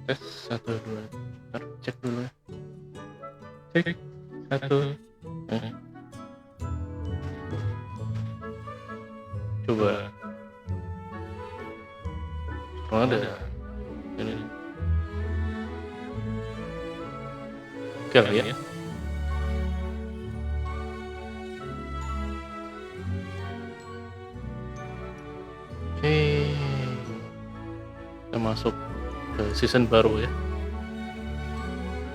Tes 1 2. Ntar cek dulu ya. Cek 1. Coba. Oh, ada. Ini. Kali ya. Oke. Kita masuk ke season baru ya.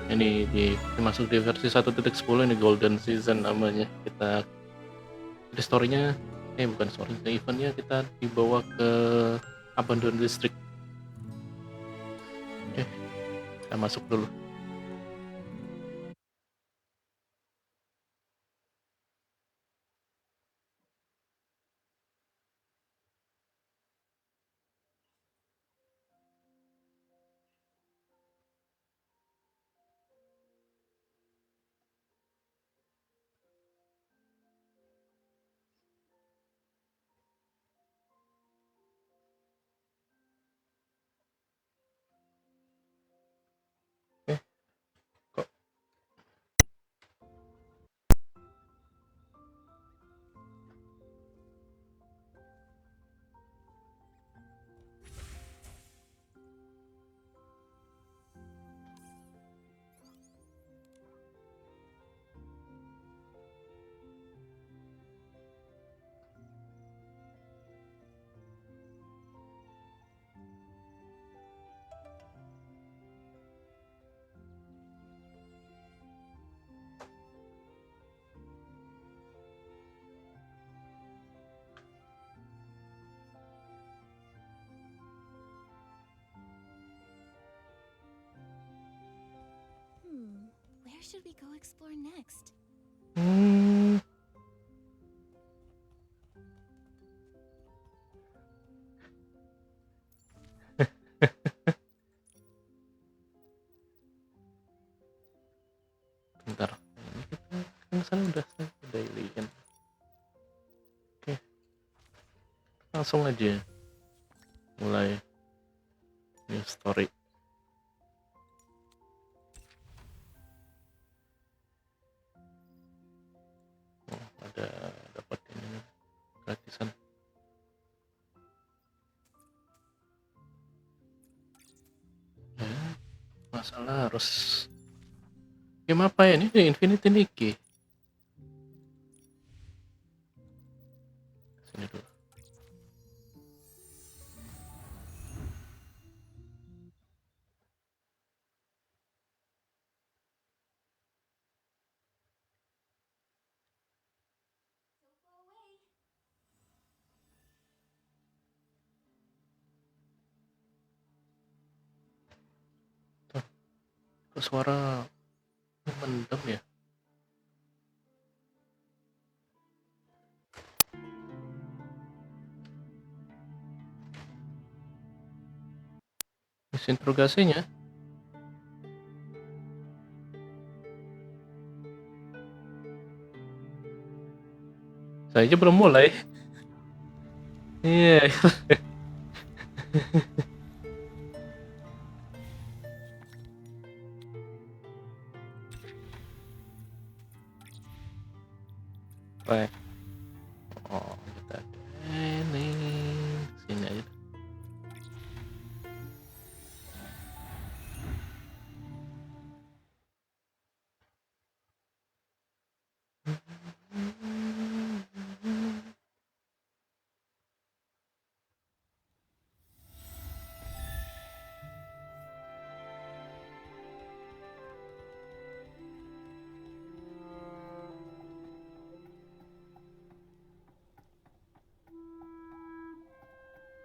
Ini masuk di versi 1.10, ini golden season namanya. Kita di story-nya bukan story, eventnya kita dibawa ke abandoned district. Oke, kita masuk dulu. Kok Where should we go explore next? bentar. Ini kita kan udah daily kan. Oke. Langsung aja mulai new story. Ada dapat ini gratisan. Ya, masalah harus game apa ya ini? Infinity Nikki. Sini dulu. Kok suara mendem ya? Misi interogasinya. Saya aja belum mulai. Iya. Baik. Oh, kita ini sini aja.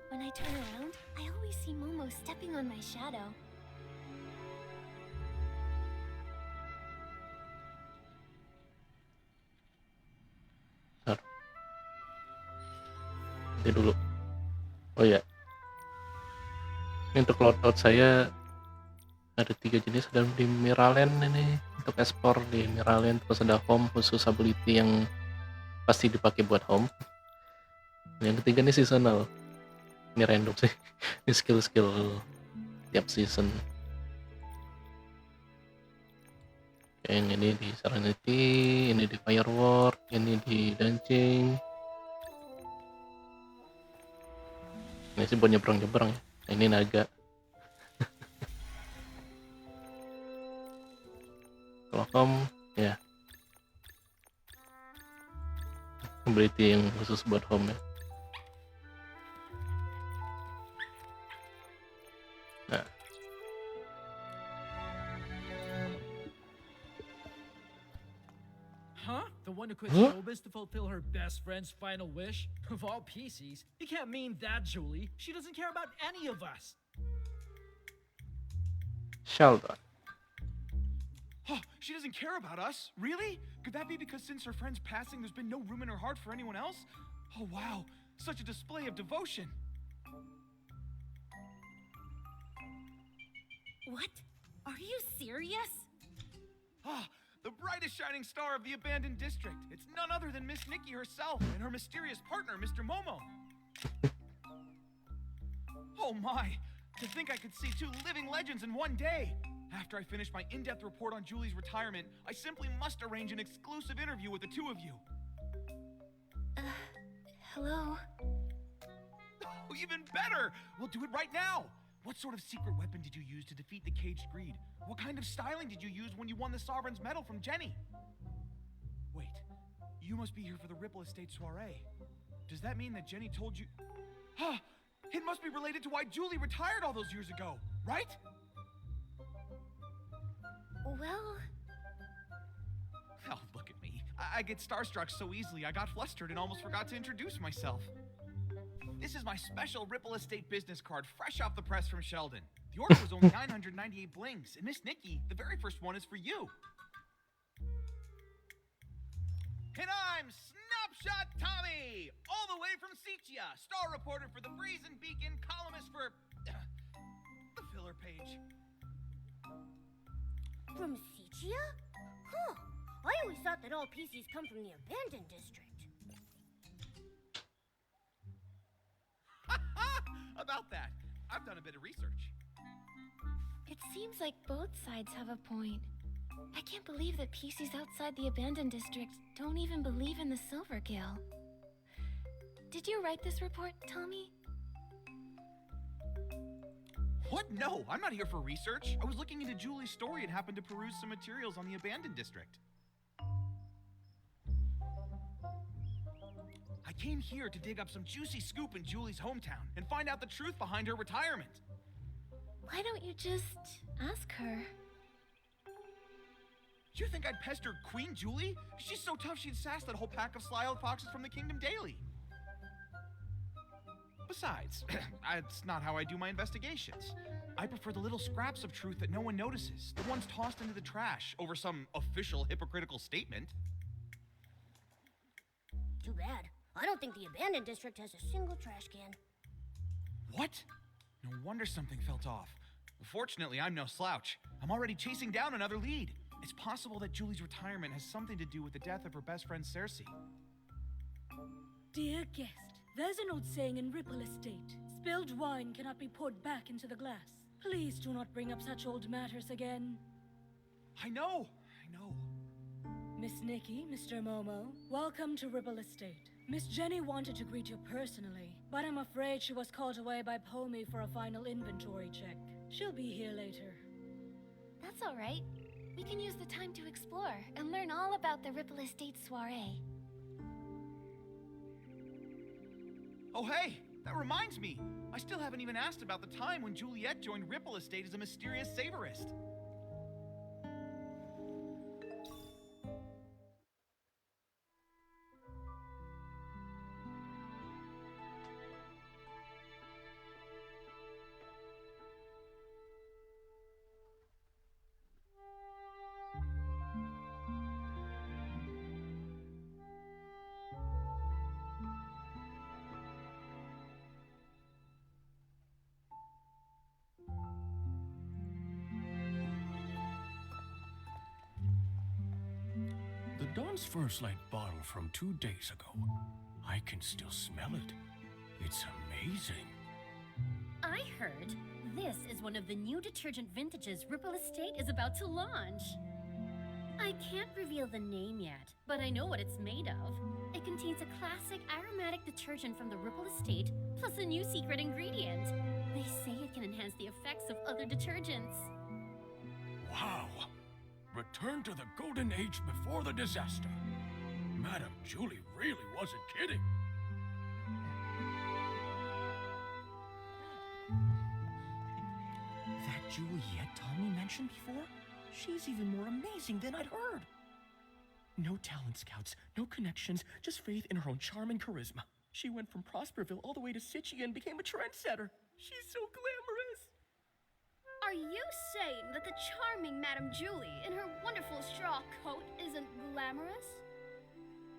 When I turn around, I always see Momo stepping on my shadow. Bentar. Nanti dulu. Oh ya. Ini untuk loadout saya ada 3 jenis dan di Miralen ini. untuk ekspor di Miralian, terus ada home khusus ability yang pasti dipakai buat home. Yang ketiga nih seasonal, ini random sih. Ini skill-skill tiap season. Yang ini di Serenity, ini di Firework, ini di Dancing. Ini sih buat nyebrang-nyebrang ya. Nah, ini naga. Kalau home ya ability yang khusus buat home ya. Nah, Huh? The one who quit showbiz to fulfill her best friend's final wish? Of all PCs, you can't mean that, Julie. She doesn't care about any of us. Sheldon. Oh, she doesn't care about us? Really? Could that be because since her friend's passing, there's been no room in her heart for anyone else? Oh, wow. Such a display of devotion. What? Are you serious? Ah, the brightest shining star of the abandoned district. It's none other than Miss Nikki herself and her mysterious partner, Mr. Momo. Oh my, to think I could see two living legends in one day. After I finish my in-depth report on Julie's retirement, I simply must arrange an exclusive interview with the two of you. Hello? Oh, even better! We'll do it right now! What sort of secret weapon did you use to defeat the caged greed? What kind of styling did you use when you won the Sovereign's Medal from Jenny? Wait, you must be here for the Ripple Estate soiree. Does that mean that Jenny told you... Huh! It must be related to why Julie retired all those years ago, right? Well, Oh, look at me. I get starstruck so easily I got flustered and almost forgot to introduce myself. This is my special Ripple Estate business card fresh off the press from Sheldon. The order was only 998 blings, and Miss Nikki, the very first one is for you. And I'm Snapshot Tommy, all the way from Cepuh, star reporter for the Brazen Beacon, columnist for the filler page. From Cepuh? Huh. I always thought that all PCs come from the abandoned district. About that, I've done a bit of research. it seems like both sides have a point. I can't believe that PCs outside the abandoned district don't even believe in the Silver Gill. Did you write this report, Tommy? What? No, I'm not here for research. I was looking into Julie's story and happened to peruse some materials on the abandoned district. I came here to dig up some juicy scoop in Julie's hometown and find out the truth behind her retirement. Why don't you just ask her? Do you think I'd pester Queen Julie? She's so tough she'd sass that whole pack of sly-old foxes from the Kingdom Daily. Besides, that's not how I do my investigations. I prefer the little scraps of truth that no one notices, the ones tossed into the trash over some official hypocritical statement. Too bad. I don't think the abandoned district has a single trash can. What? No wonder something felt off. Fortunately, I'm no slouch. I'm already chasing down another lead. It's possible that Julie's retirement has something to do with the death of her best friend Cersei. Dear guest, there's an old saying in Ripple Estate. Spilled wine cannot be poured back into the glass. Please do not bring up such old matters again. I know. Miss Nikki, Mr. Momo, welcome to Ripple Estate. Miss Jenny wanted to greet you personally, but I'm afraid she was called away by Pomey for a final inventory check. She'll be here later. That's all right. We can use the time to explore and learn all about the Ripple Estate soiree. Oh hey, that reminds me. I still haven't even asked about the time when Juliet joined Ripple Estate as a mysterious savorist. Don's first light bottle from 2 days ago. I can still smell it. It's amazing. I heard this is one of the new detergent vintages Ripple Estate is about to launch. I can't reveal the name yet, but I know what it's made of. It contains a classic aromatic detergent from the Ripple Estate, plus a new secret ingredient. They say it can enhance the effects of other detergents. Wow! Return to the golden age before the disaster. Madame Julie really wasn't kidding. That Juliet Tommy mentioned before? She's even more amazing than I'd heard. No talent scouts, no connections, just faith in her own charm and charisma. She went from Prosperville all the way to Cepuh and became a trendsetter. She's so glamorous. Are you saying that the charming Madame Julie in her wonderful straw coat isn't glamorous?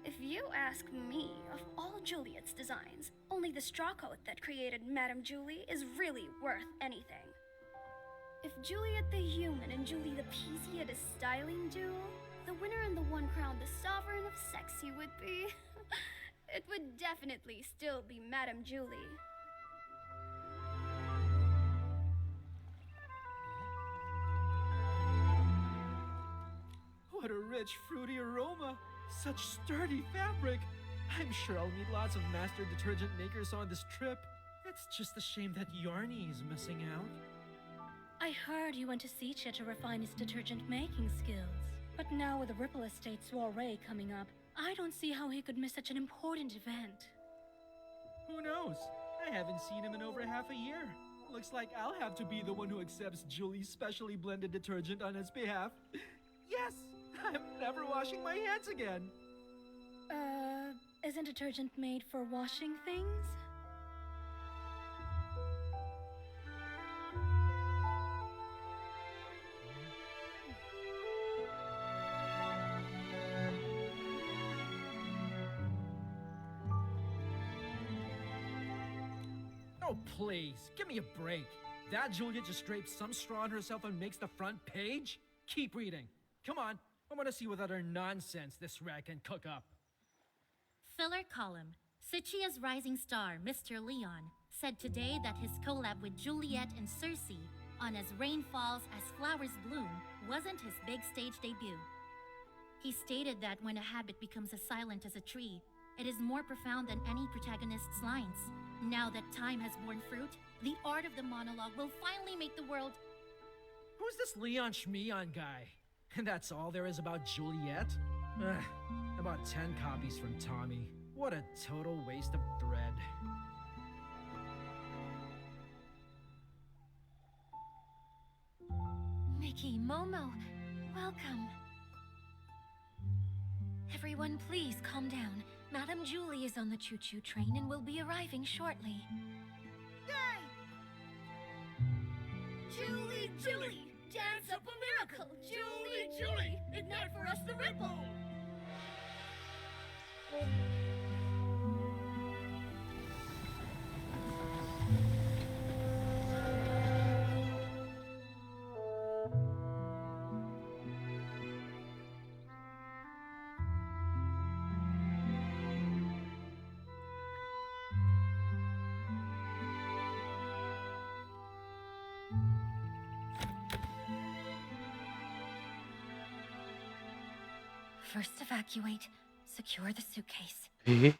If you ask me, of all Juliet's designs, only the straw coat that created Madame Julie is really worth anything. If Juliet the human and Julie the Peasy had a styling duel, the winner and the one crowned the sovereign of sexy would be... it would definitely still be Madame Julie. What a rich, fruity aroma. Such sturdy fabric. I'm sure I'll meet lots of master detergent makers on this trip. It's just a shame that Yarny is missing out. I heard you went to Cepuh to refine his detergent making skills. But now with the Ripple Estate soiree coming up, I don't see how he could miss such an important event. Who knows? I haven't seen him in over half a year. Looks like I'll have to be the one who accepts Julie's specially blended detergent on his behalf. Yes! I'm never washing my hands again! Isn't detergent made for washing things? Oh, please, give me a break. That Julia just drapes some straw on herself and makes the front page? Keep reading. Come on, I want to see what other nonsense this rag can cook up. Filler column. Cepuh's rising star, Mr. Leon, said today that his collab with Juliet and Circe on As Rain Falls, As Flowers Bloom wasn't his big stage debut. He stated that when a habit becomes as silent as a tree, it is more profound than any protagonist's lines. Now that time has borne fruit, the art of the monologue will finally make the world... Who's this Leon Schmeon guy? And that's all there is about Juliet? Ugh, about 10 copies from Tommy. What a total waste of thread. Nikki, Momo, welcome. Everyone, please calm down. Madame Julie is on the choo-choo train and will be arriving shortly. Yay! Julie, Julie! Dance up a miracle! Julie, Julie! Ignite for us the ripple! First evacuate. Secure the suitcase. Eh?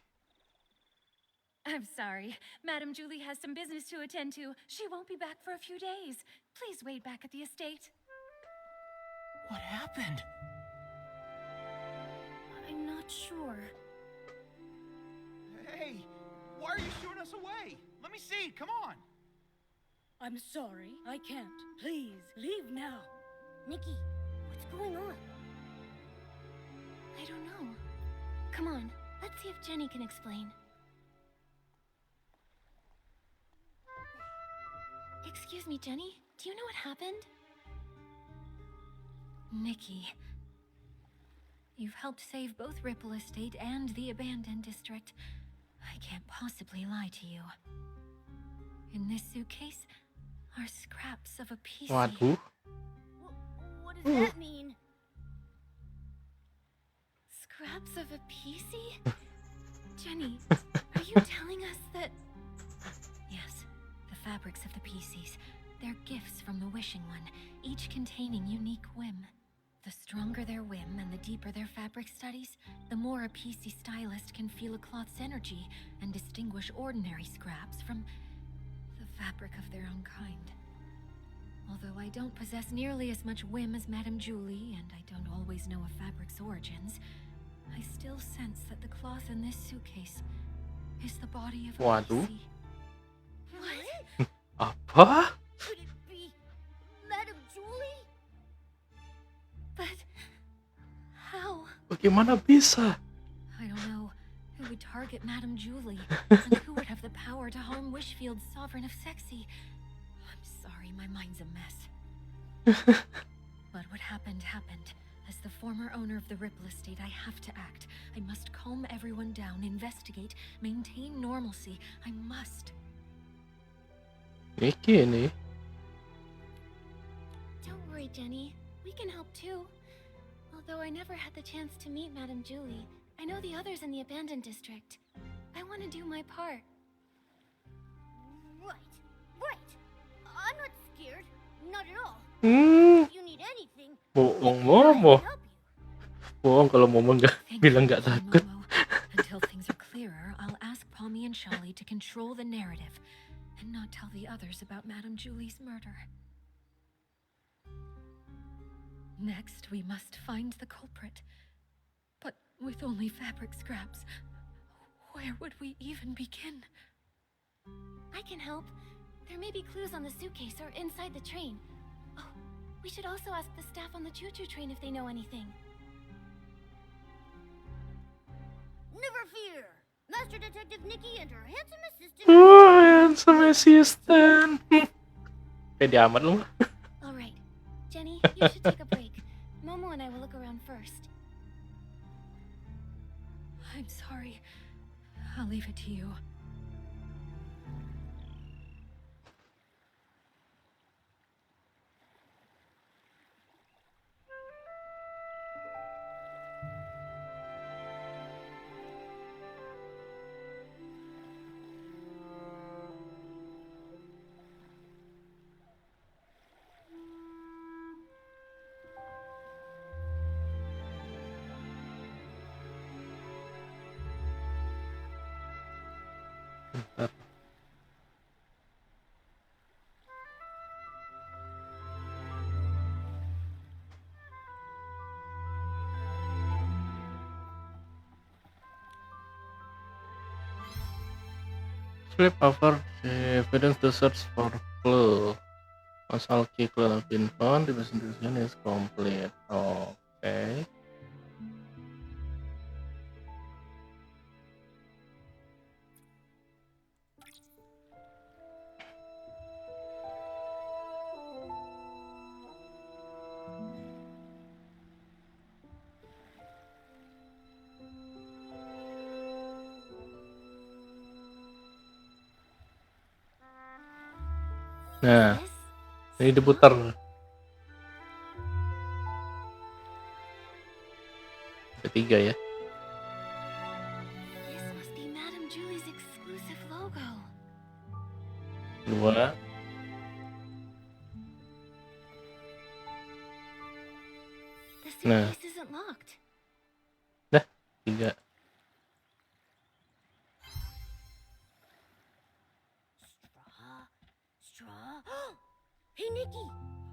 I'm sorry. Madame Julie has some business to attend to. She won't be back for a few days. Please wait back at the estate. What happened? I'm not sure. Hey, why are you shooing us away? Let me see, come on! I'm sorry, I can't. Please, leave now. Nikki, what's going on? I don't know. Come on, let's see if Jenny can explain. Excuse me, Jenny. Do you know what happened? Nikki. You've helped save both Ripple Estate and the abandoned district. I can't possibly lie to you. In this suitcase are scraps of a PC. Waduh. What does that mean? Scraps of a PC? Jenny, are you telling us that... Yes, the fabrics of the PCs. They're gifts from the Wishing One, each containing unique whim. The stronger their whim and the deeper their fabric studies, the more a PC stylist can feel a cloth's energy and distinguish ordinary scraps from the fabric of their own kind. Although I don't possess nearly as much whim as Madame Julie, and I don't always know a fabric's origins, I still sense that the cloth in this suitcase is the body of a Waduh. PC. What? Apa? Could it be Madame Julie? But... how? Bagaimana bisa? I don't know. Who would target Madame Julie? And who would have the power to harm Wishfield's sovereign of sexy? I'm sorry, my mind's a mess. But what happened, happened. As the former owner of the Ripple estate, I have to act. I must calm everyone down, investigate, maintain normalcy. I must. Nikki ini. Don't worry, Jenny. We can help too. Although I never had the chance to meet Madame Julie, I know the others in the abandoned district. I want to do my part. Right. I'm not scared. Not at all. Hmm, If you need anything, bohong I Momo. can help you. Bohong kalau Momo nggak Thank bilang you, nggak Lady takut. Momo. Until things are clearer, I'll ask Pommy and Charlie to control the narrative and not tell the others about Madame Julie's murder. Next, we must find the culprit. But with only fabric scraps, where would we even begin? I can help. There may be clues on the suitcase or inside the train. Oh, we should also ask the staff on the choo-choo train if they know anything. Never fear. Master Detective Nikki and her handsome assistant. Handsome assistant. Pede amat lu. All right. Jenny, you should take a break. Momo and I will look around first. I'm sorry. I'll leave it to you. Bentar. Flip over the evidence to search for clue. Once all key clues have been found, the investigation is complete. Okay. Nah, This? ini diputar. Ketiga ya. This must be Madame Julie's exclusive logo. Dua. The Nah. suitcase isn't locked. Dah, tiga. Straw. Hey, Nikki.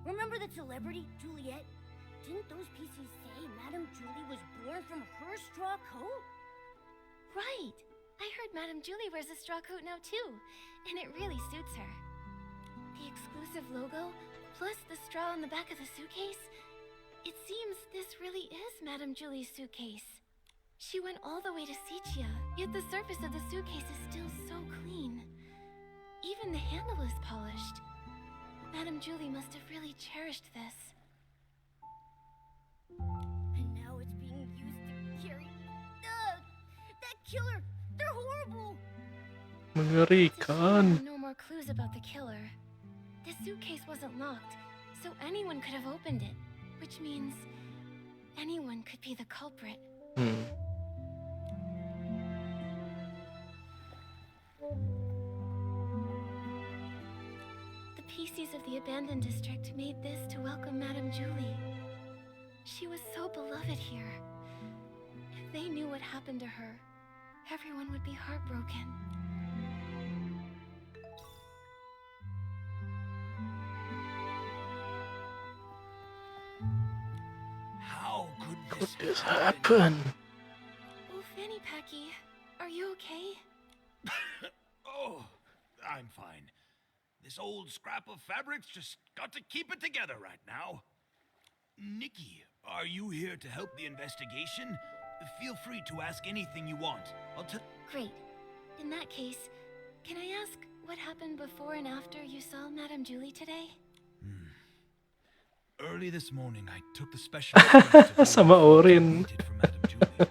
Remember that celebrity, Juliet? Didn't those PCs say Madame Julie was born from her straw coat? Right. I heard Madame Julie wears a straw coat now too, and it really suits her. The exclusive logo, plus the straw on the back of the suitcase. It seems this really is Madame Julie's suitcase. She went all the way to Cepuh, yet the surface of the suitcase is still so clean. Even the handle is polished. Madame Julie must have really cherished this. And now it's being used to carry... that killer! They're horrible! Mengerikan. No more clues about the killer. The suitcase wasn't locked, so anyone could have opened it, which means anyone could be the culprit. Hmm. The PCs of the abandoned district made this to welcome Madame Julie. She was so beloved here. If they knew what happened to her, everyone would be heartbroken. How Could could this this happen? happen? Oh, Fanny Packy, are you okay? Oh, I'm fine. This old scrap of fabric's just got to keep it together right now. Nikki, are you here to help the investigation? Feel free to ask anything you want. I'll tell. Great. In that case, can I ask what happened before and after you saw Madame Julie today? Early this morning, I took the special express to Sama Gilak Orin. and waited for Madame Julie.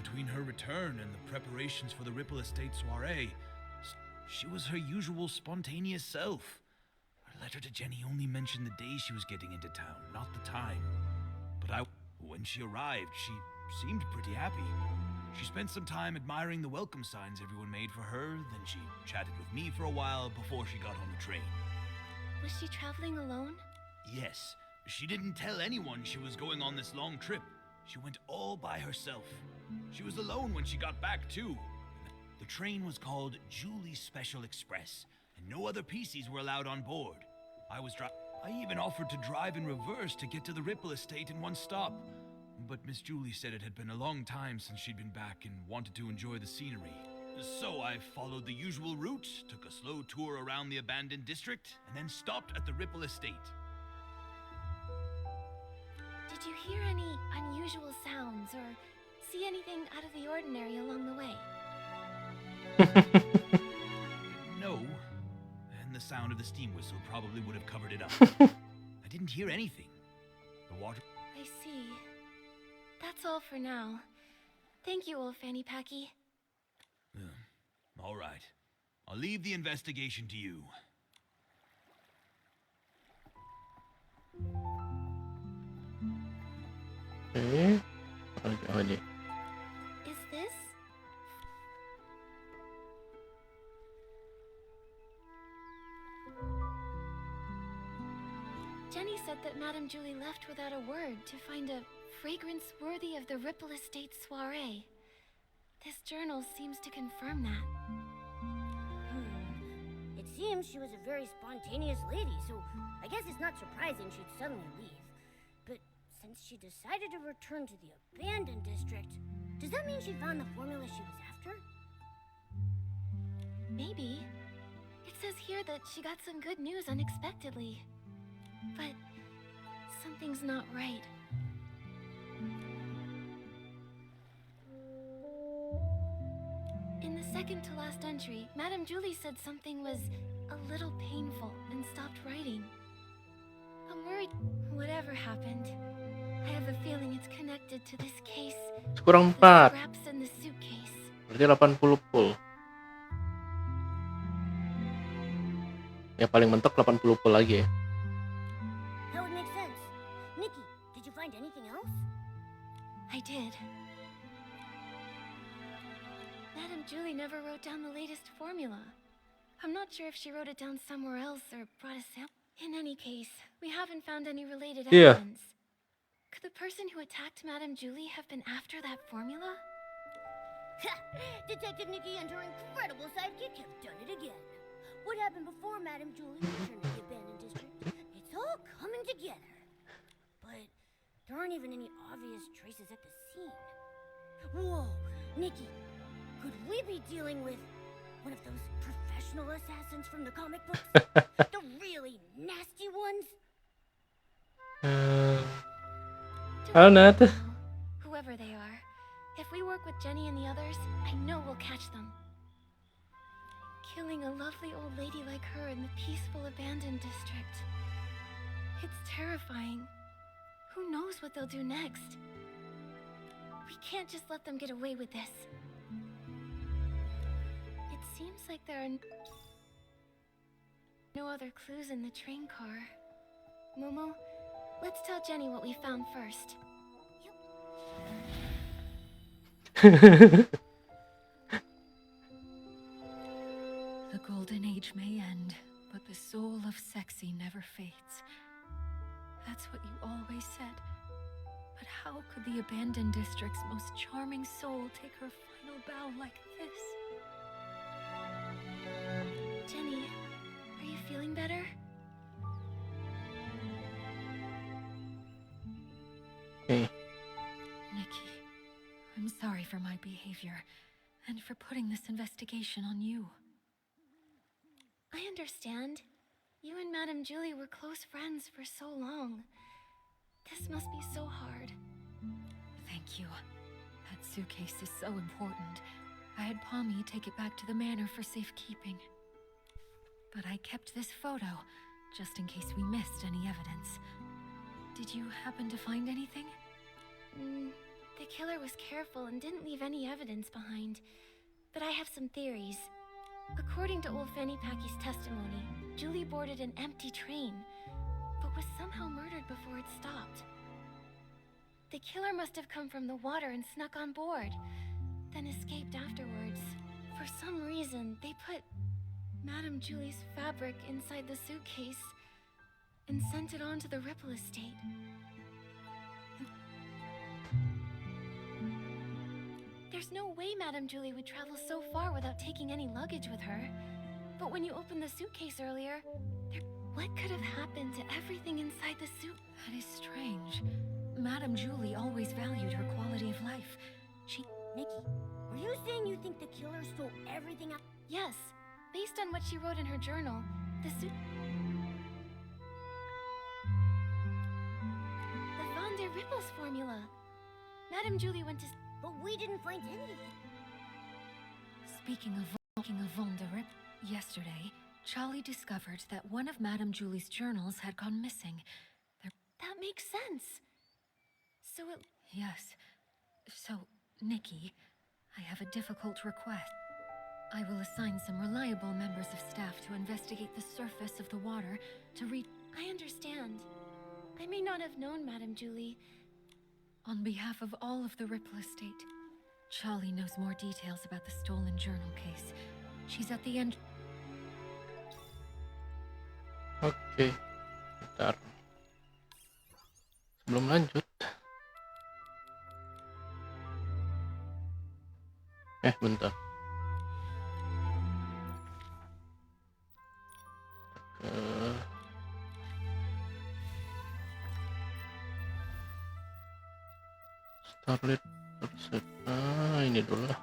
Between her return and the preparations for the Ripple Estate soiree, she was her usual spontaneous self. Her letter to Jenny only mentioned the day she was getting into town, not the time. But when she arrived, she seemed pretty happy. She spent some time admiring the welcome signs everyone made for her, then she chatted with me for a while before she got on the train. Was she traveling alone? Yes, she didn't tell anyone she was going on this long trip. She went all by herself. She was alone when she got back, too. The train was called Julie's Special Express, and no other PCs were allowed on board. I even offered to drive in reverse to get to the Ripple Estate in one stop. But Miss Julie said it had been a long time since she'd been back and wanted to enjoy the scenery. So I followed the usual route, took a slow tour around the abandoned district, and then stopped at the Ripple Estate. Did you hear any unusual sounds or see anything out of the ordinary along the way? No, and the sound of the steam whistle probably would have covered it up. I didn't hear anything. The water... I see. That's all for now. Thank you, old Fanny Packy. All right. I'll leave the investigation to you. Okay. Oh, ini. Is this? Jenny said that Madame Julie left without a word to find a fragrance worthy of the Ripple Estate soiree. This journal seems to confirm that. It seems she was a very spontaneous lady, so I guess it's not surprising she'd suddenly leave. But since she decided to return to the abandoned district, does that mean she found the formula she was after? Maybe. It says here that she got some good news unexpectedly. But something's not right. In the second to last entry, Madame Julie said something was a little painful and stopped writing. I'm worried whatever happened. I have a feeling it's connected to this case. Kurang The 4. scraps in the suitcase. Berarti 80 full. Ya paling mentok 80 full lagi ya. That would make sense. Nikki, did you find anything else? I did. Madame Julie never wrote down the latest formula. I'm not sure if she wrote it down somewhere else or brought a sample. In any case, we haven't found any related Yeah. evidence. Could the person who attacked Madame Julie have been after that formula? Ha! Detective Nikki and her incredible sidekick have done it again. What happened before Madame Julie returned to the abandoned district? It's all coming together. But there aren't even any obvious traces at the scene. Whoa, Nikki, could we be dealing with one of those professional assassins from the comic books? The really nasty ones? Halo Nat. Whoever they are, if we work with Jenny and the others, I know we'll catch them. Killing a lovely old lady like her in the peaceful abandoned district. It's terrifying. Who knows what they'll do next? We can't just let them get away with this. It seems like there are no other clues in the train car. Momo, let's tell Jenny what we found first. The golden age may end, but the soul of sexy never fades. That's what you always said. But how could the abandoned district's most charming soul take her final bow like this? Jenny, are you feeling better? Okay. Nikki, I'm sorry for my behavior, and for putting this investigation on you. I understand. You and Madame Julie were close friends for so long. This must be so hard. Thank you. That suitcase is so important. I had Pommy take it back to the manor for safekeeping. But I kept this photo, just in case we missed any evidence. Did you happen to find anything? The killer was careful and didn't leave any evidence behind. But I have some theories. According to old Fanny Packy's testimony, Julie boarded an empty train, but was somehow murdered before it stopped. The killer must have come from the water and snuck on board, then escaped afterwards. For some reason, they put Madame Julie's fabric inside the suitcase and sent it on to the Ripple estate. There's no way Madame Julie would travel so far without taking any luggage with her. But when you opened the suitcase earlier, what could have happened to everything inside the suit? That is strange. Madame Julie always valued her quality of life. Nikki, are you saying you think the killer stole everything out? Yes, based on what she wrote in her journal, the suit... The Van der Rippels formula. Madame Julie went to... But we didn't find anything. Speaking of Van der Rip, yesterday, Charlie discovered that one of Madame Julie's journals had gone missing. That makes sense. So it... Yes. So, Nikki, I have a difficult request. I will assign some reliable members of staff to investigate the surface of the water to read... I understand. I may not have known Madame Julie. On behalf of all of the Ripple estate, Charlie knows more details about the stolen journal case. She's at the end... Oke, bentar. Sebelum lanjut, bentar. Starlit Pursuit. Ini dulu lah.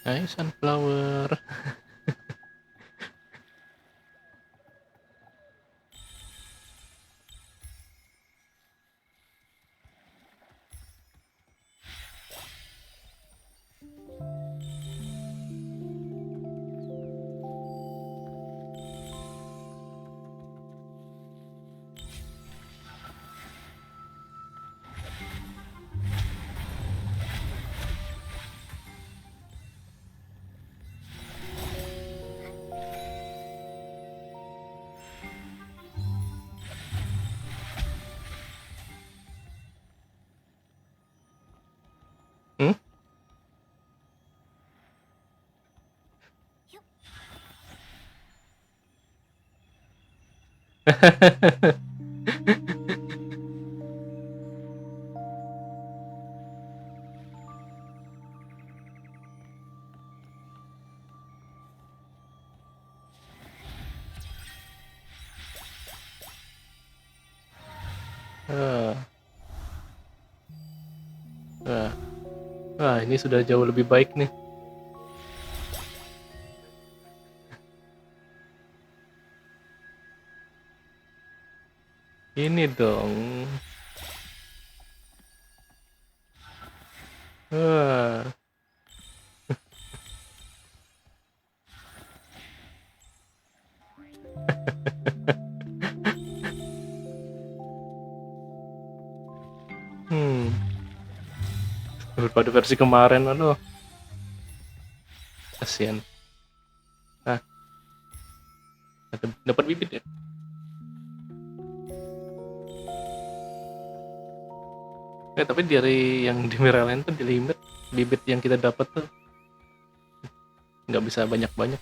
Hai Sunflower. Ah, ah, ini sudah jauh lebih baik nih. Ini dong. Ah. Daripada versi kemarin, aduh, kasihan. Dapat bibit ya. Tapi dari yang di Maryland tuh di limit bibit yang kita dapat tuh nggak bisa banyak-banyak.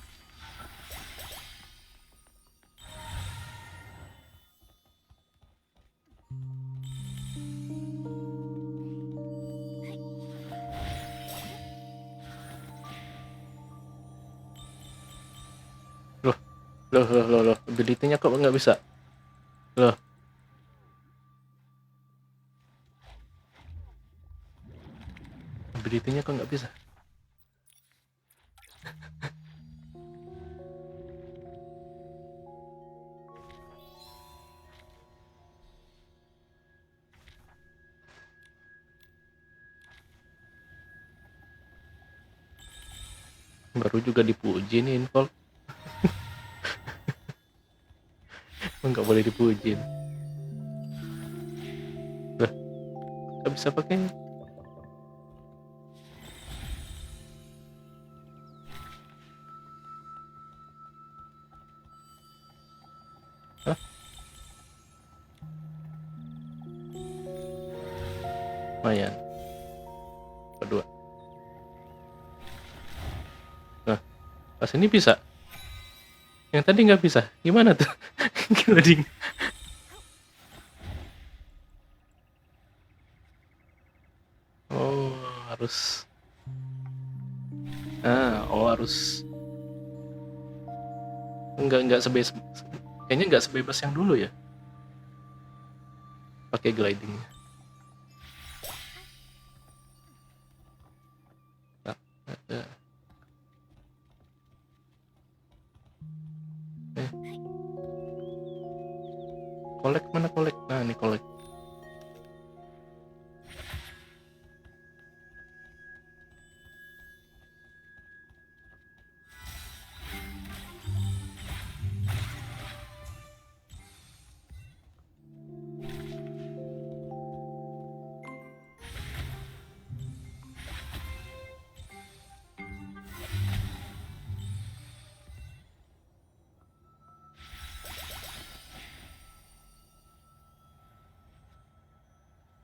Loh, ability-nya kok nggak bisa? Loh, ability-nya kok nggak bisa? Baru juga dipuji nih info. Nggak boleh dipuji. Loh, nggak bisa pakainya. Hah? Lumayan. Kedua. Nah, pas ini bisa. Yang tadi nggak bisa. Gimana tuh? Gila ding. Oh, harus. Harus. Nggak sebebas. Kayaknya nggak sebebas yang dulu ya. Pakai gliding. Ada. Kolek mana kolek? Nah, ini kolek.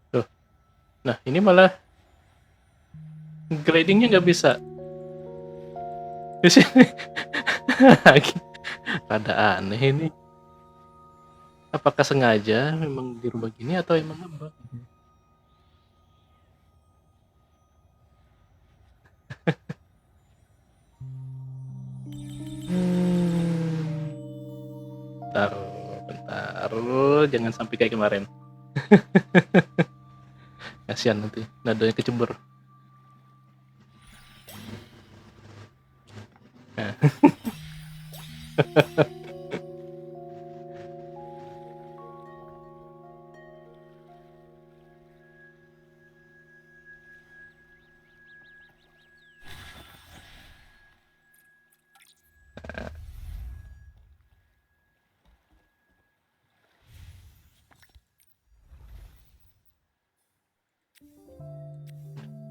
Tuh. Nah, ini malah glidingnya nggak bisa. Di sini. Rada aneh ini. Apakah sengaja memang dirubah gini atau emang ngebug? Bentar, jangan sampai kayak kemarin. Kasihan nanti nadanya kecebur. Nah.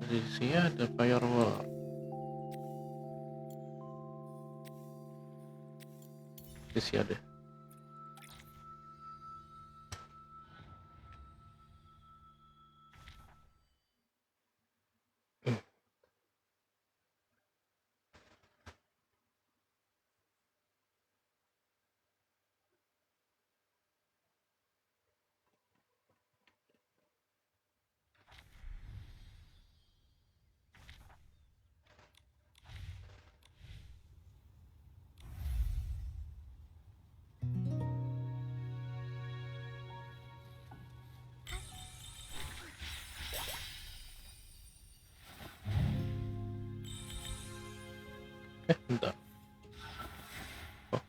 Di sini ada firewall. Di sini ada. Bentar. Oh.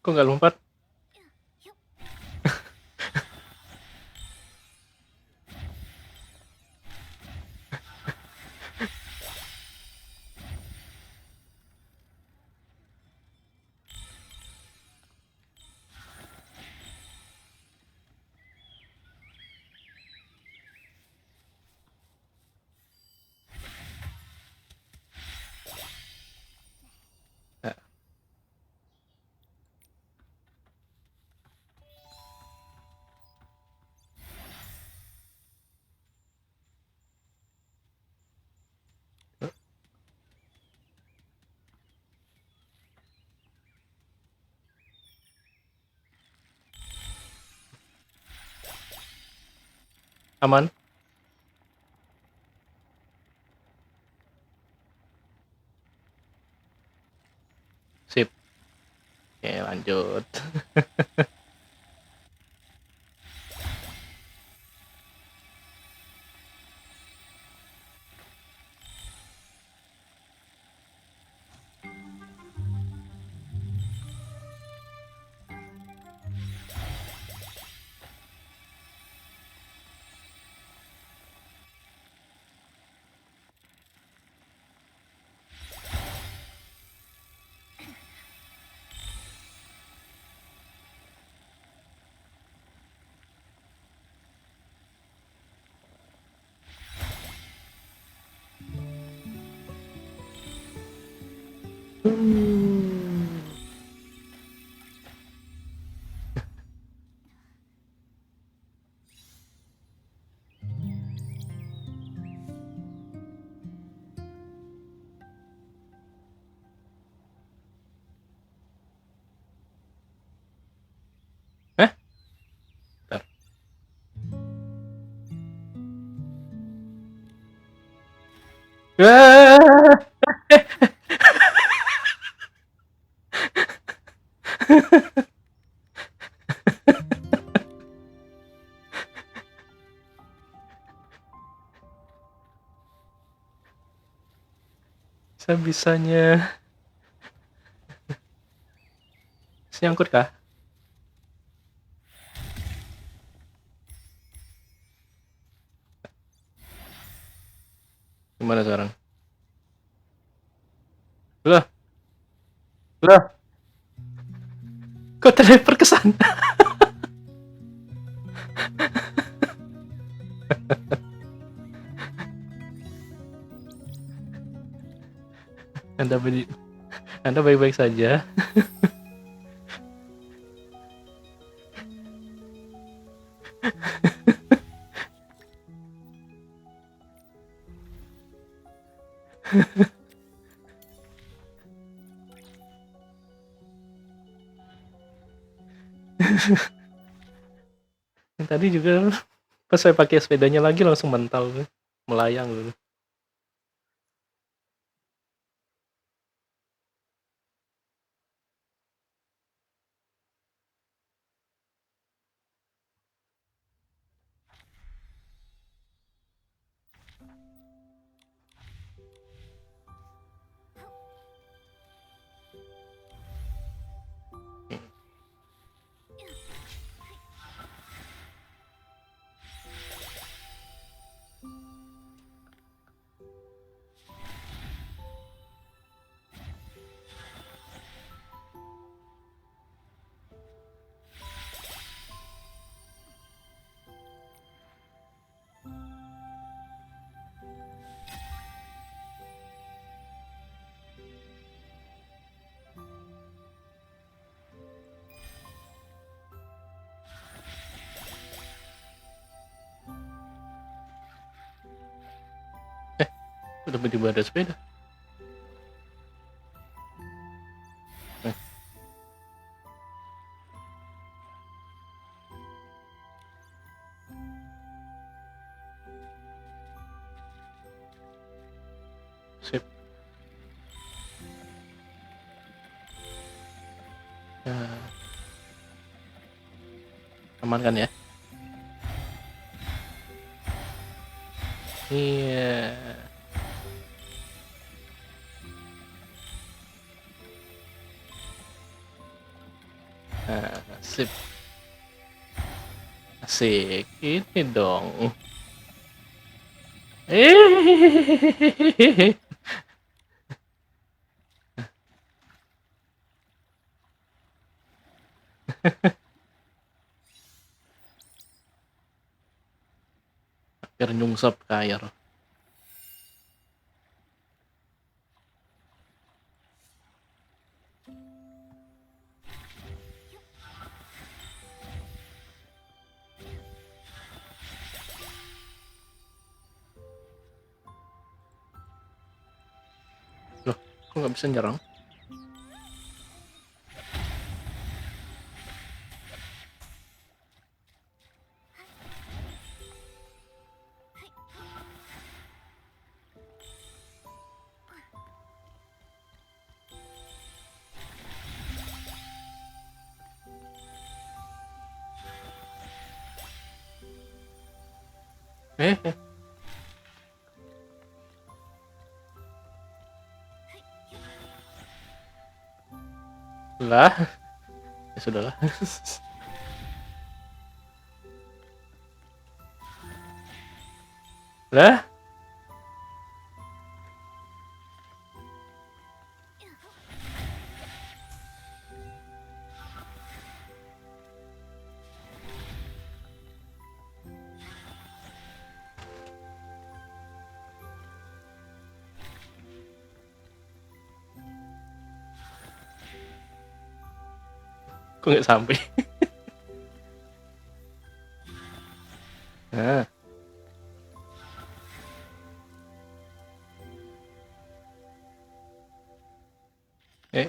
Kok nggak lompat? Nah. Aman? Sip. Oke, lanjut. Hah? Bentar. Wah! Bisa-bisanya nyangkut kah? Gimana sekarang? Lah, lah, kok teleport ke sana? Anda Anda baik-baik saja. Yang tadi juga pas saya pakai sepedanya lagi langsung mental, melayang gitu. Udah tiba ada sepeda. Sip. Aman kan ya? Iya. Sip. Asik. Ini dong. Akhir nyungsep ke air. Loh, kok nggak bisa nyerang? Eh. Lah, ya sudahlah. Lah, kok nggak sampai? Nah. Eh.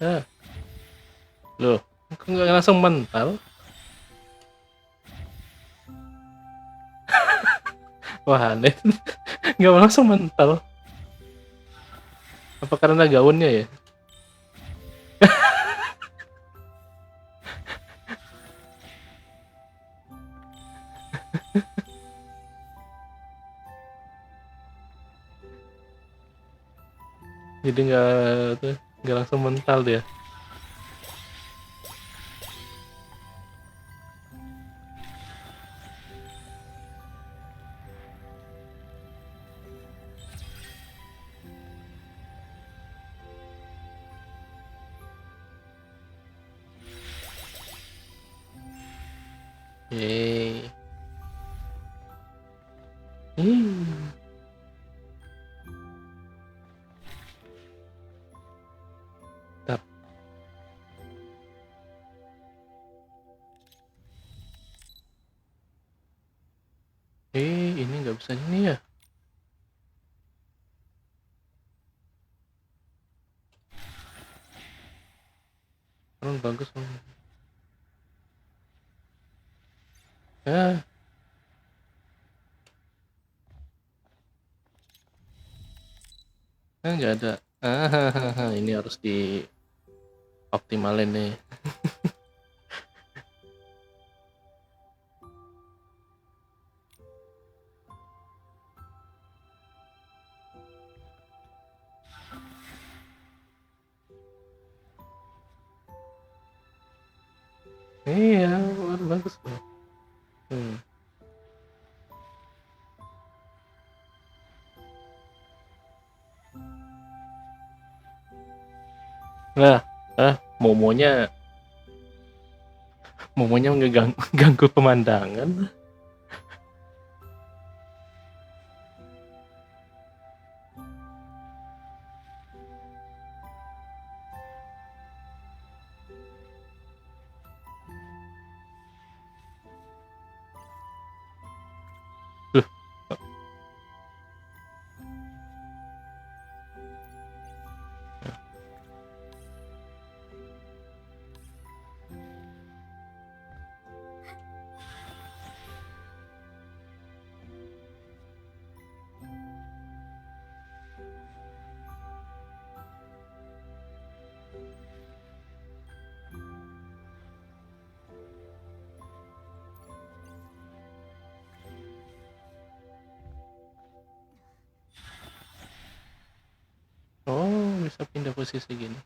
Eh. Loh, kok nggak langsung mental? Wah, aneh. Nggak langsung mental. Apa karena gaunnya ya? Jadi nggak langsung mental dia. Yeay. Tap. Ini nggak bisa ini ya? Orang bagus dong. Nggak ada. Ini harus dioptimalin nih. Iya, bagus loh. Nah, momonya ganggu pemandangan. Loh, oh bisa pindah posisi gini.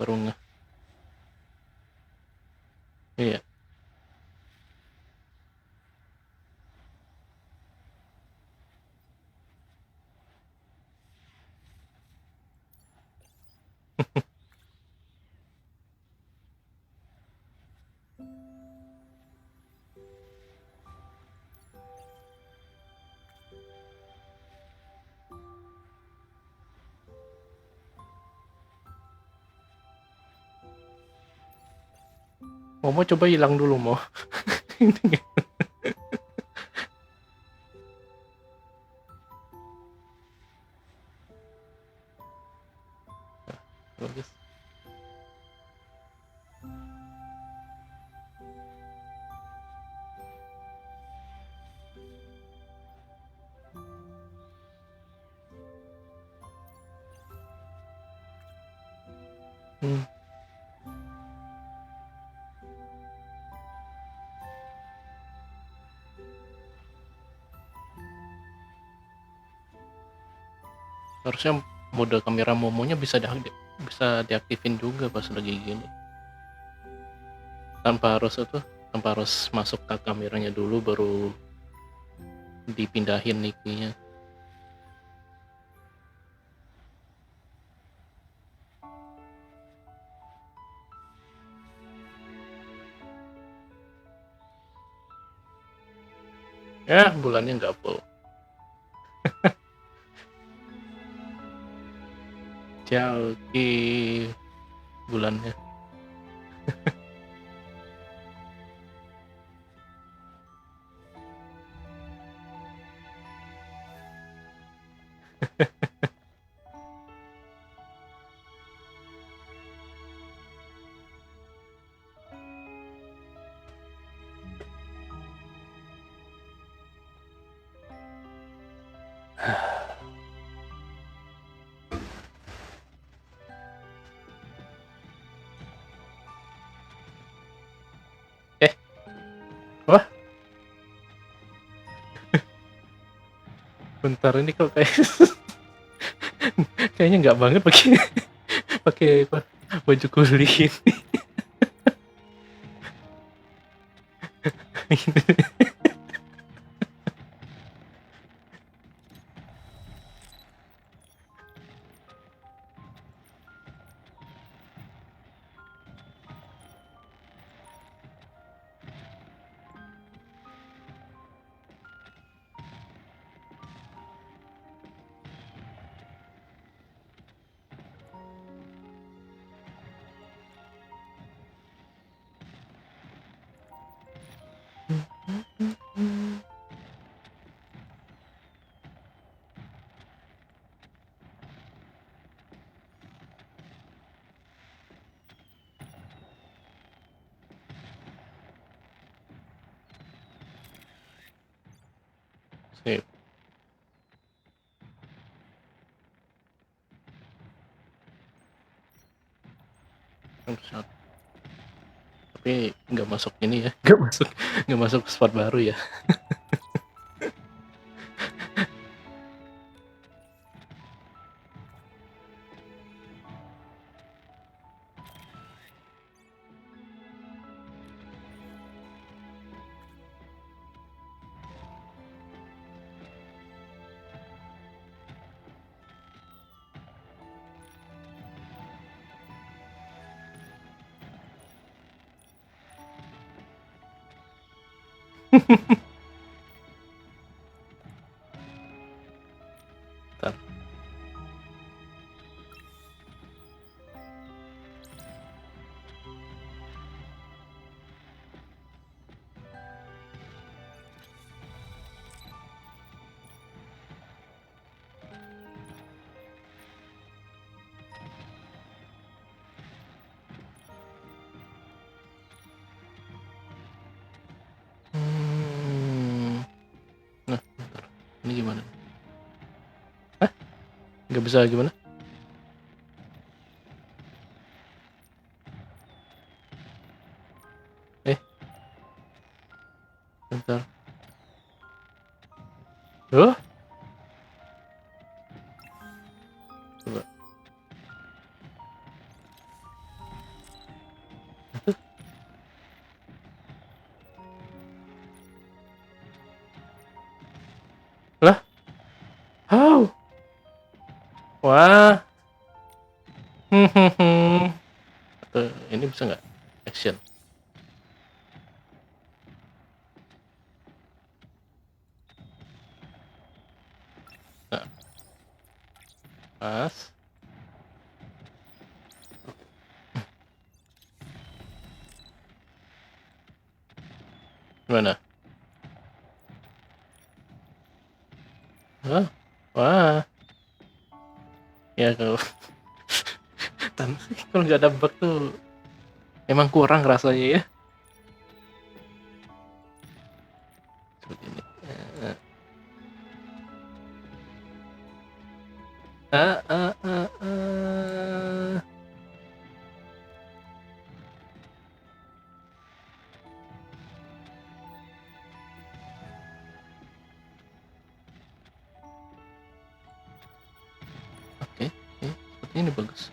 Baru ngeh. Iya. Momo coba hilang dulu, Mo. Bagus. Harusnya mode kamera momonya bisa diaktifin juga pas lagi gini. Tanpa harus masuk ke kameranya dulu baru dipindahin nikkinya. Ya, bulannya nggak full. Jauh bulannya. Wah, bentar ini kok kayaknya nggak banget pakai baju kulit. Sip. Shot. Tapi nggak masuk ini ya, nggak masuk spot baru ya. Bentar. Nah, bentar. Ini gimana? Hah? Nggak bisa gimana? Bentar. Oh? Coba. Lah? How? Wah. Ini bisa nggak? Action. Nah, pas. Gimana? Hah? Wah. Ya kalau kalau nggak ada bug tuh emang kurang rasanya ya. Seperti ini. Ah, ah, ah, ah. Oke, seperti ini bagus.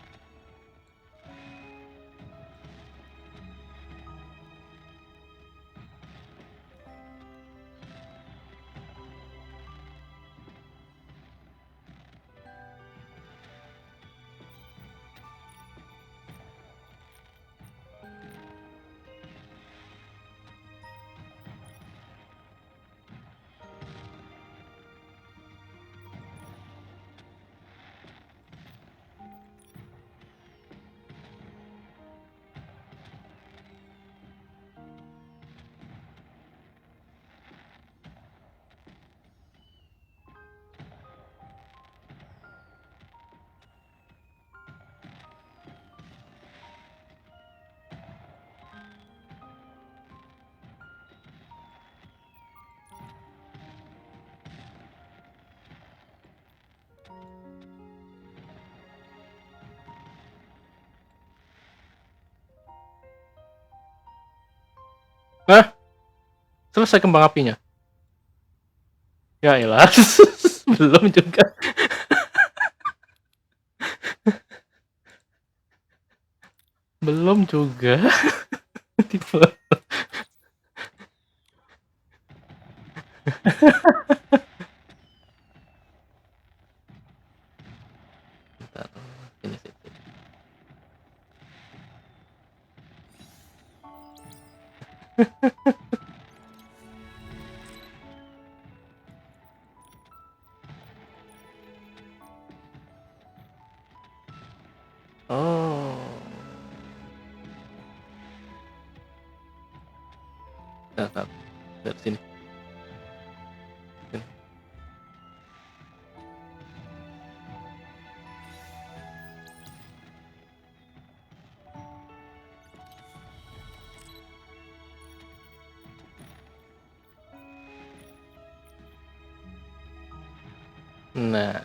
Hah? Selesai kembang apinya? Ya elah. Belum juga. Belum juga. Tipe. Bentar. Ini sih. Oh. Nah, dari sini. Sini. Nah.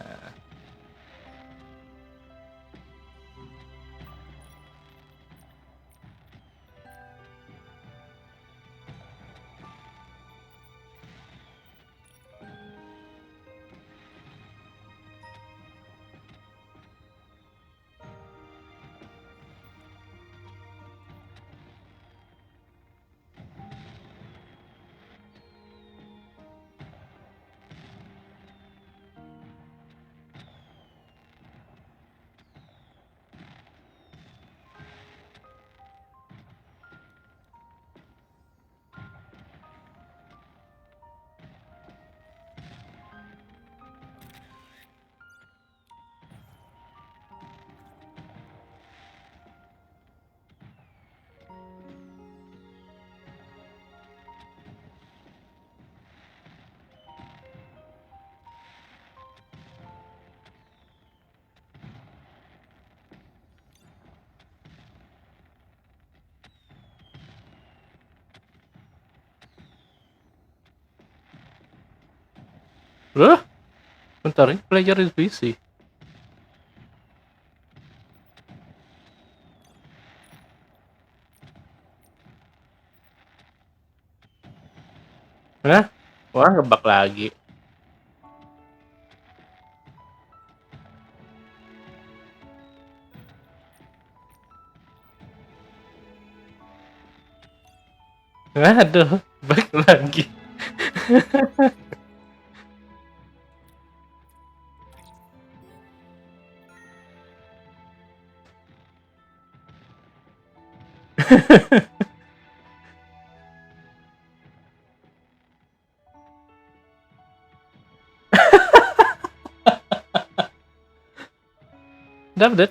Loh? Bentar, ini player is busy. Hah? Wah, ngebug lagi. Aduh, bug lagi. Dapet.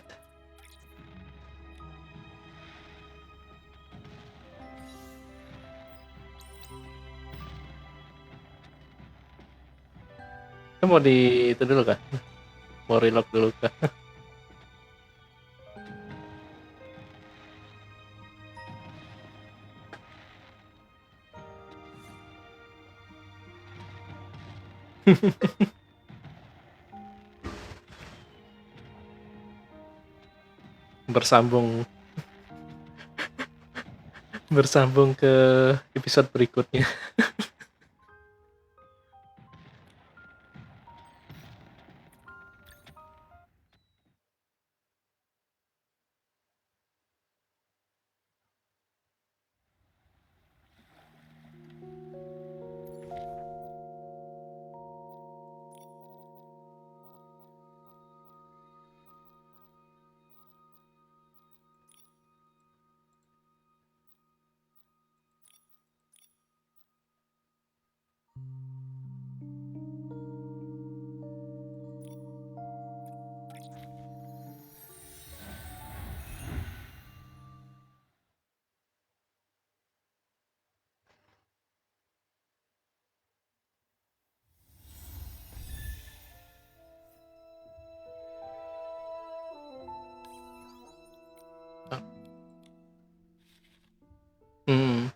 Itu mau di itu dulu kah? Mau reload dulu kah? Bersambung ke episode berikutnya. Hmm.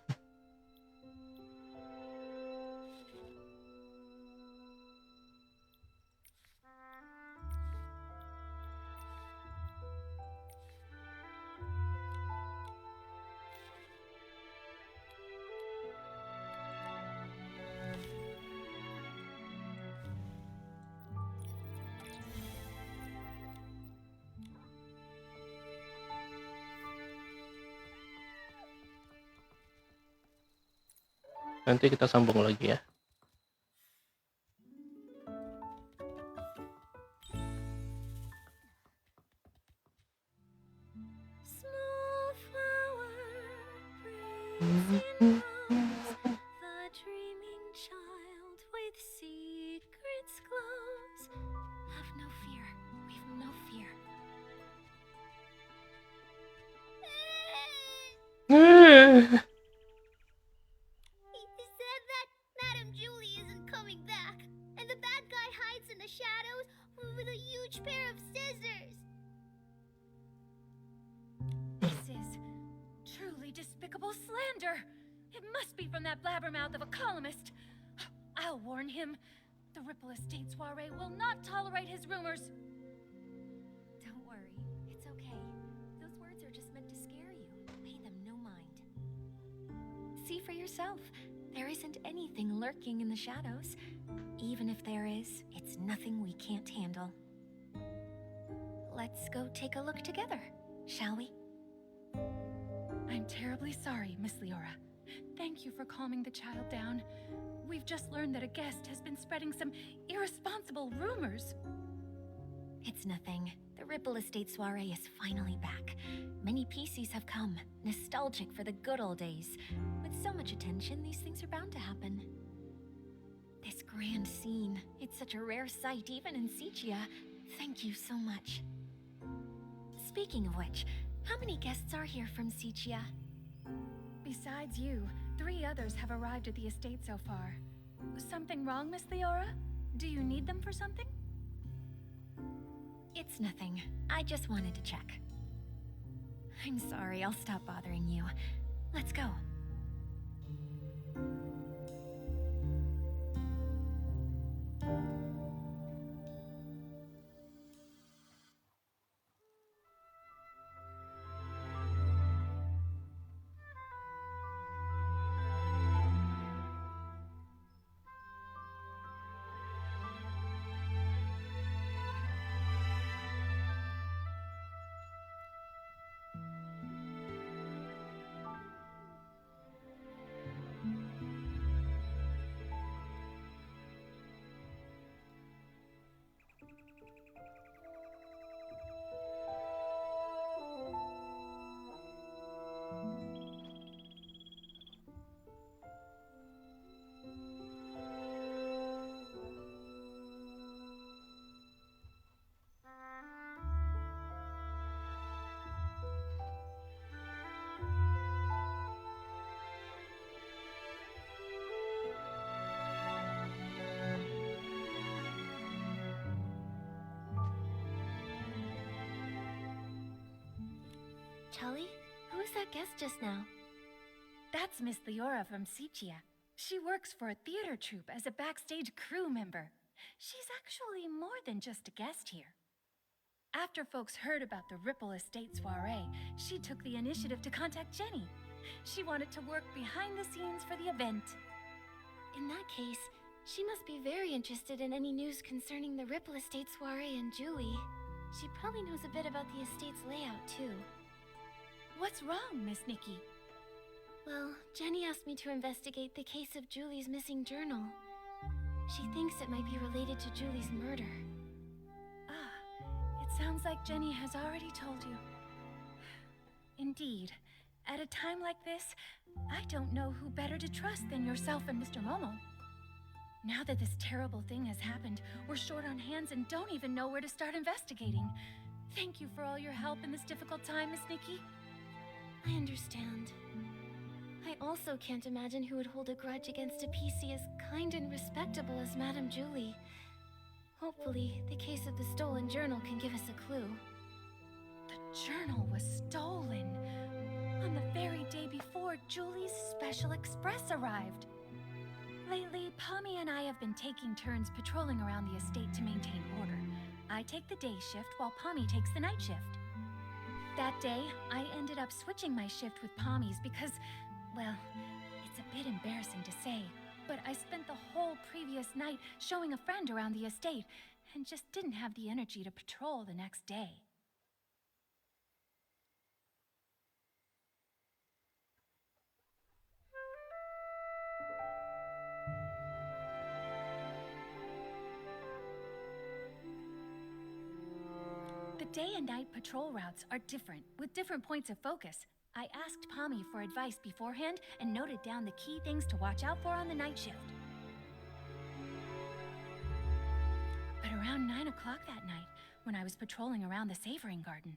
Nanti kita sambung lagi ya. Small flower breathes in arms, the dreaming child with secrets glows. Have no fear, we've no fear. He said that Madame Julie isn't coming back, and the bad guy hides in the shadows with a huge pair of scissors. This is truly despicable slander. It must be from that blabbermouth of a columnist. I'll warn him. The Ripple Estate soiree will not tolerate his rumors. Don't worry, it's okay. Those words are just meant to scare you. Pay them no mind. See for yourself. There isn't anything lurking in the shadows. Even if there is, it's nothing we can't handle. Let's go take a look together, shall we? I'm terribly sorry, Miss Leora. Thank you for calming the child down. We've just learned that a guest has been spreading some irresponsible rumors. It's nothing. The Ripple Estate soiree is finally back. Many PCs have come, nostalgic for the good old days. With so much attention, these things are bound to happen. This grand scene, it's such a rare sight even in Cepuh. Thank you so much. Speaking of which, how many guests are here from Cepuh? Besides you, 3 others have arrived at the estate so far. Something wrong, Miss Leora? Do you need them for something? It's nothing. I just wanted to check. I'm sorry, I'll stop bothering you. Let's go. Charlie, who was that guest just now? That's Miss Leora from Cepuh. She works for a theater troupe as a backstage crew member. She's actually more than just a guest here. After folks heard about the Ripple Estate soiree, she took the initiative to contact Jenny. She wanted to work behind the scenes for the event. In that case, she must be very interested in any news concerning the Ripple Estate soiree and Julie. She probably knows a bit about the estate's layout, too. What's wrong, Miss Nikki? Well, Jenny asked me to investigate the case of Julie's missing journal. She thinks it might be related to Julie's murder. Ah, it sounds like Jenny has already told you. Indeed. At a time like this, I don't know who better to trust than yourself and Mr. Momo. Now that this terrible thing has happened, we're short on hands and don't even know where to start investigating. Thank you for all your help in this difficult time, Miss Nikki. I understand. I also can't imagine who would hold a grudge against a PC as kind and respectable as Madame Julie. Hopefully, the case of the stolen journal can give us a clue. The journal was stolen on the very day before Julie's special express arrived. Lately, Pommy and I have been taking turns patrolling around the estate to maintain order. I take the day shift while Pommy takes the night shift. That day, I ended up switching my shift with Pommy's because, well, it's a bit embarrassing to say, but I spent the whole previous night showing a friend around the estate and just didn't have the energy to patrol the next day. The day and night patrol routes are different, with different points of focus. I asked Pommy for advice beforehand and noted down the key things to watch out for on the night shift. But around 9 o'clock that night, when I was patrolling around the savoring garden,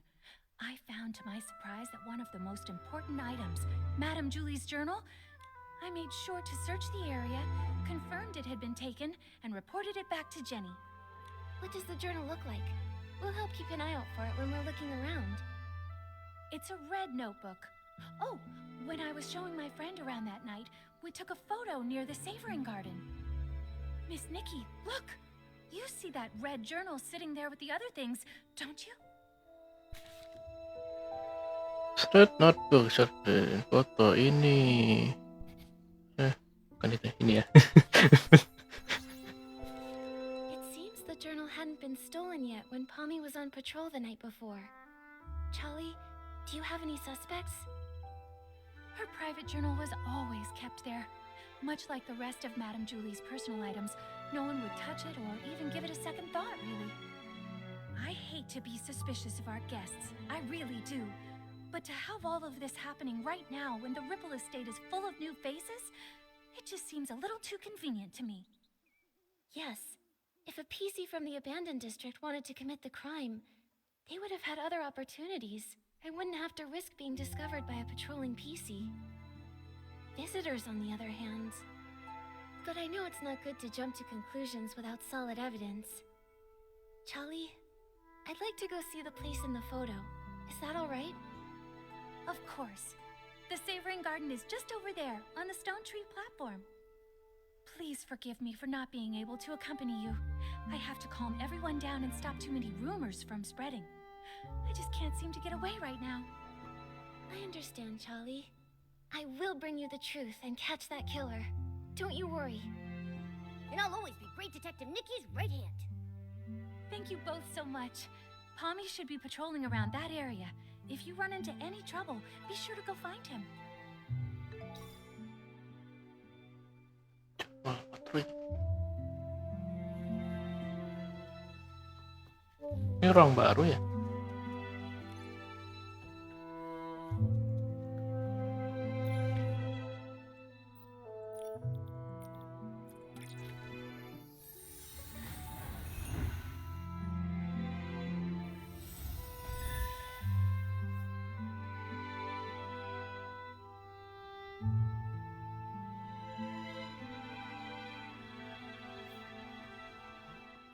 I found to my surprise that one of the most important items, Madame Julie's journal, I made sure to search the area, confirmed it had been taken, and reported it back to Jenny. What does the journal look like? We'll help keep an eye out for it when we're looking around. It's a red notebook. Oh, when I was showing my friend around that night, we took a photo near the savoring garden. Miss Nikki, look! You see that red journal sitting there with the other things, don't you? Red notebook, certain foto ini. Bukan itu, ini ya. The journal hadn't been stolen yet when Pommy was on patrol the night before. Charlie, do you have any suspects? Her private journal was always kept there. Much like the rest of Madame Julie's personal items, no one would touch it or even give it a second thought, really. I hate to be suspicious of our guests, I really do. But to have all of this happening right now when the Ripple Estate is full of new faces, it just seems a little too convenient to me. Yes. If a PC from the abandoned district wanted to commit the crime, they would have had other opportunities and wouldn't have to risk being discovered by a patrolling PC. Visitors, on the other hand. But I know it's not good to jump to conclusions without solid evidence. Charlie, I'd like to go see the place in the photo. Is that all right? Of course. The savoring garden is just over there, on the stone tree platform. Please forgive me for not being able to accompany you. I have to calm everyone down and stop too many rumors from spreading. I just can't seem to get away right now. I understand, Charlie. I will bring you the truth and catch that killer. Don't you worry. And I'll always be Great Detective Nikki's right hand. Thank you both so much. Pommy should be patrolling around that area. If you run into any trouble, be sure to go find him. Ini orang baru ya?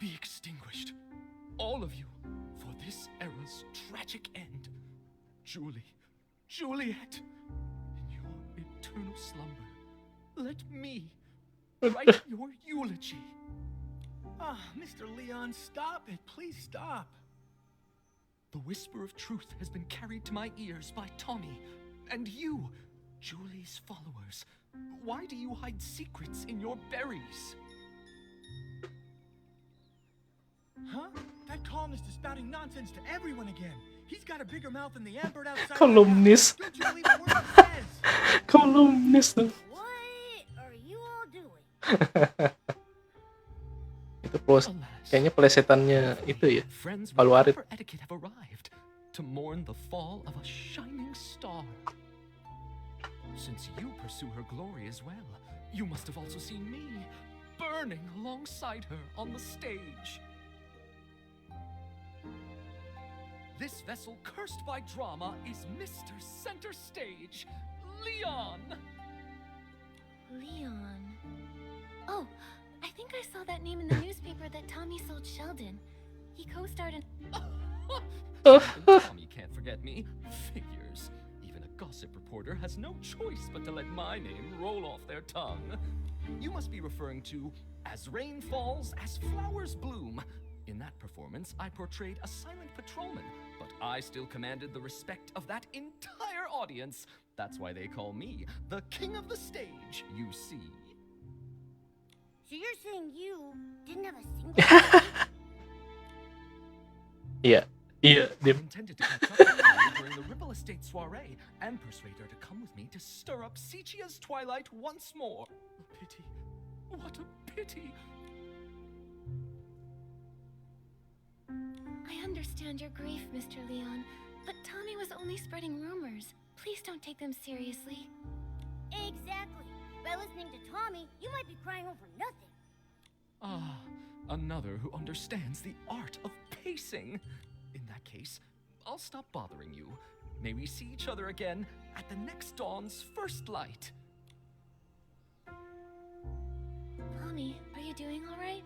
Be extinguished, all of you, for this era's tragic end. Julie, Juliet, in your eternal slumber, let me write your eulogy. Ah, Mr. Leon, stop it. Please stop. The whisper of truth has been carried to my ears by Tommy and you, Julie's followers. Why do you hide secrets in your berries? Huh? That columnist is spouting nonsense to everyone again. He's got a bigger mouth than the ambert outside. Columnist. Don't you believe a word he says? Columnist. What are you all doing? Itu kayaknya plesetannya itu ya. Friends with Palu Arit. proper etiquette have arrived to mourn the fall of a shining star. Since you pursue her glory as well, you must have also seen me burning alongside her on the stage. This vessel cursed by drama is Mr. Center Stage, Leon! Leon. Oh, I think I saw that name in the newspaper that Tommy sold Sheldon. He co-starred in... Tommy can't forget me. Figures. Even a gossip reporter has no choice but to let my name roll off their tongue. You must be referring to As Rain Falls, As Flowers Bloom. In that performance, I portrayed a silent patrolman, but I still commanded the respect of that entire audience. That's why they call me the king of the stage, you see. So you're saying you didn't have a single... Iya, I intended to catch up with you during the Ripple Estate soiree and persuade her to come with me to stir up Cepuh's twilight once more. A pity. What a pity. I understand your grief, Mr. Leon, but Tommy was only spreading rumors. Please don't take them seriously. Exactly. By listening to Tommy, you might be crying over nothing. Ah, another who understands the art of pacing. In that case, I'll stop bothering you. May we see each other again at the next dawn's first light. Tommy, are you doing all right?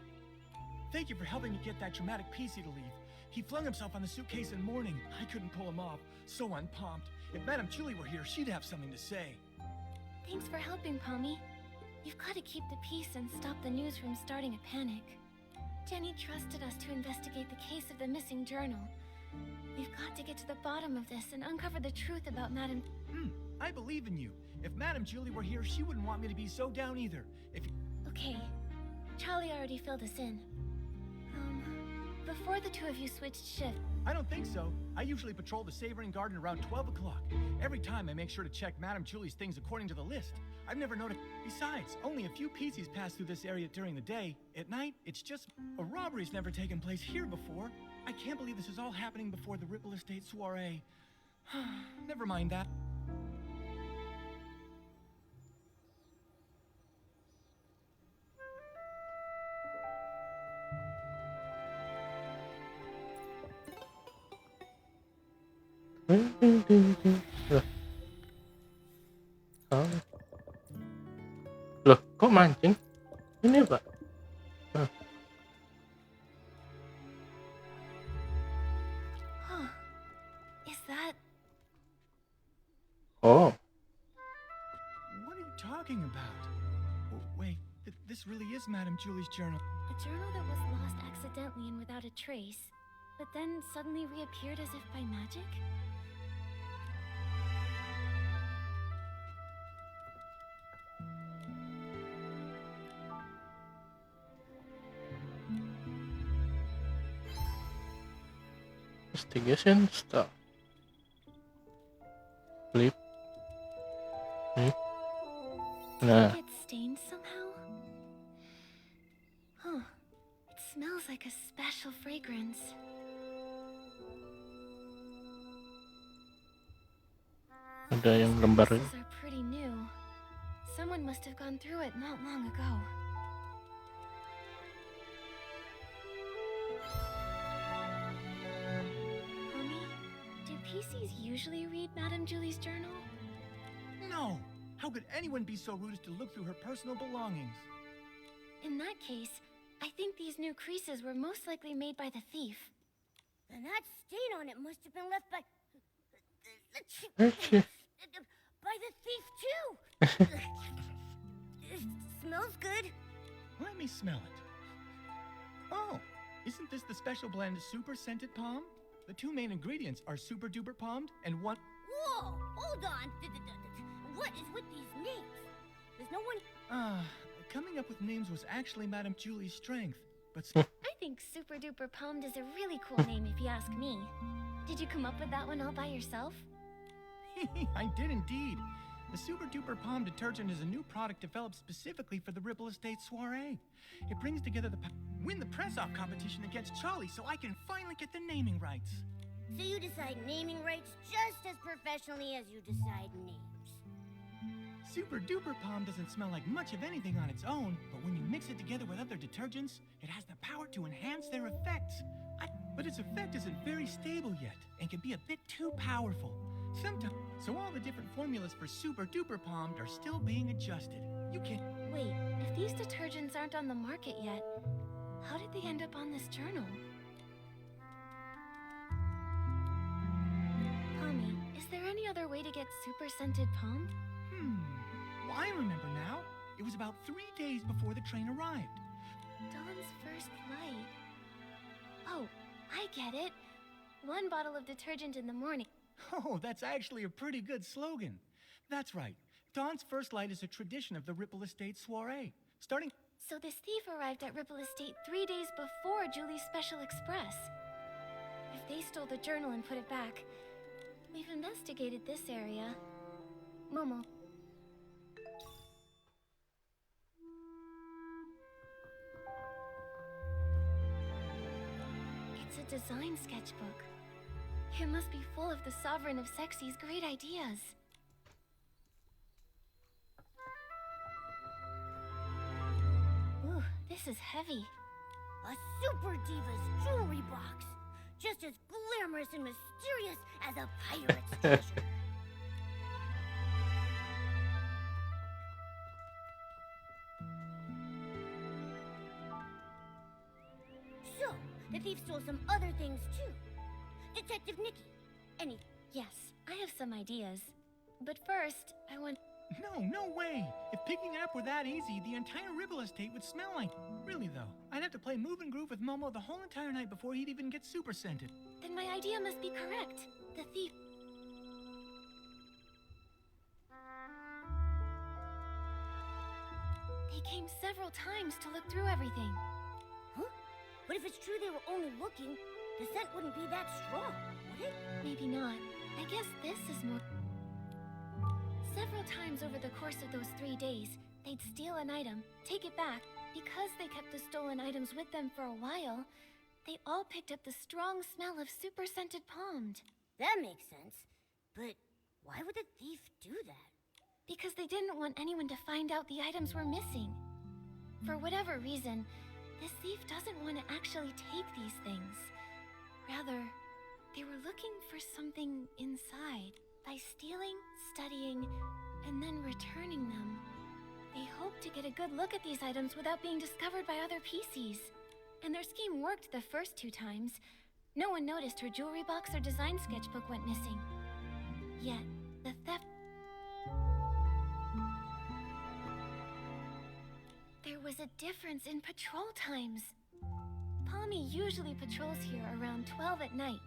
Thank you for helping me get that dramatic PC to leave. He flung himself on the suitcase in mourning. I couldn't pull him off. So unpumped. If Madame Julie were here, she'd have something to say. Thanks for helping, Pommy. You've got to keep the peace and stop the news from starting a panic. Jenny trusted us to investigate the case of the missing journal. We've got to get to the bottom of this and uncover the truth about Madame... I believe in you. If Madame Julie were here, she wouldn't want me to be so down either. Okay. Charlie already filled us in. Before the two of you switched shift... I don't think so. I usually patrol the Savoring Garden around 12 o'clock. Every time I make sure to check Madame Julie's things according to the list. I've never noticed. Besides, only a few PCs pass through this area during the day. At night, it's just... A robbery's never taken place here before. I can't believe this is all happening before the Ripple Estate soiree. Never mind that. Loh, kok mancing? Ini apa? Huh. Is that... Oh. What are you talking about? Oh, wait, this really is Madame Julie's journal. A journal that was lost accidentally and without a trace, but then suddenly reappeared as if by magic? Investigation start. Flip. Nah. It's stained somehow? Huh. It smells like a special fragrance. Ada yang lembar These are pretty new. Someone must have gone through it not long ago. Homie, do PCs usually read Madame Julie's journal? No! How could anyone be so rude as to look through her personal belongings? In that case, I think these new creases were most likely made by the thief. Then that stain on it must have been left by... Okay. try the thief too. It smells good. Let me smell it. Oh, isn't this the special blend super scented palm? The two main ingredients are super duper palmed and one. Whoa, hold on. What is with these names? There's no one. Coming up with names was actually Madame Julie's strength, but. I think Super Duper Palmed is a really cool name if you ask me. Did you come up with that one all by yourself? I did indeed. The Super Duper Palm detergent is a new product developed specifically for the Ripple Estate soiree. It brings together win the press-off competition against Charlie so I can finally get the naming rights. So you decide naming rights just as professionally as you decide names. Super Duper Palm doesn't smell like much of anything on its own, but when you mix it together with other detergents, it has the power to enhance their effects. But its effect isn't very stable yet, and can be a bit too powerful. Sometimes, so all the different formulas for Super Duper Palmed are still being adjusted. You can't. Wait, if these detergents aren't on the market yet, how did they end up on this journal? Palmy, is there any other way to get super scented palmed? Well, I remember now. It was about 3 days before the train arrived. Dawn's first light. Oh, I get it. 1 bottle of detergent in the morning. Oh, that's actually a pretty good slogan. That's right. Dawn's first light is a tradition of the Ripple Estate soiree. Starting. So this thief arrived at Ripple Estate 3 days before Julie's Special Express. If they stole the journal and put it back, we've investigated this area. Momo. It's a design sketchbook. It must be full of the Sovereign of Sexy's great ideas. Ooh, this is heavy. A super diva's jewelry box. Just as glamorous and mysterious as a pirate's treasure. So, the thief stole some other things too. Detective Nikki, any... Yes, I have some ideas. But first, I want... No way! If picking it up were that easy, the entire Ripple Estate would smell like... Really, though, I'd have to play Move and Groove with Momo the whole entire night before he'd even get super scented. Then my idea must be correct. The thief... They came several times to look through everything. Huh? But if it's true they were only looking, the scent wouldn't be that strong, would it? Maybe not. I guess this is more... Several times over the course of those 3 days, they'd steal an item, take it back. Because they kept the stolen items with them for a while, they all picked up the strong smell of super scented palmed. That makes sense. But why would the thief do that? Because they didn't want anyone to find out the items were missing. For whatever reason, this thief doesn't want to actually take these things. Rather, they were looking for something inside. By stealing, studying, and then returning them, they hoped to get a good look at these items without being discovered by other PCs. And their scheme worked the first 2 times. No one noticed her jewelry box or design sketchbook went missing. Yet, the theft... There was a difference in patrol times. Palmy usually patrols here around 12 at night.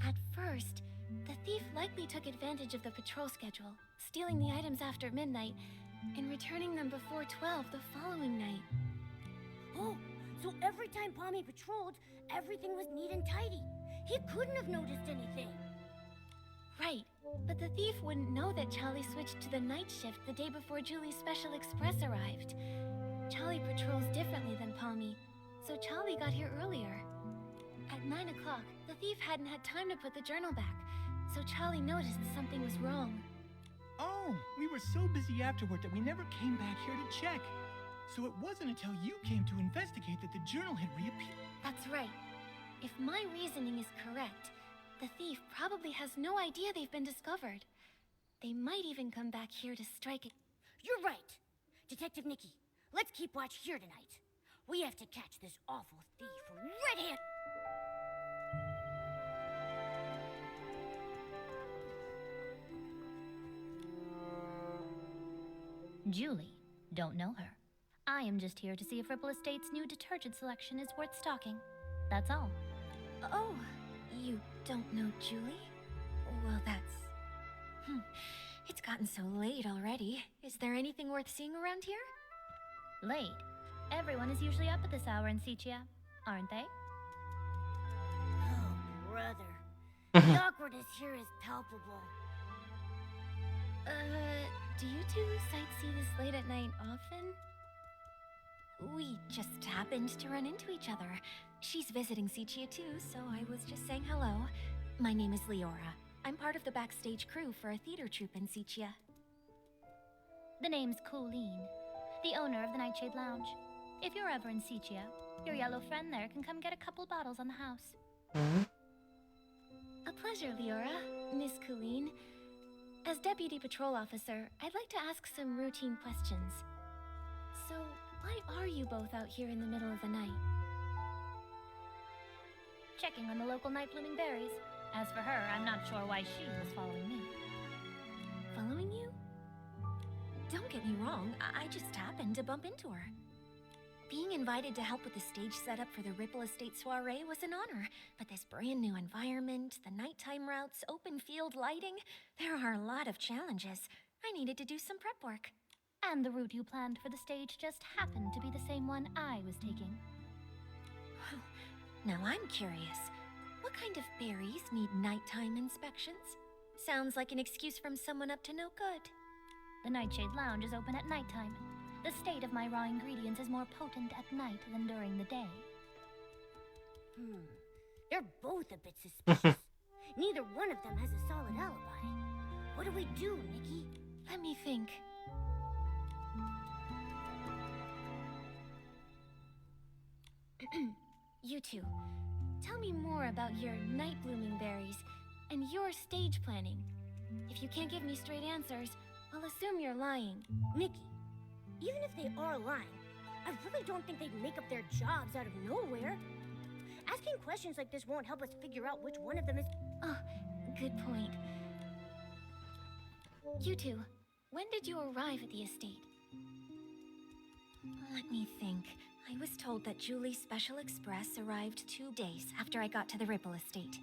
At first, the thief likely took advantage of the patrol schedule, stealing the items after midnight and returning them before 12 the following night. Oh, so every time Palmy patrolled, everything was neat and tidy. He couldn't have noticed anything. Right, but the thief wouldn't know that Charlie switched to the night shift the day before Julie's Special Express arrived. Charlie patrols differently than Palmy, so Charlie got here earlier. At 9 o'clock, the thief hadn't had time to put the journal back, so Charlie noticed something was wrong. Oh, we were so busy afterward that we never came back here to check. So it wasn't until you came to investigate that the journal had reappeared. That's right. If my reasoning is correct, the thief probably has no idea they've been discovered. They might even come back here to strike it. You're right. Detective Nikki, let's keep watch here tonight. We have to catch this awful thief red-handed. Julie. Don't know her. I am just here to see if Ripple Estate's new detergent selection is worth stocking. That's all. Oh, you don't know Julie? Well, that's... It's gotten so late already. Is there anything worth seeing around here? Late. Everyone is usually up at this hour in Cepuh, aren't they? Oh, brother. The awkwardness here is palpable. Do you two sightsee this late at night often? We just happened to run into each other. She's visiting Cepuh too, so I was just saying hello. My name is Leora. I'm part of the backstage crew for a theater troupe in Cepuh. The name's Colleen, the owner of the Nightshade Lounge. If you're ever in Cepuh, your yellow friend there can come get a couple bottles on the house. A pleasure, Leora. Miss Colleen. As Deputy Patrol Officer, I'd like to ask some routine questions. So, why are you both out here in the middle of the night? Checking on the local night blooming berries. As for her, I'm not sure why she was following me. Following you? Don't get me wrong, I just happened to bump into her. Being invited to help with the stage setup for the Ripple Estate soiree was an honor, but this brand new environment, the nighttime routes, open field lighting, there are a lot of challenges. I needed to do some prep work. And the route you planned for the stage just happened to be the same one I was taking. Now I'm curious. What kind of berries need nighttime inspections? Sounds like an excuse from someone up to no good. The Nightshade Lounge is open at nighttime. The state of my raw ingredients is more potent at night than during the day. They're both a bit suspicious. Neither one of them has a solid alibi. What do we do, Nikki? Let me think. You two, tell me more about your night blooming berries and your stage planning. If you can't give me straight answers, I'll assume you're lying. Nikki, even if they are lying, I really don't think they'd make up their jobs out of nowhere. Asking questions like this won't help us figure out which one of them is... Oh, good point. You two, when did you arrive at the estate? Let me think. I was told that Julie's Special Express arrived 2 days after I got to the Ripple Estate.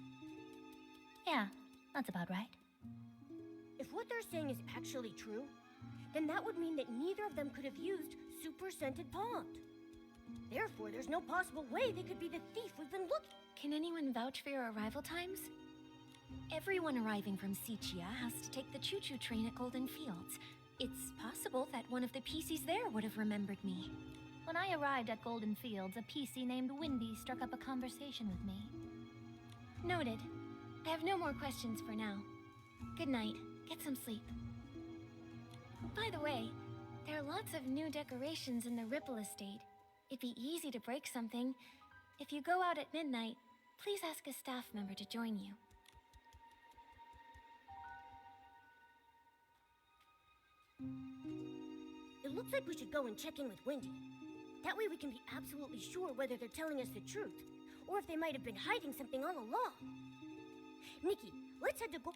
Yeah, that's about right. If what they're saying is actually true, then that would mean that neither of them could have used Super Scented Pond. Therefore, there's no possible way they could be the thief we've been looking. Can anyone vouch for your arrival times? Everyone arriving from Cepuh has to take the choo-choo train at Golden Fields. It's possible that one of the PCs there would have remembered me. When I arrived at Golden Fields, a PC named Windy struck up a conversation with me. Noted. I have no more questions for now. Good night. Get some sleep. By the way, there are lots of new decorations in the Ripple Estate. It'd be easy to break something. If you go out at midnight, please ask a staff member to join you. It looks like we should go and check in with Wendy. That way we can be absolutely sure whether they're telling us the truth, or if they might have been hiding something all along. Nikki, let's head to go...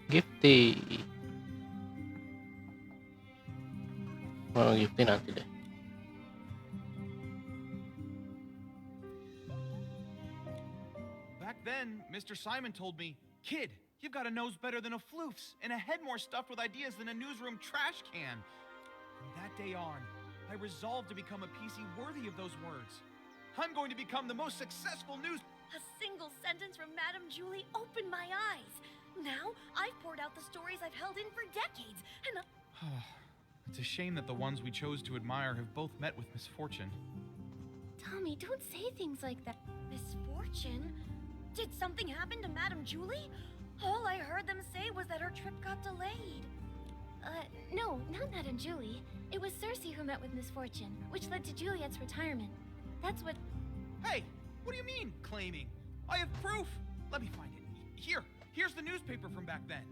Gifty. Oh, Gifty nanti deh. Back then, Mr. Simon told me, "Kid, you've got a nose better than a floof's and a head more stuffed with ideas than a newsroom trash can." From that day on, I resolved to become a PC worthy of those words. I'm going to become the most successful news... A single sentence from Madame Julie opened my eyes. Now, I've poured out the stories I've held in for decades, and It's a shame that the ones we chose to admire have both met with misfortune. Tommy, don't say things like that. Misfortune? Did something happen to Madame Julie? All I heard them say was that her trip got delayed. No, not Madame Julie. It was Cersei who met with misfortune, which led to Juliet's retirement. That's what... Hey, what do you mean, claiming? I have proof! Let me find it. Here's the newspaper from back then.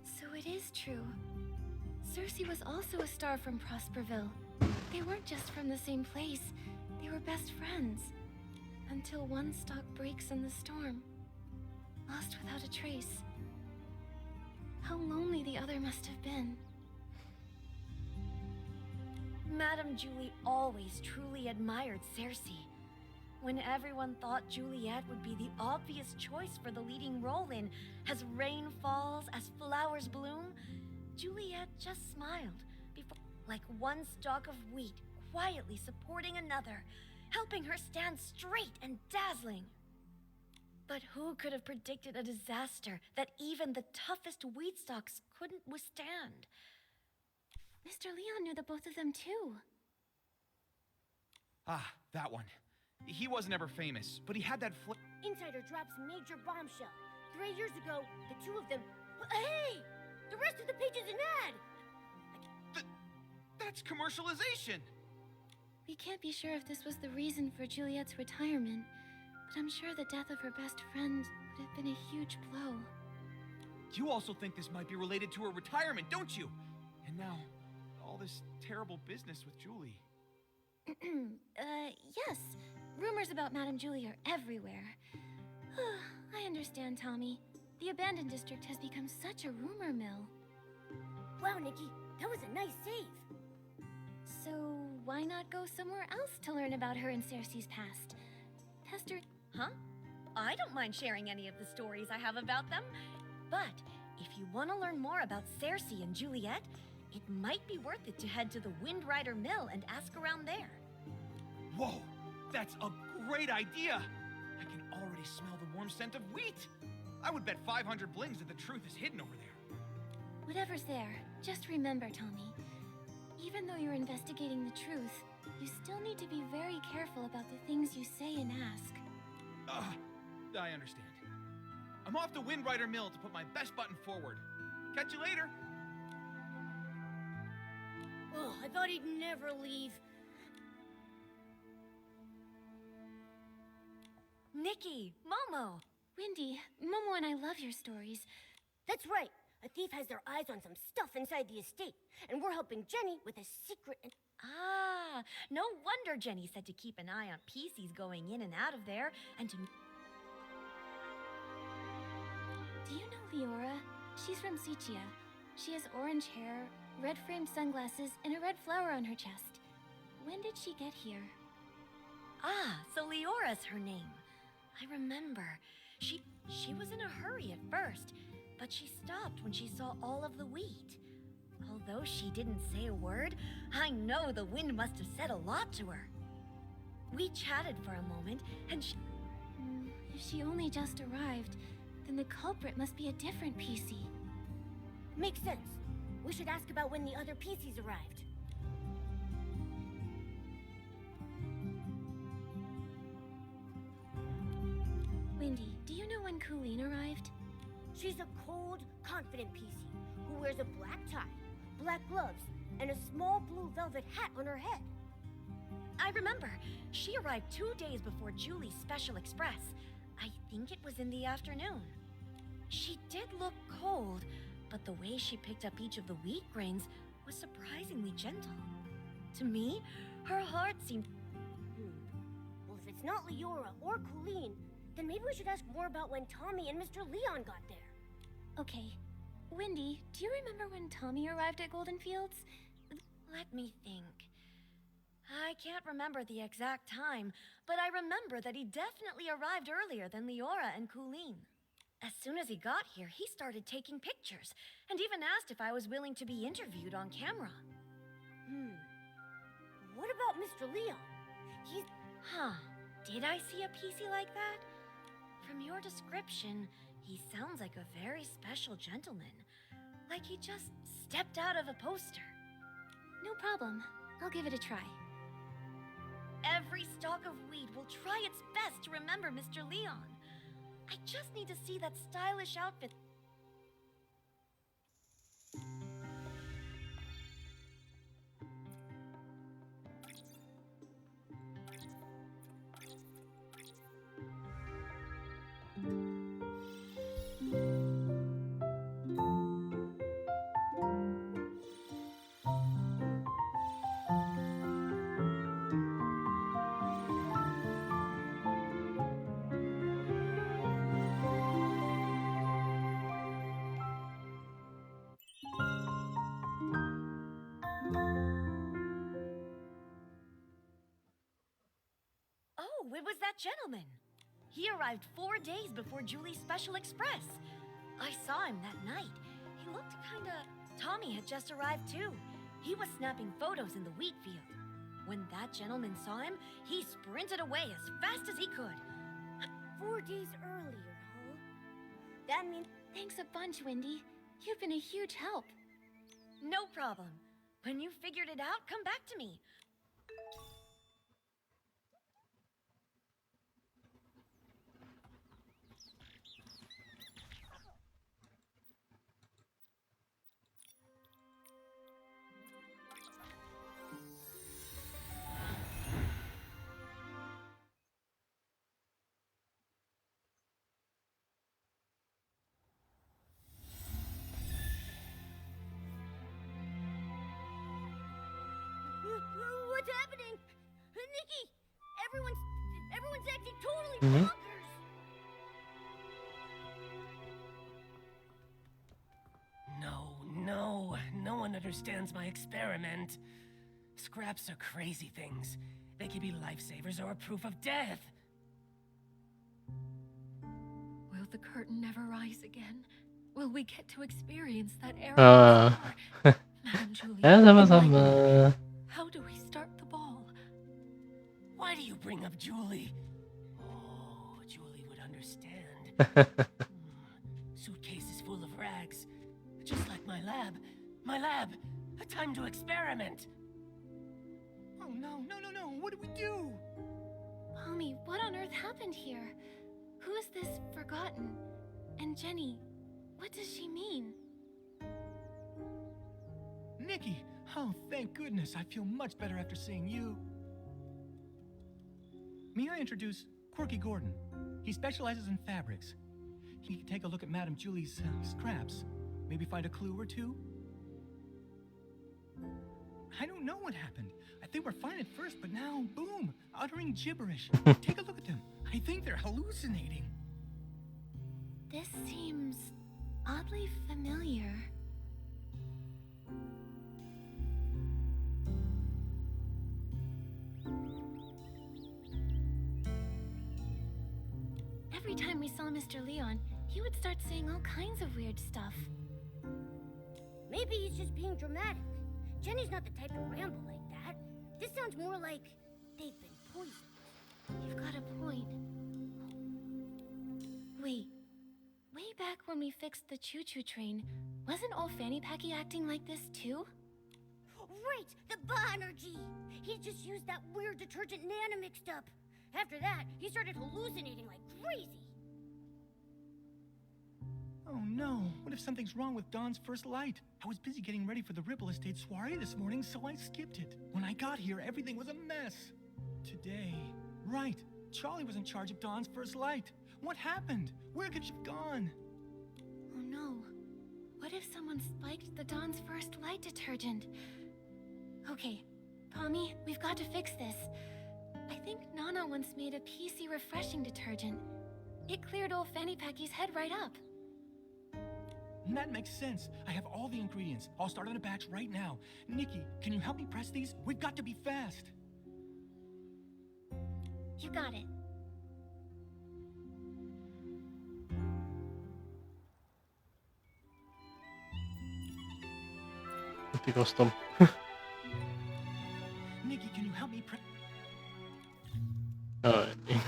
So it is true. Cersei was also a star from Prosperville. They weren't just from the same place. They were best friends. Until one stalk breaks in the storm. Lost without a trace. How lonely the other must have been. Madame Julie always truly admired Cersei. When everyone thought Juliet would be the obvious choice for the leading role in As Rain Falls, As Flowers Bloom, Juliet just smiled, like one stalk of wheat quietly supporting another, helping her stand straight and dazzling. But who could have predicted a disaster that even the toughest wheat stalks couldn't withstand? Mr. Leon knew the both of them too. Ah, that one. He wasn't ever famous, but he had that Insider drops major bombshell. 3 years ago, the two of them... Hey! The rest of the page is an ad! That's commercialization! We can't be sure if this was the reason for Juliet's retirement, but I'm sure the death of her best friend would have been a huge blow. You also think this might be related to her retirement, don't you? And now, all this terrible business with Julie. Yes. Rumors about Madame Julie are everywhere. I understand, Tommy. The abandoned district has become such a rumor mill. Wow, Nikki, that was a nice save. So, why not go somewhere else to learn about her and Cersei's past? Pester... Huh? I don't mind sharing any of the stories I have about them. But if you want to learn more about Cersei and Juliet, it might be worth it to head to the Windrider Mill and ask around there. Whoa! That's a great idea! I can already smell the warm scent of wheat! I would bet 500 blings that the truth is hidden over there. Whatever's there, just remember, Tommy. Even though you're investigating the truth, you still need to be very careful about the things you say and ask. I understand. I'm off to Windrider Mill to put my best button forward. Catch you later! Oh, I thought he'd never leave. Nikki, Momo! Wendy, Momo and I love your stories. That's right. A thief has their eyes on some stuff inside the estate, and we're helping Jenny with a secret and... Ah, no wonder Jenny said to keep an eye on PCs going in and out of there, and to... Do you know Leora? She's from Cepuh. She has orange hair, red-framed sunglasses, and a red flower on her chest. When did she get here? Ah, so Leora's her name. I remember. She was in a hurry at first, but she stopped when she saw all of the wheat. Although she didn't say a word, I know the wind must have said a lot to her. We chatted for a moment, and she... If she only just arrived, then the culprit must be a different PC. Makes sense. We should ask about when the other PCs arrived. Wendy, do you know when Colleen arrived? She's a cold, confident PC who wears a black tie, black gloves, and a small blue velvet hat on her head. I remember. She arrived 2 days before Julie's Special Express. I think it was in the afternoon. She did look cold, but the way she picked up each of the wheat grains was surprisingly gentle. To me, her heart seemed... Well, if it's not Leora or Colleen, then maybe we should ask more about when Tommy and Mr. Leon got there. Okay. Wendy, do you remember when Tommy arrived at Golden Fields? Let me think. I can't remember the exact time, but I remember that he definitely arrived earlier than Leora and Colleen. As soon as he got here, he started taking pictures, and even asked if I was willing to be interviewed on camera. What about Mr. Leon? He's... Huh. Did I see a PC like that? From your description, he sounds like a very special gentleman. Like he just stepped out of a poster. No problem. I'll give it a try. Every stalk of weed will try its best to remember Mr. Leon. I just need to see that stylish outfit. Oh, it was that gentleman. He arrived 4 days before Julie's Special Express. I saw him that night. He looked kinda... Tommy had just arrived too. He was snapping photos in the wheat field. When that gentleman saw him, he sprinted away as fast as he could. 4 days earlier, huh? That means... Thanks a bunch, Wendy. You've been a huge help. No problem. When you figured it out, come back to me. What's happening? Nikki! Everyone's acting totally bonkers! No one understands my experiment. Scraps are crazy things. They can be lifesavers or a proof of death. Will the curtain never rise again? Will we get to experience that era? Madame Julie, sama-sama. how do we start the ball? Why do you bring up Julie? Oh, Julie would understand. Suitcases full of rags. Just like my lab. My lab! A time to experiment! Oh no. What do we do? Mommy, what on earth happened here? Who is this forgotten? And Jenny, what does she mean? Nikki! Oh, thank goodness. I feel much better after seeing you. May I introduce Quirky Gordon? He specializes in fabrics. He can take a look at Madame Julie's scraps. Maybe find a clue or two? I don't know what happened. I think we're fine at first, but now, boom, uttering gibberish. Take a look at them. I think they're hallucinating. This seems oddly familiar. Every time we saw Mr. Leon, he would start saying all kinds of weird stuff. Maybe he's just being dramatic. Jenny's not the type to ramble like that. This sounds more like they've been poisoned. You've got a point. Wait. Way back when we fixed the choo-choo train, wasn't old Fanny Packy acting like this too? Right! The Ba-energy! He just used that weird detergent Nana mixed up. After that, he started hallucinating like crazy. Oh no, what if something's wrong with Dawn's first light? I was busy getting ready for the Ripple Estate soiree this morning, so I skipped it. When I got here, everything was a mess. Today... Right, Charlie was in charge of Dawn's first light. What happened? Where could she have gone? Oh no. What if someone spiked the Dawn's first light detergent? Okay, Pommy, we've got to fix this. I think Nana once made a PC refreshing detergent. It cleared old Fanny Packy's head right up. That makes sense. I have all the ingredients. I'll start on a batch right now. Nikki, can you help me press these? We've got to be fast. You got it. Ganti kostum. Nikki, can you help me press... Oh, ini.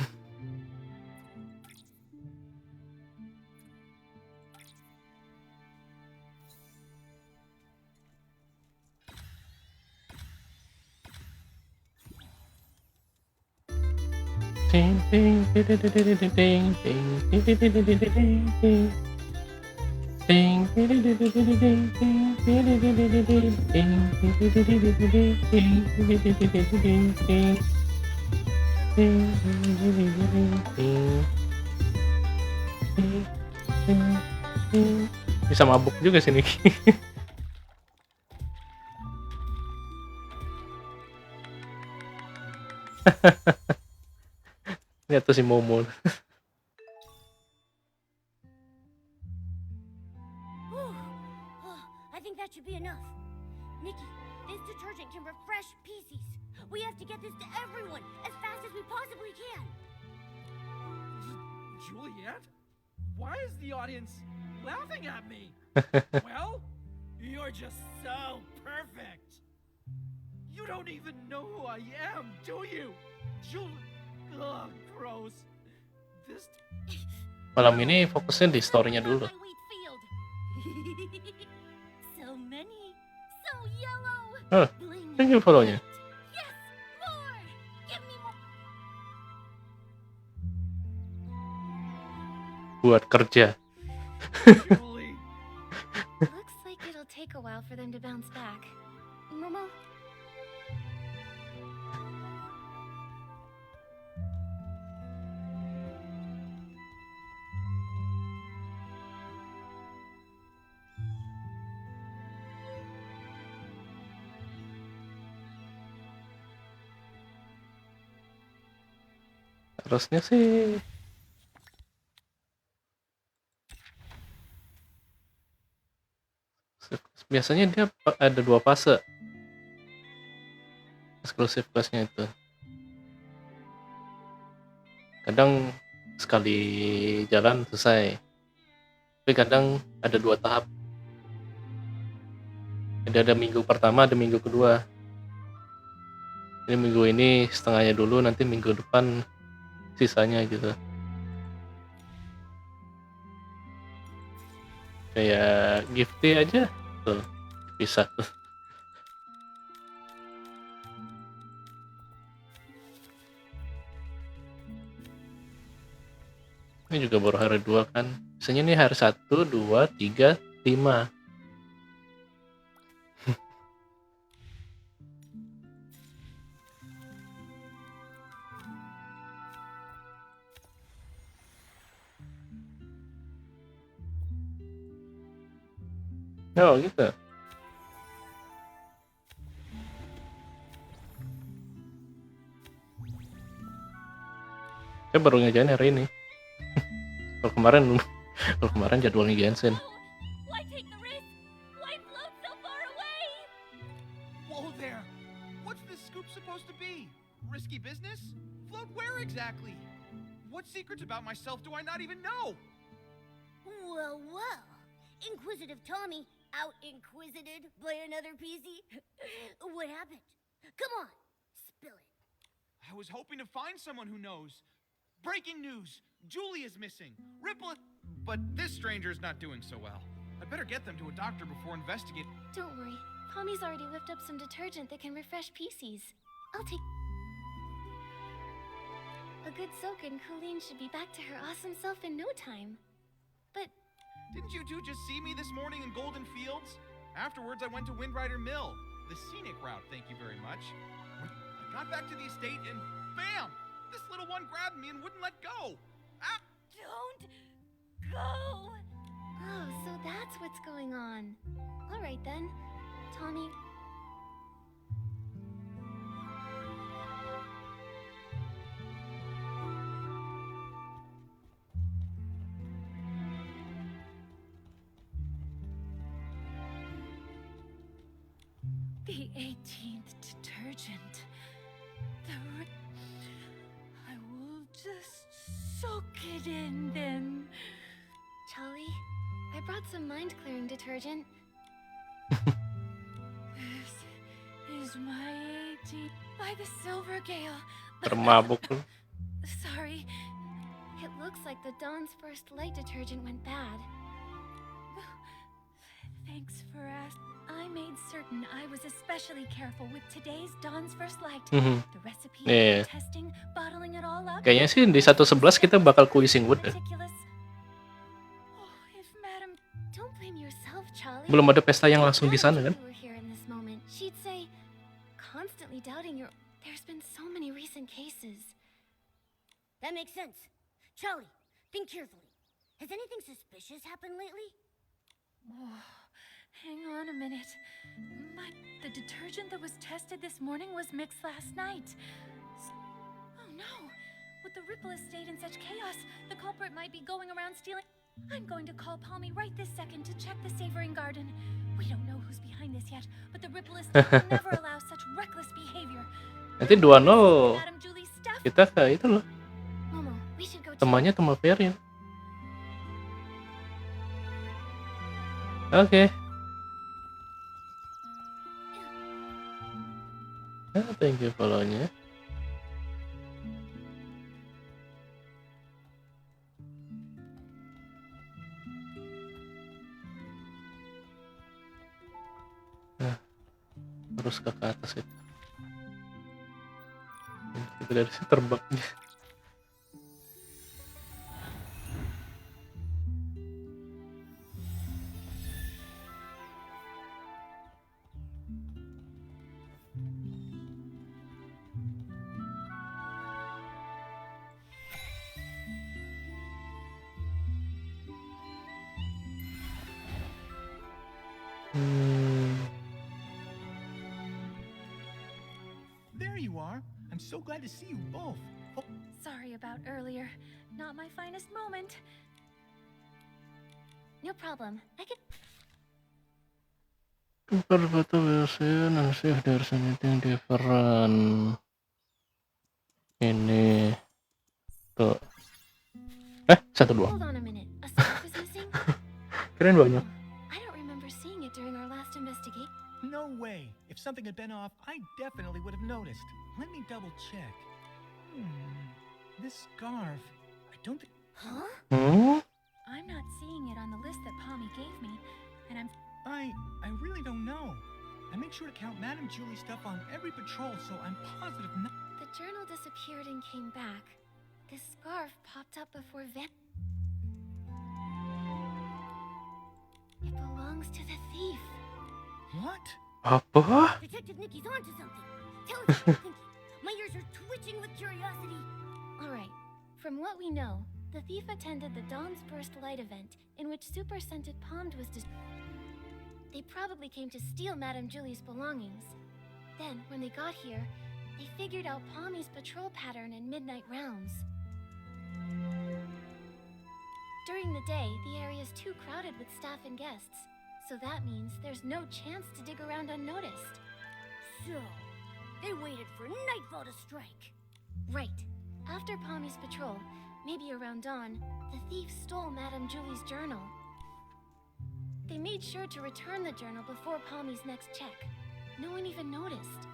Bisa mabuk juga sih Nikki. Lihat tuh si Momo. Whew. Oh, I think that should be enough. Nikki, this detergent can refresh PCs. We have to get this to everyone as fast as we possibly can. Juliet? Why is the audience laughing at me? Well, you're just so perfect. You don't even know who I am, do you? Ugh, gross. This... Malam ini fokusnya di story-nya dulu. So many, so yellow. Thank you follow-nya. Yes, more. Give me more. Buat kerja. Looks like it'll take a while for them to bounce back. Momo? Harusnya sih biasanya dia ada 2 fase eksklusif kelasnya itu. Kadang sekali jalan selesai, tapi kadang ada 2 tahap. Jadi ada minggu pertama, ada minggu kedua. Ini minggu ini setengahnya dulu, nanti minggu depan sisanya gitu. Kayak Gifty aja tuh bisa tuh. Ini juga baru hari 2 kan. Biasanya nih hari 1, 2, 3, 5. Oh gitu. Saya baru ngerjain hari ini. Kalau kemarin jadwalnya Jensen. Why take the risk? Why float so far away? Whoa there! What's this scoop supposed to be? Risky business? Float where exactly? What secrets about myself do I not even know? Well, well. Inquisitive Tommy out-inquisited by another PC? What happened? Come on, spill it. I was hoping to find someone who knows. Breaking news! Julie is missing. But this stranger's not doing so well. I'd better get them to a doctor before investigating. Don't worry. Tommy's already whipped up some detergent that can refresh PCs. I'll take... A good soak and Colleen should be back to her awesome self in no time. But... Didn't you two just see me this morning in Golden Fields? Afterwards, I went to Windrider Mill. The scenic route, thank you very much. I got back to the estate and bam! This little one grabbed me and wouldn't let go. Ah! Don't go! Oh, so that's what's going on. All right then. Tommy... The 18th detergent. I will just soak it in then. Charlie, I brought some mind-clearing detergent. This is my 18th by the Silver Gale. Termabuk lu. Sorry. It looks like the Dawn's first light detergent went bad. Thanks for asking. I'm made certain I was especially careful with today's Dawn's first light. Mhm. The recipe, Iya. testing, bottling it all up. Kayaknya sih di 1.11 kita bakal kuising wood ya. Meticulous. Oh, if Madam, Don't blame yourself, Charlie. Belum ada pesta yang langsung di If sana Madame kan? Julie were here in this moment, she'd say, constantly doubting your. There's been so many recent cases. That makes sense. Charlie, think carefully. Has anything suspicious happened lately? oh, hang on a minute. The detergent that was tested this morning was mixed last night. Oh no! With the Ripple estate in such chaos, the culprit might be going around stealing. I'm going to call Palmy right this second to check the savoring garden. We don't know who's behind this yet, but the Ripple estate will never allow such reckless behavior. Nanti 2-0 Madam Julie's stuff. kita ke itu loh. Momo, we should go check. Temannya teman Ferin. Oke. Thank you follow-nya. Terus ke atas itu. Kita dari sini terbang. There you are. I'm so glad to see you both. Oh, Sorry about earlier. Not my finest moment. No problem. I could. Berbatu version and see if there's anything different. Ini tuh. 1-2. Hold on a minute. A scarf is missing? Keren banyak. I don't remember seeing it during our last investigation. no way. If something had been off, I definitely would have noticed. Let me double check. This scarf. I don't think. Huh? I'm not seeing it on the list that Palmy gave me, and I really don't know. I make sure to count Madame Julie's stuff on every patrol, so I'm positive not. The journal disappeared and came back. This scarf popped up before Van. It belongs to the thief. What? Apa? Detective Nikki's onto something. Tell us what you're thinking. My ears are twitching with curiosity. All right. From what we know, the thief attended the Dawn's Burst Light event, in which Super Scented Pond was They probably came to steal Madame Julie's belongings. Then, when they got here, they figured out Palmy's patrol pattern and midnight rounds. During the day, the area is too crowded with staff and guests, so that means there's no chance to dig around unnoticed. So, they waited for nightfall to strike. Right. After Palmy's patrol, maybe around dawn, the thief stole Madame Julie's journal. They made sure to return the journal before Palmy's next check. No one even noticed.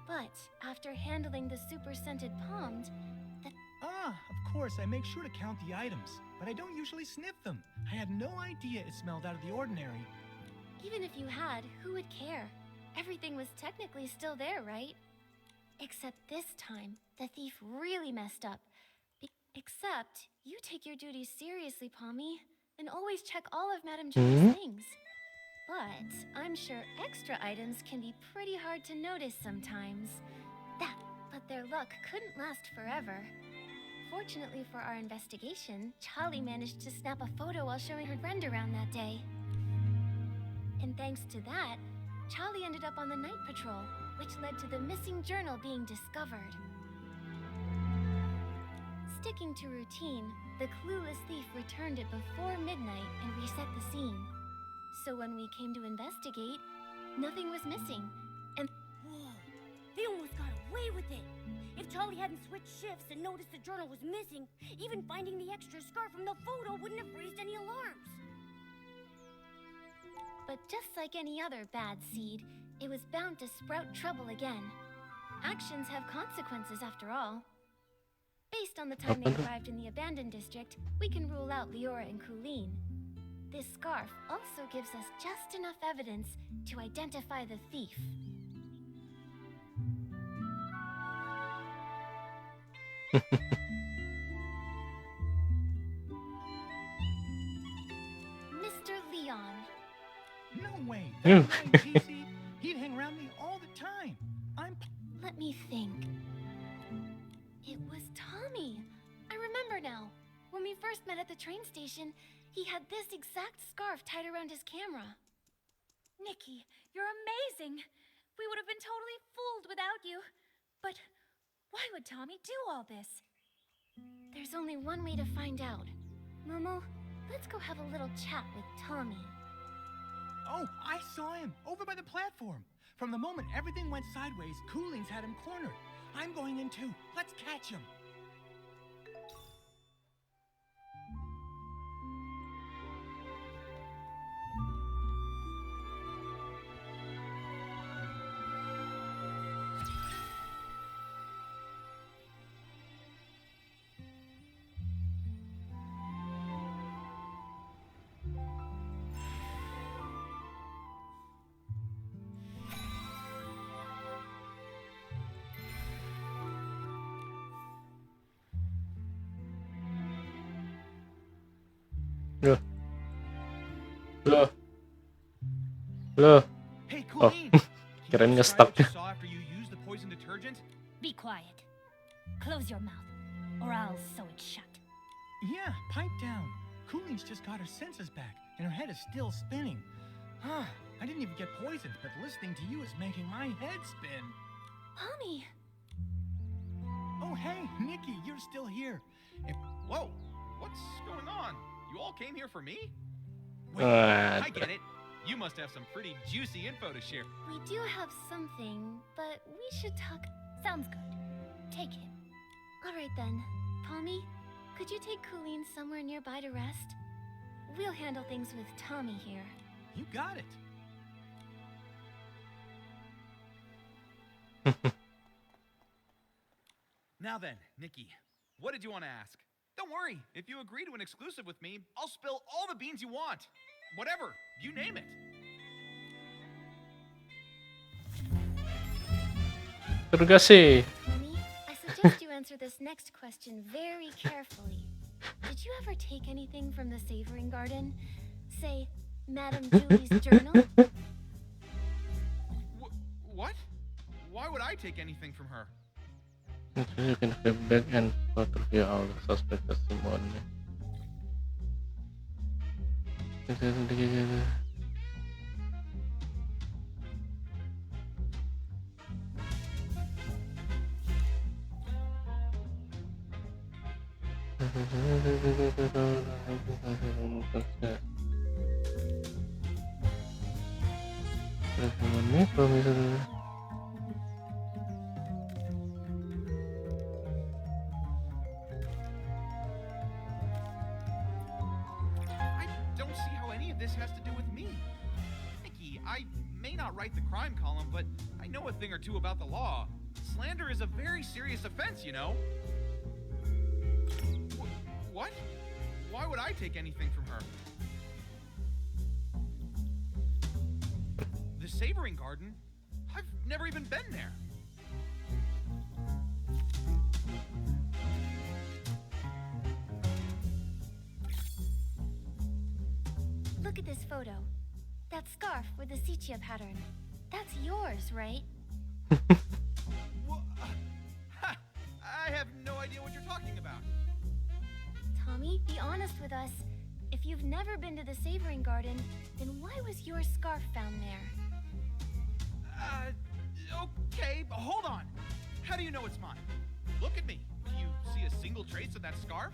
But after handling the super scented pond, Of course, I make sure to count the items, but I don't usually sniff them. I had no idea it smelled out of the ordinary. even if you had, who would care? Everything was technically still there, right? Except this time, the thief really messed up. Except, you take your duties seriously, Palmy, and always check all of Madame Julie's things. But I'm sure extra items can be pretty hard to notice sometimes. But their luck couldn't last forever. Fortunately for our investigation, Charlie managed to snap a photo while showing her friend around that day. And thanks to that, Charlie ended up on the night patrol, which led to the missing journal being discovered. Sticking to routine, the clueless thief returned it before midnight and reset the scene. So when we came to investigate, nothing was missing. And Whoa, they almost got away with it. If Charlie hadn't switched shifts and noticed the journal was missing, even finding the extra scar from the photo wouldn't have raised any alarms. But just like any other bad seed, it was bound to sprout trouble again. Actions have consequences after all. Based on the time they arrived in the abandoned district, we can rule out Leora and Colleen. This scarf also gives us just enough evidence to identify the thief. Mr. Leon. No way. Yeah. That guy, Casey, he'd hang around me all the time. Let me think. It was Tommy. I remember now. When we first met at the train station, he had this exact scarf tied around his camera. Nikki, you're amazing. We would have been totally fooled without you. But why would Tommy do all this? There's only one way to find out. Momo, let's go have a little chat with Tommy. Oh, I saw him over by the platform. From the moment everything went sideways, Coolings had him cornered. I'm going in too. Let's catch him. Loh. Hey, Oh, Colleen! kirain Can you nge-stuck. describe what you saw after you used the poison detergent? Be quiet. Close your mouth, or I'll sew it shut. Yeah, pipe down. Coolings just got her senses back, and her head is still spinning. Huh, I didn't even get poisoned, but listening to you is making my head spin. Tommy! Oh, hey, Nikki, you're still here. Whoa! What's going on? You all came here for me? Wait, I get it. You must have some pretty juicy info to share. We do have something, but we should talk. Sounds good. Take it. Alright then. Tommy, could you take Colleen somewhere nearby to rest? We'll handle things with Tommy here. you got it. Now then, Nikki, what did you want to ask? Don't worry. If you agree to an exclusive with me, I'll spill all the beans you want. Whatever. You name it. Interogasi. Tommy, I suggest you answer this next question very carefully. Did you ever take anything from the Savoring Garden? Say, Madame Julie's journal? What? Why would I take anything from her? You can feedback and photograph all the suspect testimony. I don't see how any of this has to do with me. Nikki, I may not write the crime column, but I know a thing or two about the law. Slander is a very serious offense, you know. What? Why would I take anything from her? The Savoring Garden? I've never even been there. Look at this photo. That scarf with the sepia pattern. That's yours, right? I have no idea what you're talking about. Tommy, be honest with us. If you've never been to the Savoring Garden, then why was your scarf found there? Okay, but hold on. How do you know it's mine? Look at me. Do you see a single trace of that scarf?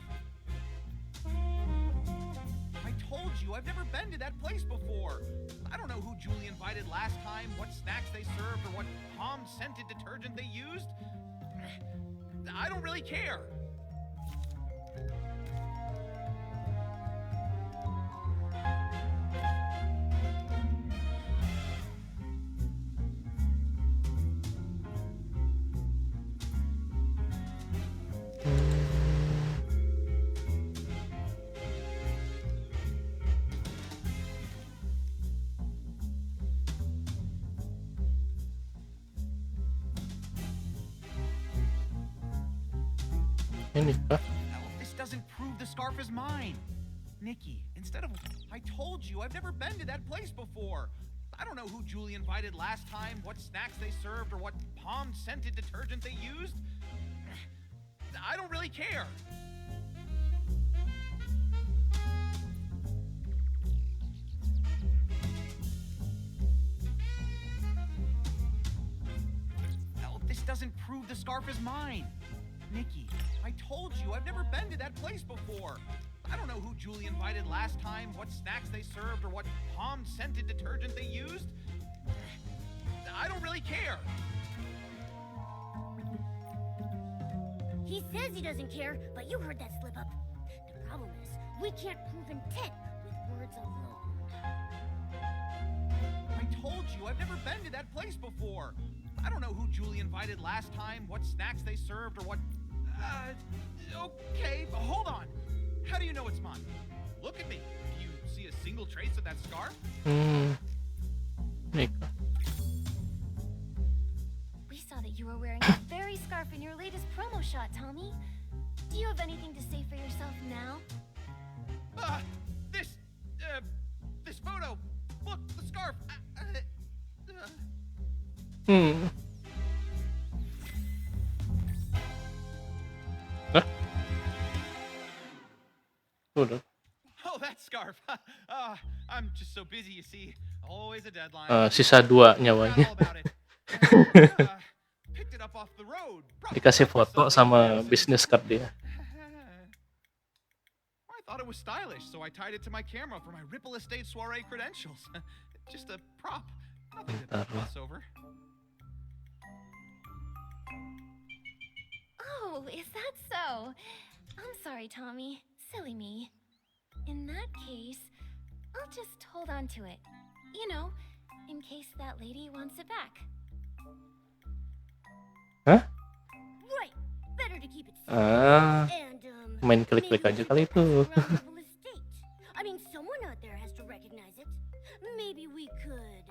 I told you, I've never been to that place before. I don't know who Julie invited last time, what snacks they served, or what palm-scented detergent they used. I don't really care. Ini kah? This doesn't prove the scarf is mine. Nikki, instead of... I told you, I've never been to that place before. I don't know who Julie invited last time, what snacks they served, or what palm-scented detergent they used. I don't really care. This doesn't prove the scarf is mine. Nikki, I told you, I've never been to that place before. I don't know who Julie invited last time, what snacks they served, or what palm-scented detergent they used. I don't really care. He says he doesn't care, but you heard that slip up. The problem is, we can't prove intent with words alone. I told you, I've never been to that place before. I don't know who Julie invited last time, what snacks they served, or what... Okay, hold on. How do you know it's mine? Look at me. Do you see a single trace of that scarf? Ini kah? We saw that you were wearing that very scarf in your latest promo shot, Tommy. Do you have anything to say for yourself now? This photo. Look, the scarf. Hah? Udah. Oh, that scarf. I'm just so busy, you see. Always a deadline. Sisa 2 nyawanya. All about it. Picked it up off the road. Dikasih foto sama business card dia. I thought it was stylish, so I tied it to my camera for my Ripple Estate soiree credentials. Just a prop. Nothing to fuss over. Oh, is that so? I'm sorry, Tommy. Silly me. In that case, I'll just hold on to it. You know, in case that lady wants it back. Hah? Right. Better to keep it safe. And, Main klik-klik aja kali itu. I mean, someone out there has to recognize it. Maybe we could...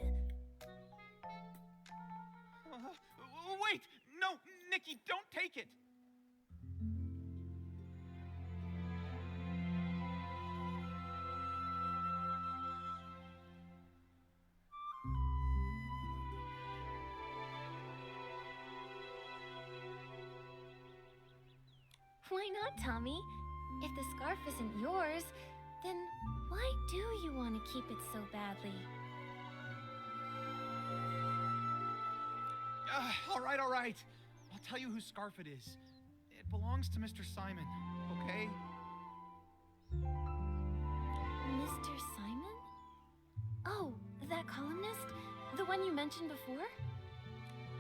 Wait! No, Nikki, don't take it! Why not, Tommy? If the scarf isn't yours, then why do you want to keep it so badly? All right. I'll tell you whose scarf it is. It belongs to Mr. Simon, okay? Mr. Simon? Oh, that columnist? The one you mentioned before?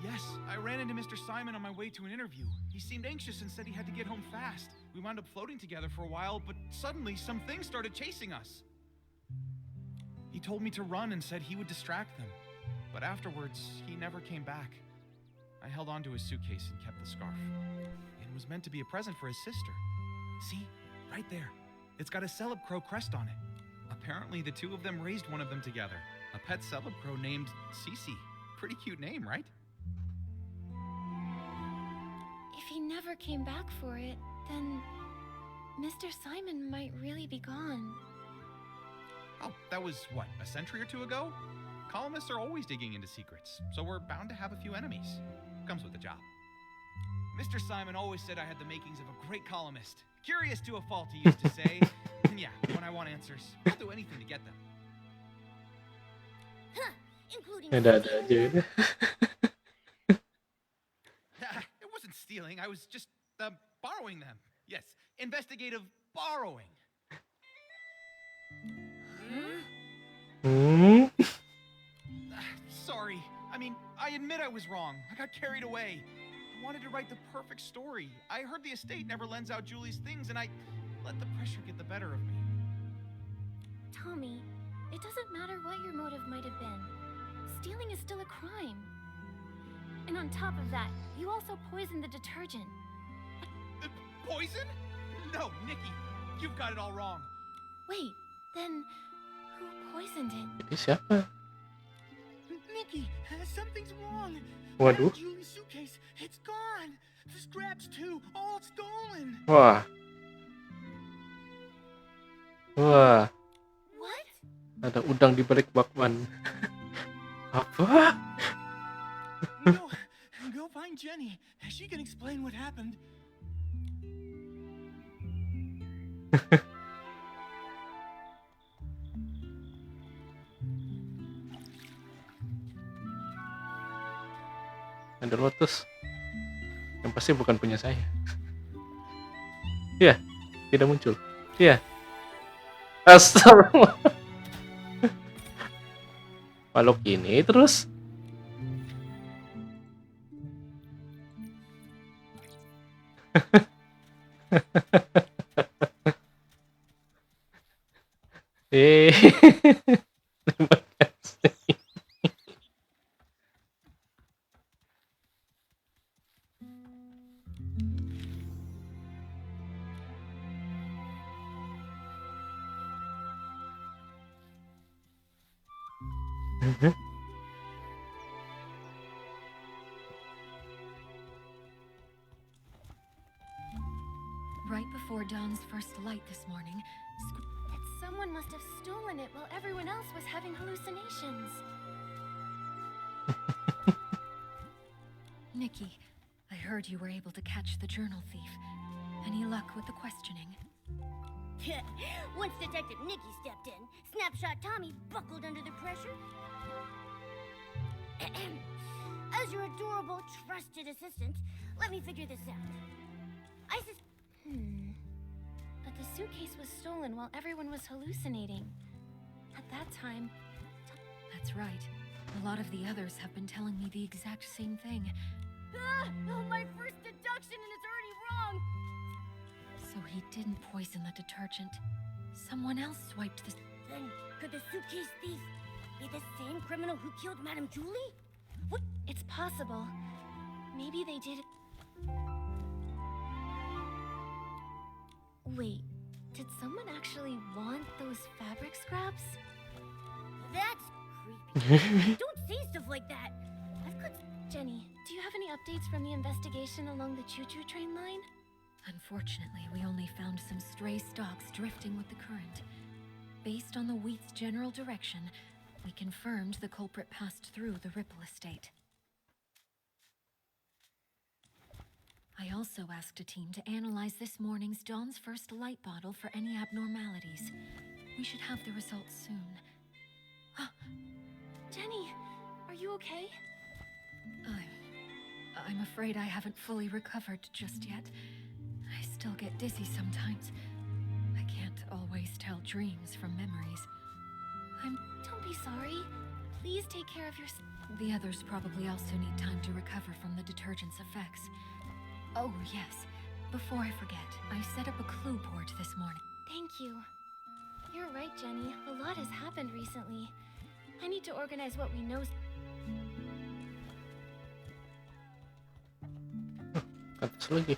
Yes, I ran into Mr. Simon on my way to an interview. He seemed anxious and said he had to get home fast. We wound up floating together for a while, but suddenly some things started chasing us. He told me to run and said he would distract them. But afterwards, he never came back. I held onto his suitcase and kept the scarf. It was meant to be a present for his sister. See? Right there. It's got a celeb crow crest on it. Apparently, the two of them raised one of them together. A pet celeb crow named Cece. Pretty cute name, right? If he never came back for it, then Mr. Simon might really be gone. Oh, that was, what, a century or two ago? Columnists are always digging into secrets, so we're bound to have a few enemies. Comes with the job. Mr. Simon always said I had the makings of a great columnist. Curious to a fault, he used to say. And yeah, when I want answers, I'll do anything to get them. Huh, including... Ada aja. It wasn't stealing, I was just borrowing them. Yes, investigative borrowing. Sorry. I mean, I admit I was wrong. I got carried away. I wanted to write the perfect story. I heard the estate never lends out Julie's things, and I let the pressure get the better of me. Tommy, it doesn't matter what your motive might have been. Stealing is still a crime. And on top of that, you also poisoned the detergent. Poison? No, Nikki, you've got it all wrong. Wait, then who poisoned it? Jadi siapa? Nikki, something's wrong. Waduh. Julie's suitcase, it's gone. The scraps too, all stolen. Wah. Wah. What? Ada udang di balik bakwan. Apa? Go find Jenny. She can explain what happened. Ada lotus. Yang pasti bukan punya saya. Iya, tidak muncul. Iya. Astagfirullah. Balok ini terus. Terima kasih. Right before Dawn's first light this morning, That someone must have stolen it while everyone else was having hallucinations. Nikki, I heard you were able to catch the journal thief. Any luck with the questioning? Once Detective Nikki stepped in, Snapshot Tommy buckled under the pressure. As your adorable, trusted assistant, let me figure this out. But the suitcase was stolen while everyone was hallucinating. At that time... That's right. A lot of the others have been telling me the exact same thing. My first deduction and it's already wrong! So he didn't poison the detergent. Someone else swiped the... Then, could the suitcase thief be the same criminal who killed Madame Julie? What? It's possible. Maybe they did... Wait, did someone actually want those fabric scraps? That's creepy. Don't say stuff like that. I've got... Jenny, do you have any updates from the investigation along the choo-choo train line? Unfortunately, we only found some stray stalks drifting with the current. Based on the wheat's general direction, we confirmed the culprit passed through the Ripple estate. I also asked a team to analyze this morning's Dawn's first light bottle for any abnormalities. We should have the results soon. Jenny, are you okay? I'm afraid I haven't fully recovered just yet. I still get dizzy sometimes. I can't always tell dreams from memories. Don't be sorry. Please take care of your... The others probably also need time to recover from the detergent's effects. Oh, yes. Before I forget, I set up a clue board this morning. Thank you. You're right, Jenny. A lot has happened recently. I need to organize what we know. Atas lagi.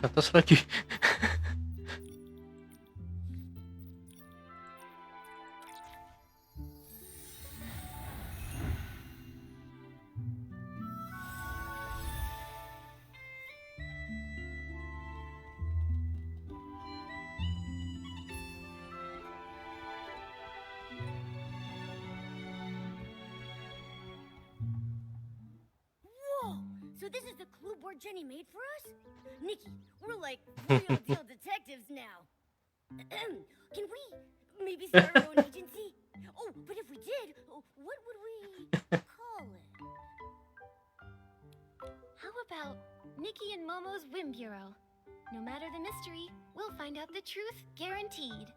Atas lagi. Whoa! So this is the clue board Jenny made for us? Nikki, we're like real deal detectives now. Can we maybe start our own agency? Oh, but if we did, what would we call it? How about Nikki and Momo's Whim Bureau? No matter the mystery, we'll find out the truth, guaranteed.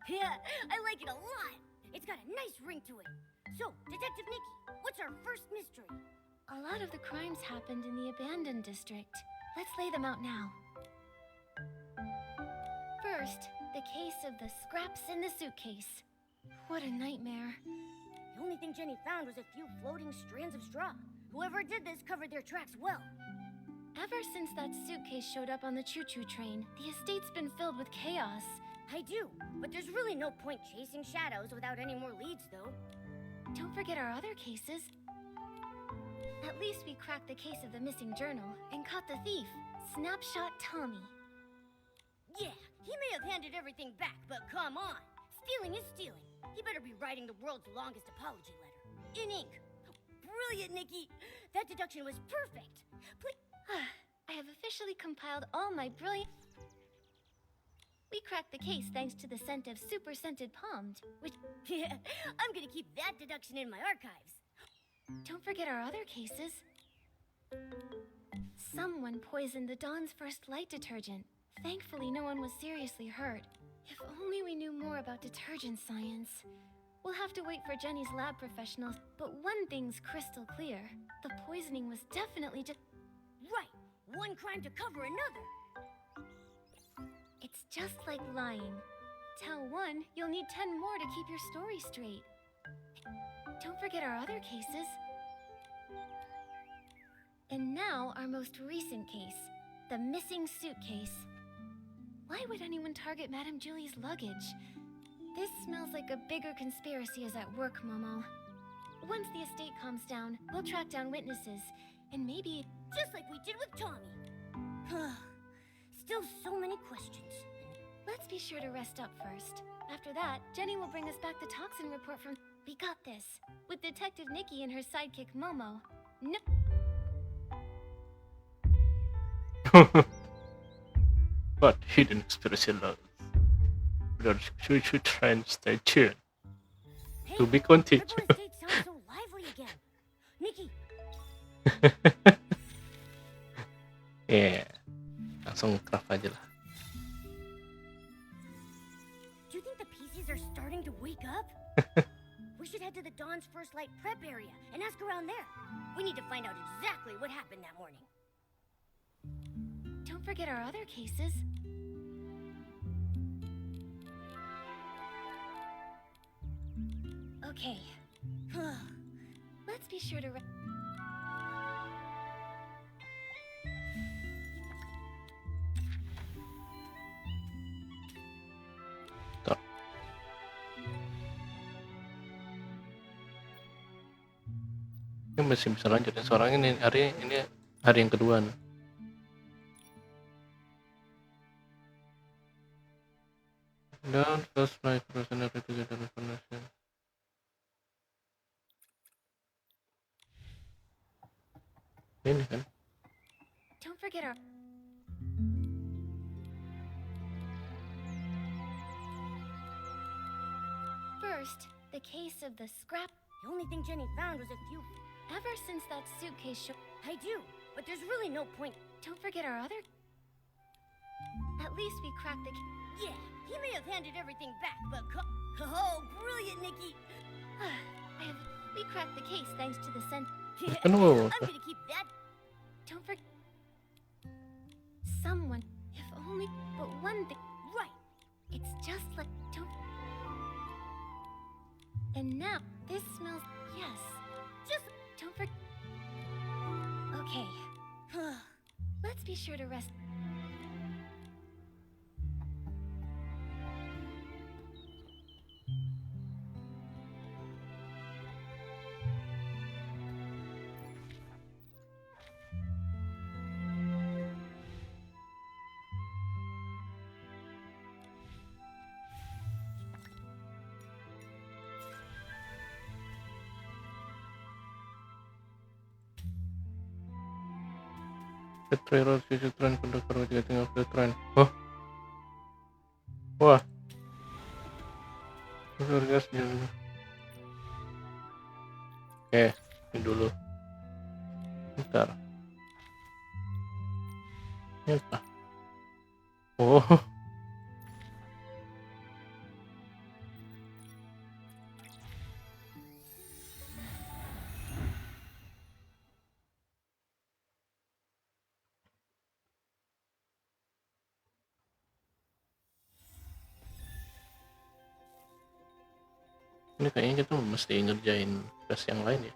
Yeah, I like it a lot. It's got a nice ring to it. So, Detective Nikki, what's our first mystery? A lot of the crimes happened in the abandoned district. Let's lay them out now. First, the case of the scraps in the suitcase. What a nightmare. The only thing Jenny found was a few floating strands of straw. Whoever did this covered their tracks well. Ever since that suitcase showed up on the choo-choo train, the estate's been filled with chaos. I do, but there's really no point chasing shadows without any more leads, though. Don't forget our other cases. At least we cracked the case of the missing journal and caught the thief, Snapshot Tommy. Yeah, he may have handed everything back, but come on. Stealing is stealing. He better be writing the world's longest apology letter. In ink. Brilliant, Nikki. That deduction was perfect. Please. I have officially compiled all my brilliant... We cracked the case thanks to the scent of super scented palmed, which... Yeah, I'm gonna keep that deduction in my archives. Don't forget our other cases. Someone poisoned the Dawn's First Light detergent. Thankfully, no one was seriously hurt. If only we knew more about detergent science. We'll have to wait for Jenny's lab professionals, but one thing's crystal clear. The poisoning was definitely just... Right, one crime to cover another. It's just like lying. Tell one, you'll need 10 more to keep your story straight. Don't forget our other cases. And now, our most recent case, the missing suitcase. Why would anyone target Madame Julie's luggage? This smells like a bigger conspiracy is at work, Momo. Once the estate calms down, we'll track down witnesses, and maybe... Just like we did with Tommy. Still so many questions. Let's be sure to rest up first. After that, Jenny will bring us back the toxin report from... We got this. With Detective Nikki and her sidekick Momo. No... But hidden conspiracy laws. You should try and stay tuned. Hey, To be continued. Ripple Estate sounds so lively again. Nikki, Yeah. Langsung craft aja lah. do you think the PCs are starting to wake up? We should head to the Dawn's First Light prep area and ask around there. We need to find out exactly what happened that morning. Don't forget our other cases. Okay. Let's be sure to... Bentar. Ini masih bisa lanjut ya. Soalnya ini hari yang kedua nih. Dan first flight personal together information. Ini kan. Don't forget our... First, the case of the scrap... The only thing Jenny found was a few... Ever since that suitcase I do, but there's really no point. Don't forget our other... At least we cracked the... Yeah, he may have handed everything back, but oh, brilliant, Nikki! We cracked the case thanks to the scent... Kenapa? I'm gonna keep that... Don't forget... Someone... If only... But one thing... Right! It's just like... Don't... And now, this smells... Yes. Just... Don't forget... Okay. Let's be sure to rest... Trailer future trend pendekar jika tinggal trend. Oh. Wah. Luar gas dulu. Oke, ini dulu. Bentar. Ini apa? Oh. Ini kayaknya kita mesti ngerjain quest yang lain ya.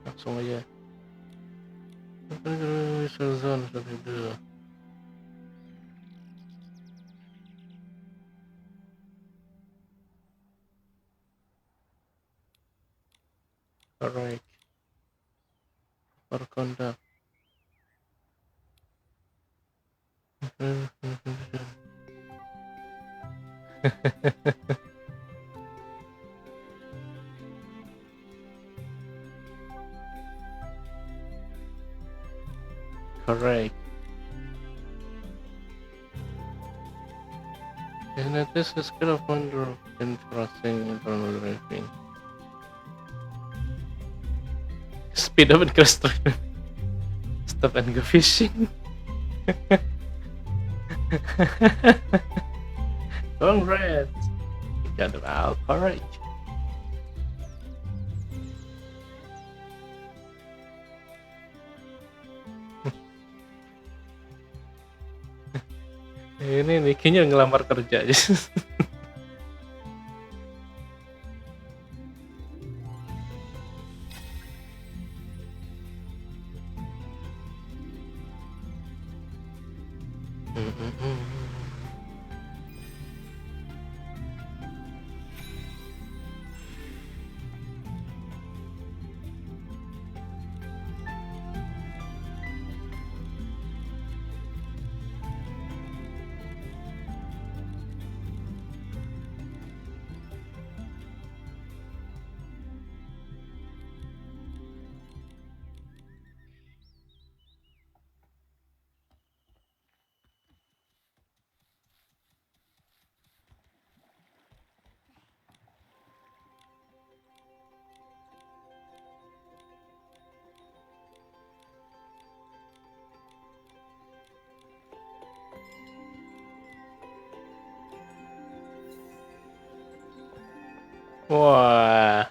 Langsung aja. Alright. For conduct. Correct. And it is a skill of wonder in crossing internal driving. Speed up and crash drive. Stop and go fishing. Congrats! You got it out. Alright. Ini Nikinya ngelamar kerja aja. Wah.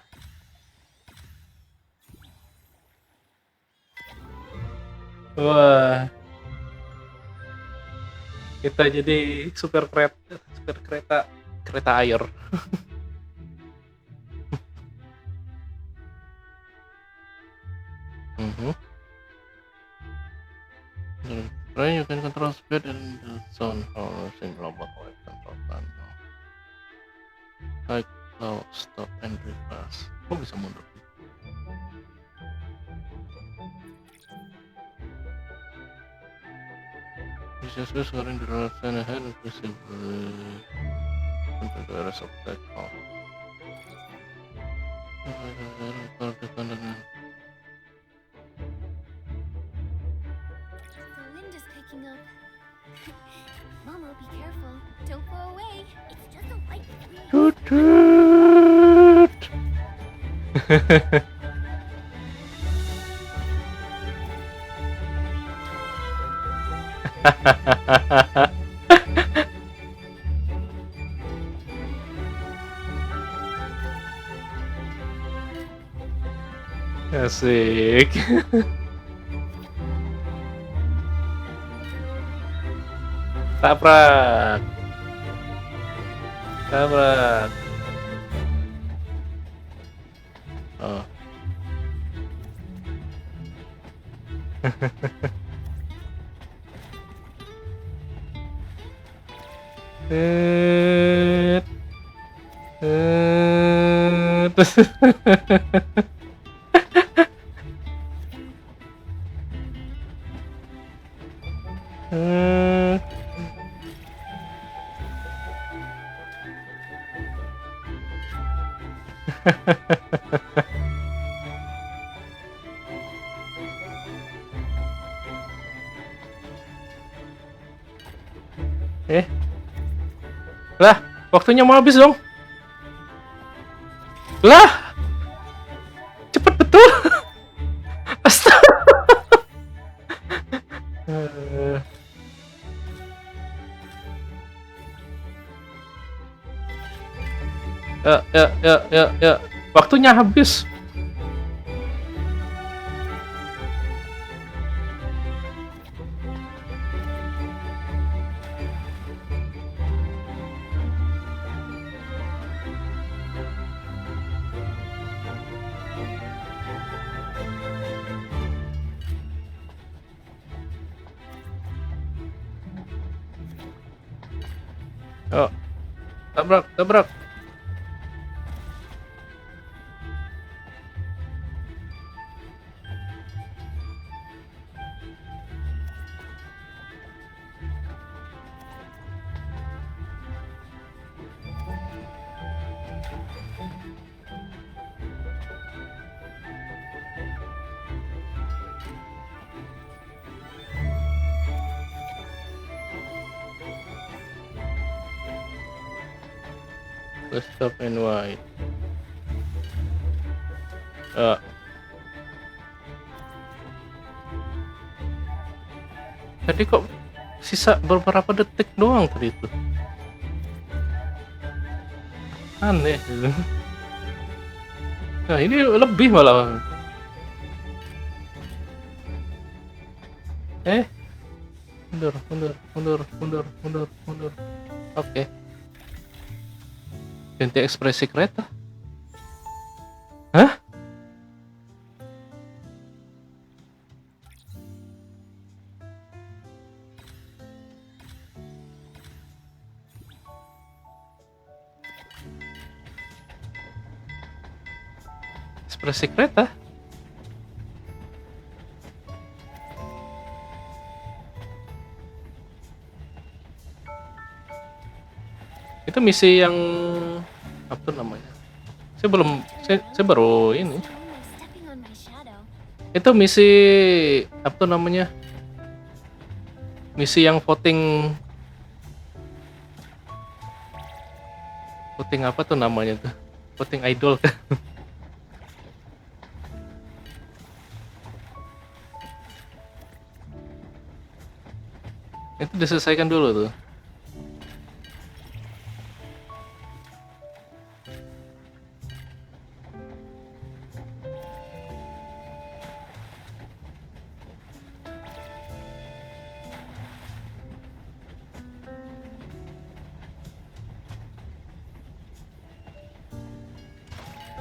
Wah. Kita jadi super kereta air. Right, you can control speed and the zone or using robot or control panel. High, low, stop, and reverse. Kok bisa mundur? Bisa sekarang di sana ahead and visibly untuk the rest of the call. The wind is picking up. Momo, be careful. Don't go away. It's just a light breeze. Toot toot. Asik. Tabrak. Tabrak. Oh. Lah, waktunya mau habis dong. Lah, cepet betul. Astaga. Ya. Waktunya habis. Oh, tabrak. Let's stop and wait. Tadi kok sisa beberapa detik doang tadi itu. Aneh. Nah, ini lebih malah. Mundur. Oke. Ganti ekspresi kereta. Hah? Ekspresi kereta? Itu misi yang apa namanya? Saya baru ini. Itu misi apa namanya? Misi yang voting apa tuh namanya tuh? Voting idol kan? Itu diselesaikan dulu tuh.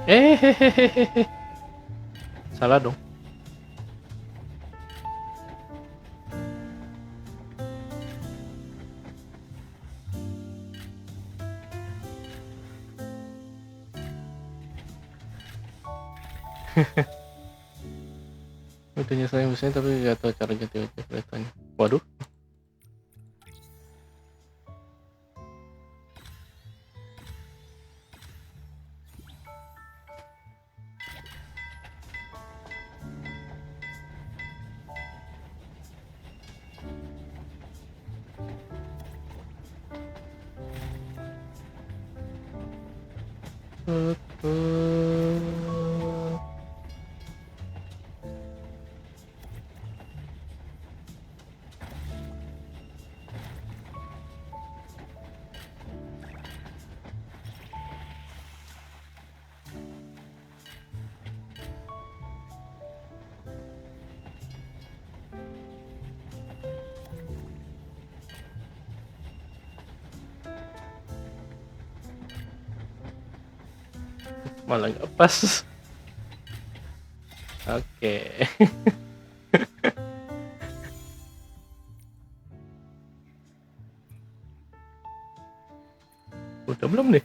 Hehehe. Salah dong. Udah nyelesain mesinnya tapi gak tahu cara ganti keretanya. Waduh. Malah nggak pas. Oke. Udah belum nih?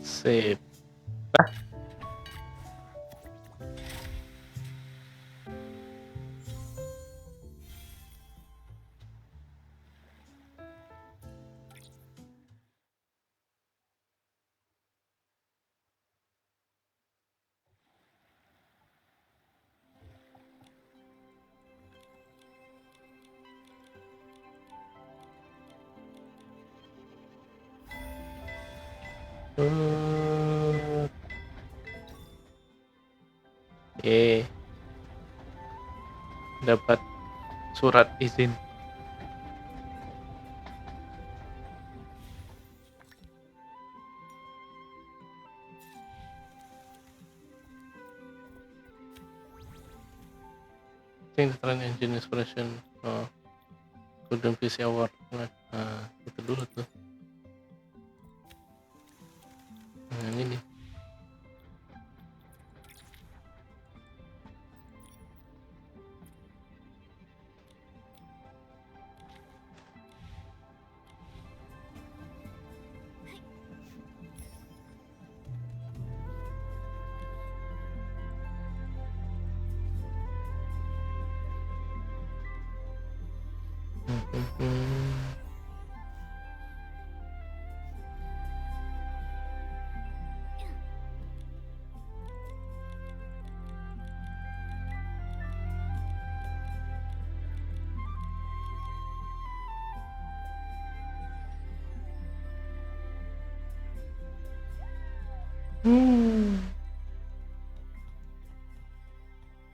Sip. Dapat surat izin. Train engine expression. Oh, Golden PC Award. Nah, itu dulu tuh. Nah, ini nih.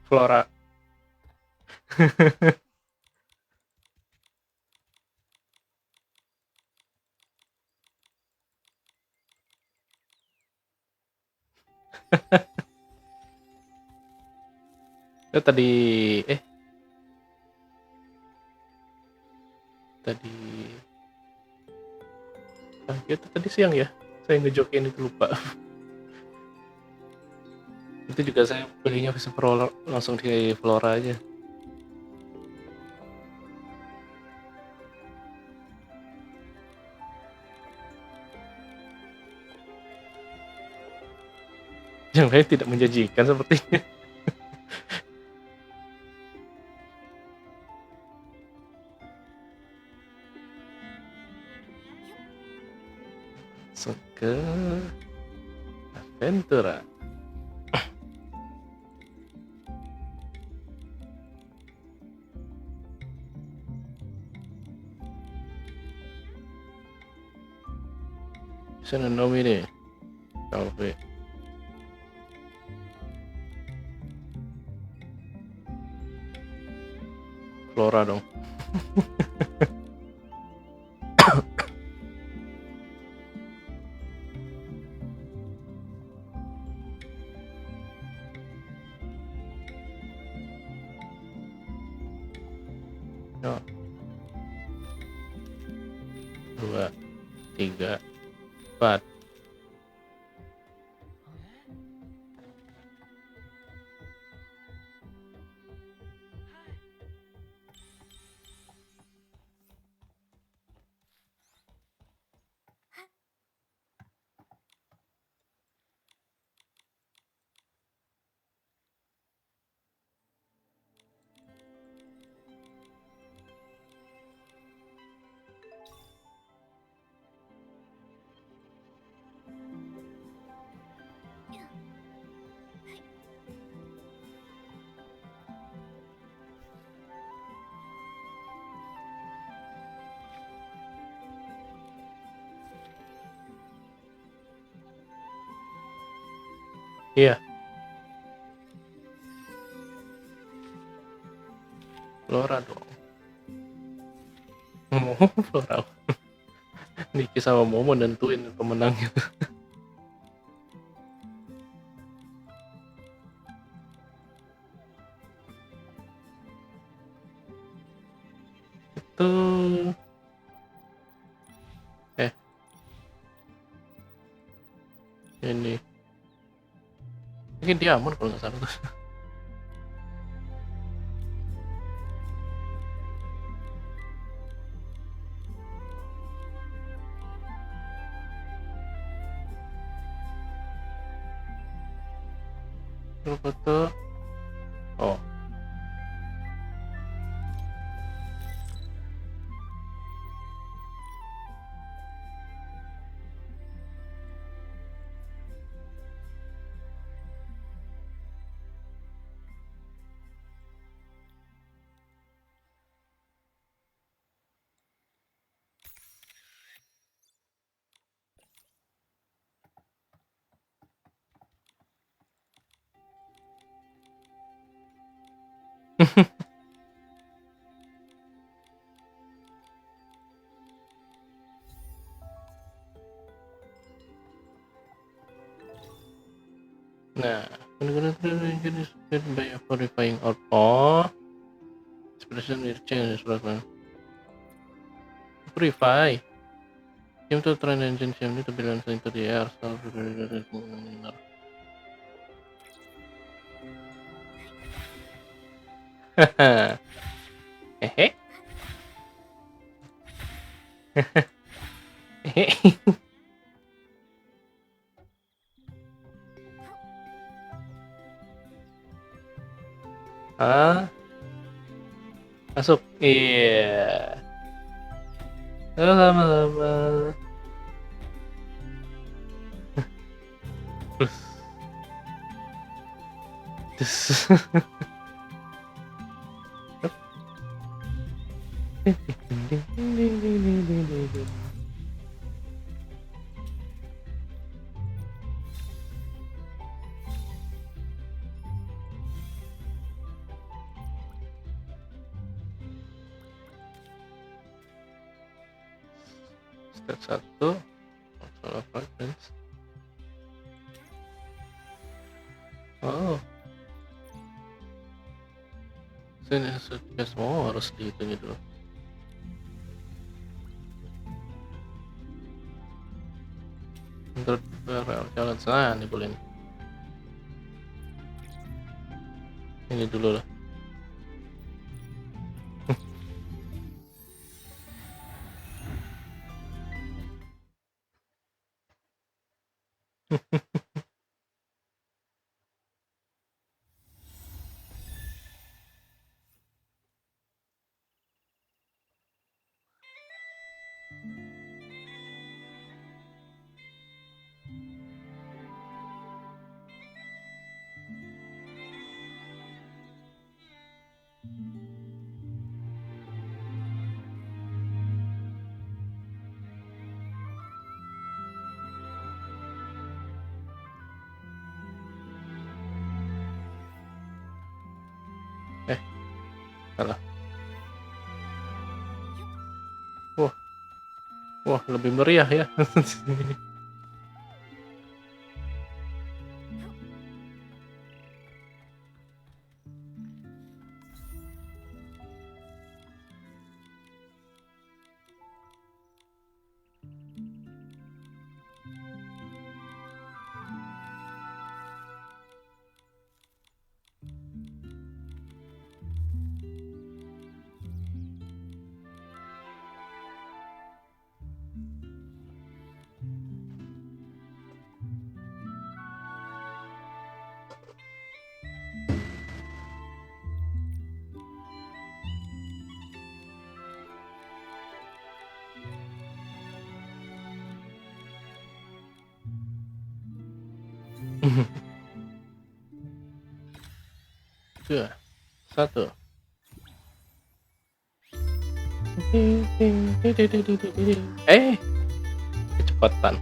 Flora. Tadi itu tadi siang ya, saya ngejokin itu lupa. Itu juga saya belinya Flora, langsung di Flora aja. Yang lain tidak menjanjikan sepertinya. Ke Ventura. Sana Nomi nih. Calve. Flora dong. Oh. 2, 3, 4. Iya. Flora dong. Flora. Nikki sama Momo nentuin pemenangnya. Itu Mungkin dia aman kalau nggak salah tuh. Kalau foto, oh. Nah, jenis by verifying out. Oh, expression will change verify. Seem to train engine seem to balance into the air. Haha. Hehe. Hehe. Ah, masuk. Iya. Lama-lama. Terus. Step 1 masalah fragments. Oh, sini semua harus dihitung dulu. Untuk challenge, nah ini boleh nih. Ini dulu lah. Salah. Wah, lebih meriah ya. Dua, satu. Kecepatan.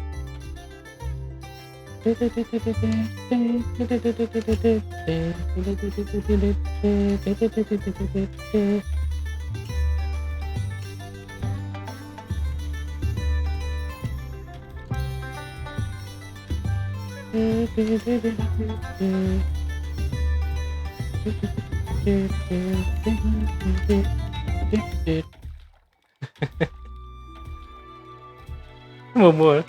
Momo.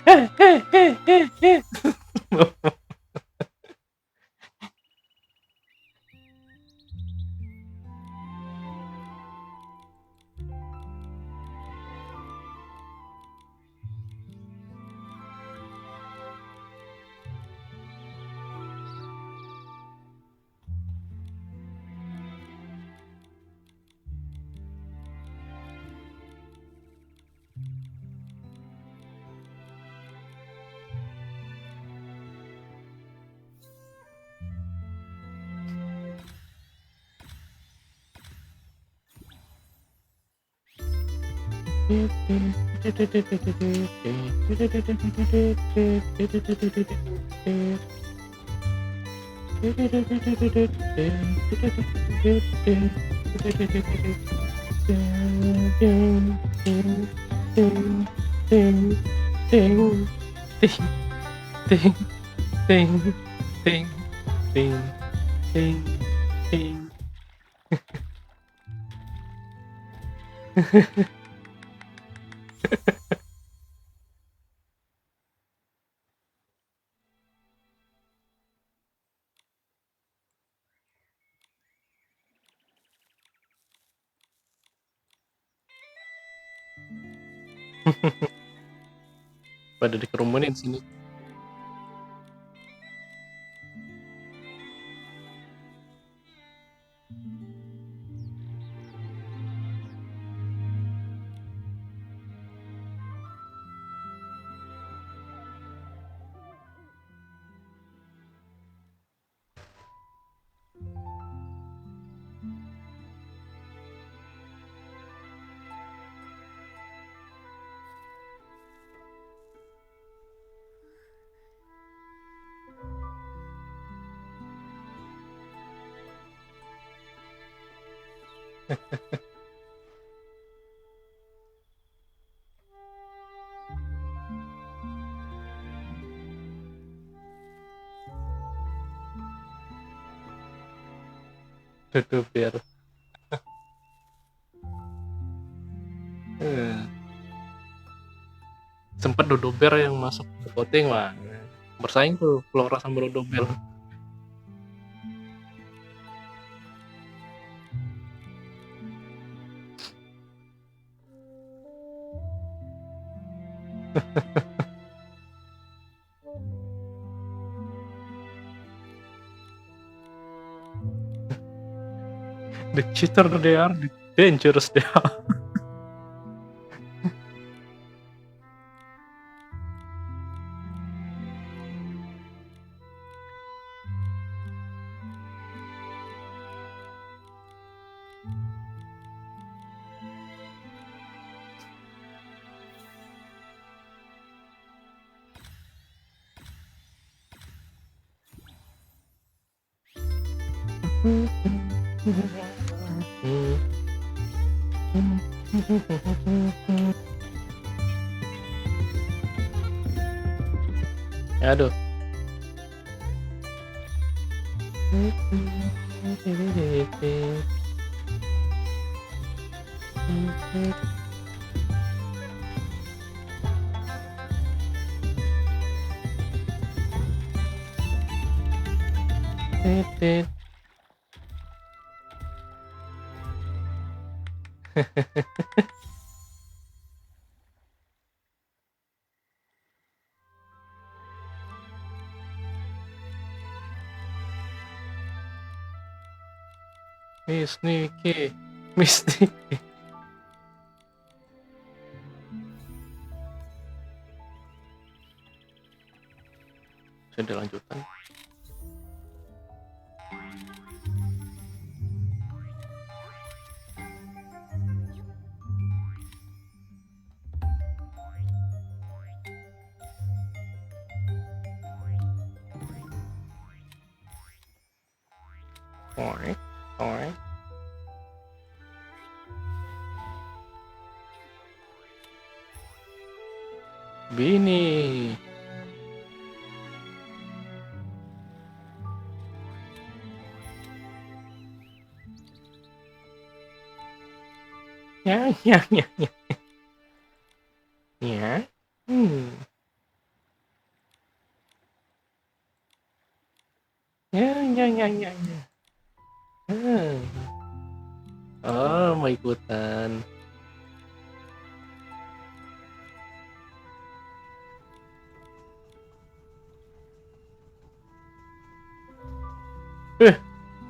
Pada dikerumunin sini. Tuh biar sempat dodober yang masuk ke voting mah bersaing tuh Flora sama dodobel. The cheater they are, the dangerous they are. Aduh. Miss Nikki. Sudah lanjutan. Alright. Bini. Ya. Ya. Ya. Oh, mau ikutan.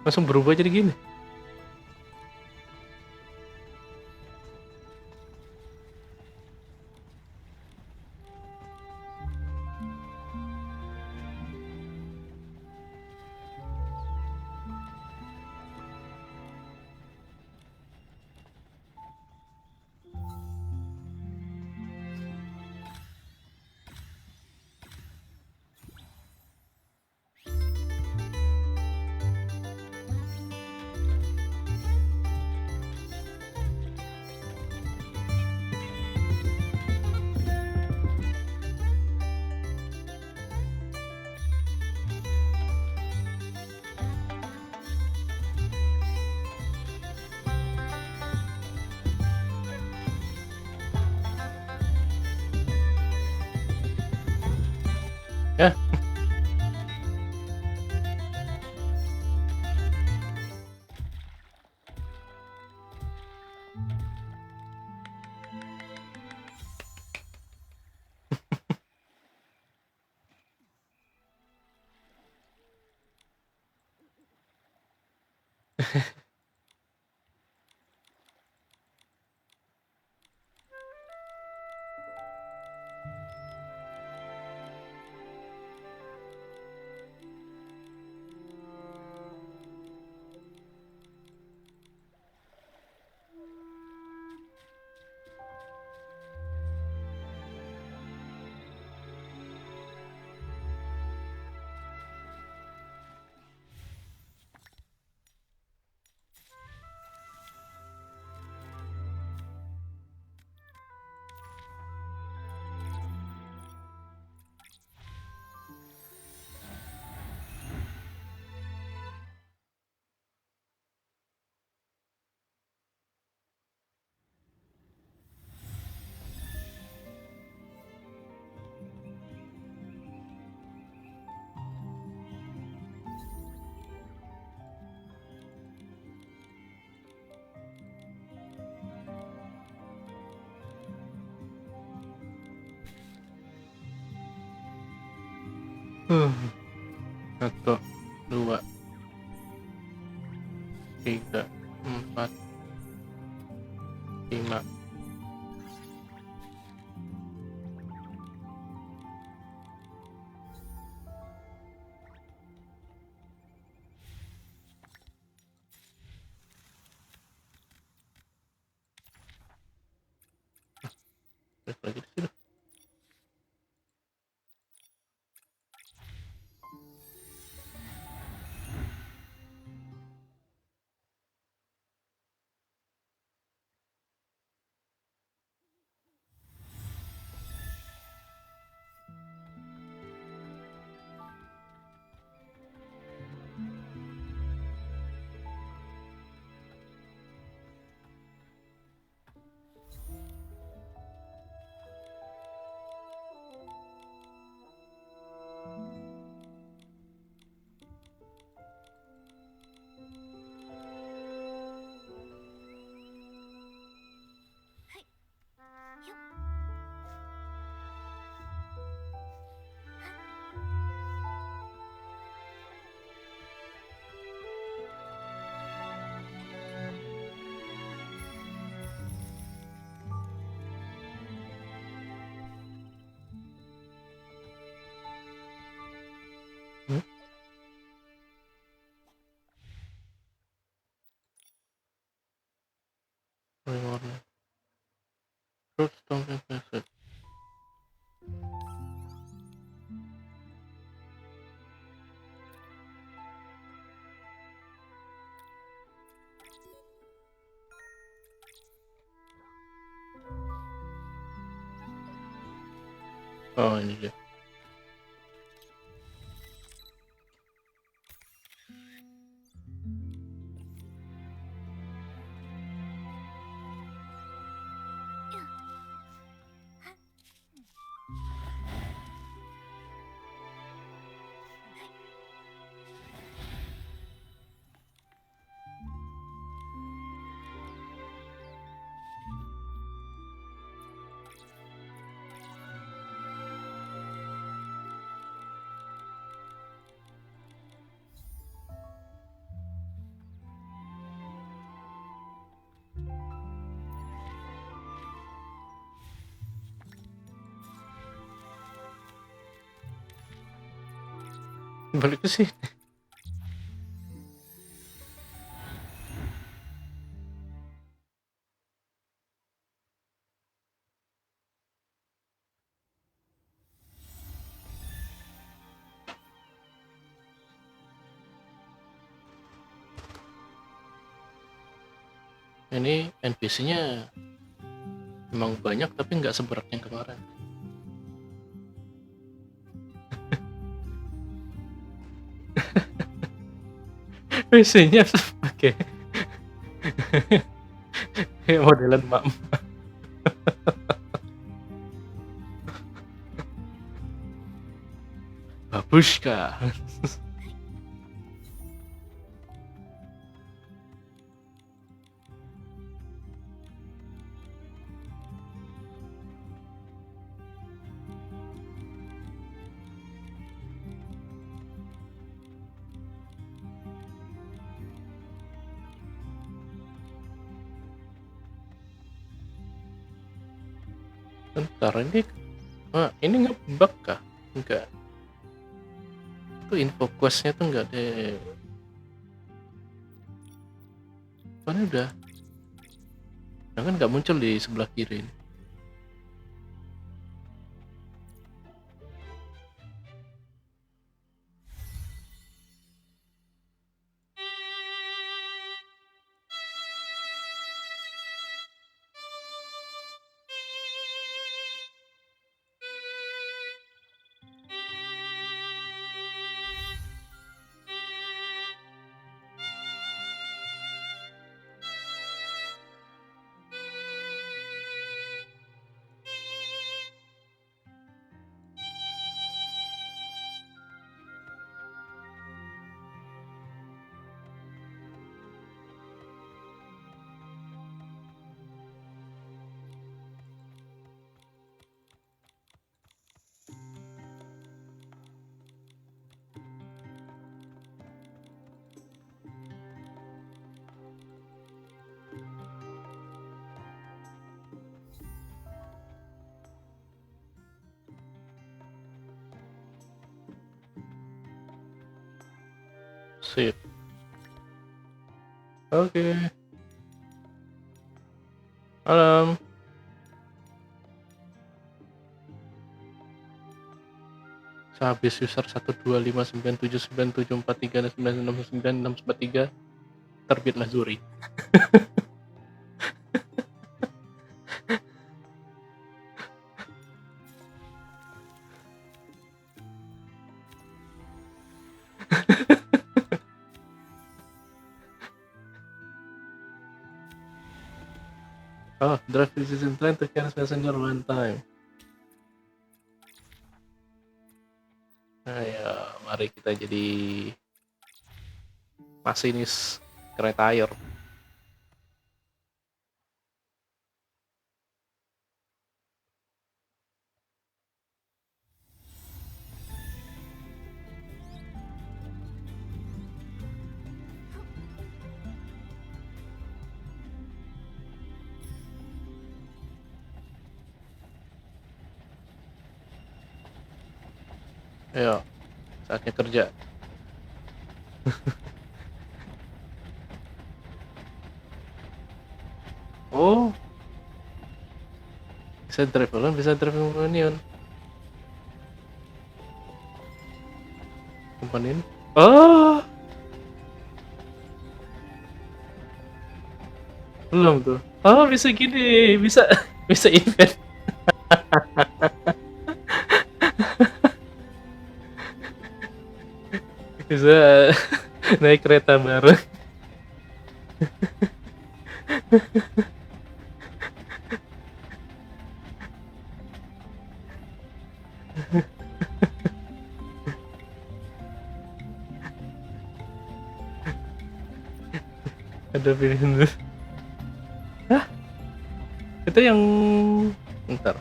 Langsung berubah jadi gini. Satu, dua, tiga, empat, lima. Balik lagi di situ. Warna. Terus tongkat message. Oh, ini dia. Balik ke sini. Ini NPC-nya memang banyak tapi nggak seberat yang kemarin. NPC-nya oke. Kayak modelan mak. Babushka. Bentar, ini ngebug kah? Enggak. Itu info questnya tuh enggak deh. Mana udah? Kan nggak muncul di sebelah kiri ini. Sip. Oke. Malam. Sehabis user 125979743969693 terbitlah Zuri. Oh, drive decision train to carry passenger one time. Ayo, mari kita jadi masinis kereta air. Ayo, saatnya kerja. Oh, bisa drive ulang, bisa drive companion. Companion? Oh, belum tuh. Oh, bisa gini, bisa bisa event. Bisa naik kereta bareng. Ada pilihan tuh. Hah? Itu yang bentar.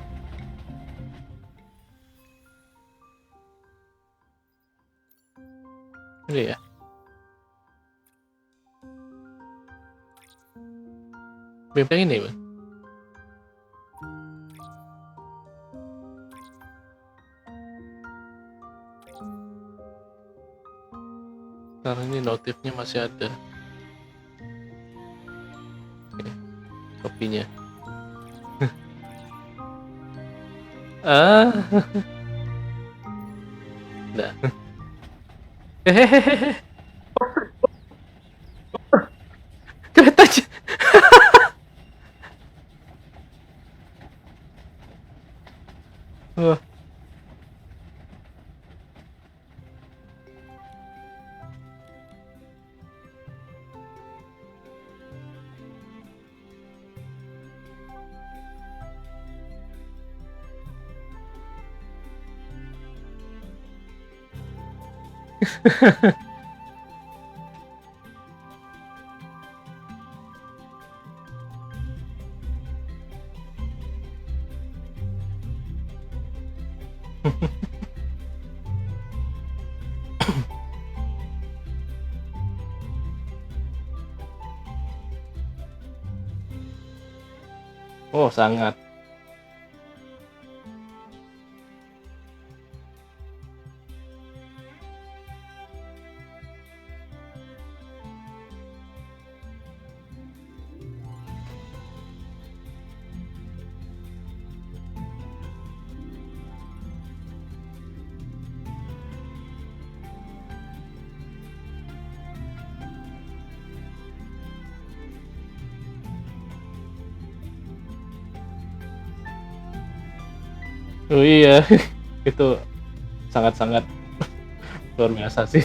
Ini ya. Benteng ini, Bang. Sekarang ini notifnya masih ada. Oke, kopinya. Ah. Nah. Hehehe. Kereta aja. Wah. Oh, sangat. Oh iya, itu sangat-sangat luar biasa sih.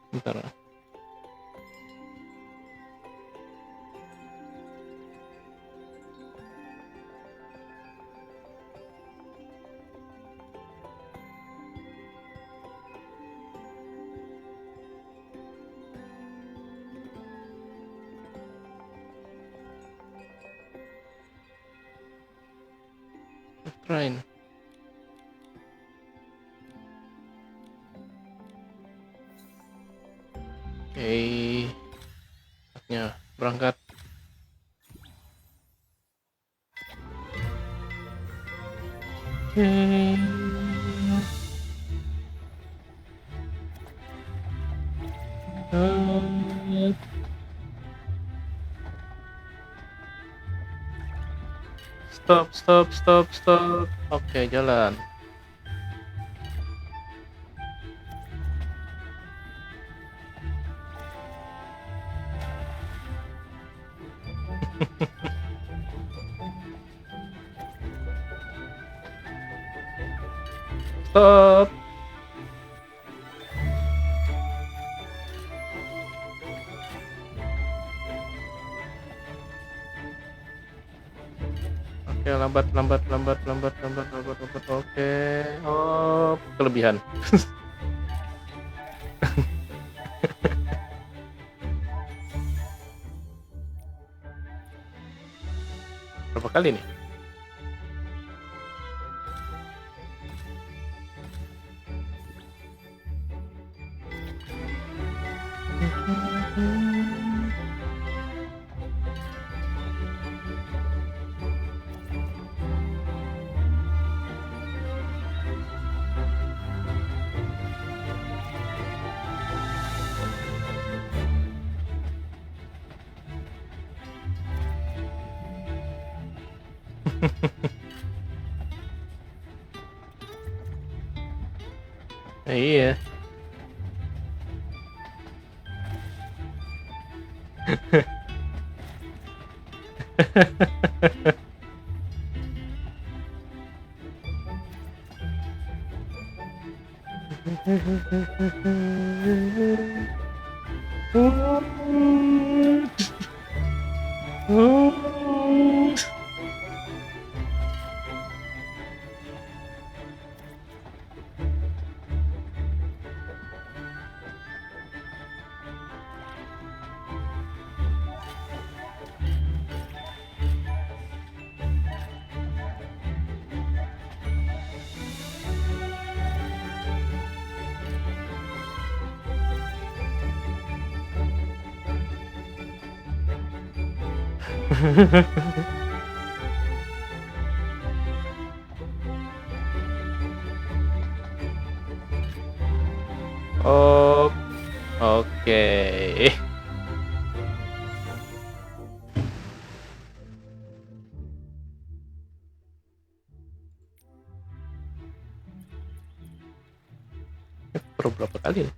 Bentar. Train. Oke, saatnya berangkat. Stop. Oke, jalan. Stop. Oke, lambat. Oke. Oh, kelebihan. Berapa kali nih? Iya. Oh, oke. Perlu berapa kali nih?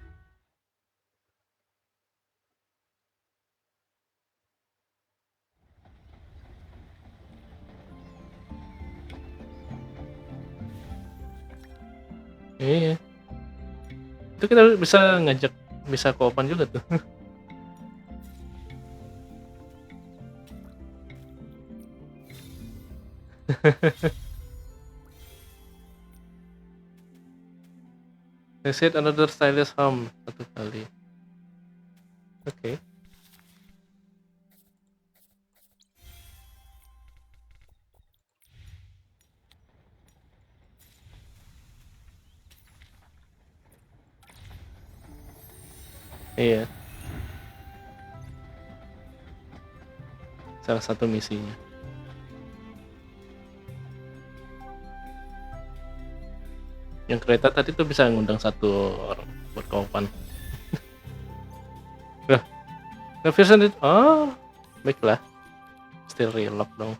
Iya. Itu kita bisa ngajak, bisa koopan juga tuh. Reset another stylish home satu kali. Oke. Iya. Salah satu misinya. Yang kereta tadi tuh bisa ngundang satu orang buat kapan. Nah, version itu, oh, baiklah, still relock dong.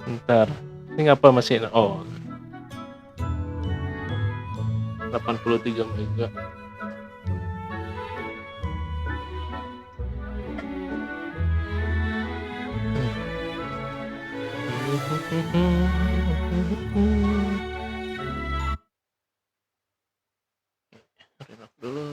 Bentar, ini ngapa masih, oh, 83 mega. Relock dulu.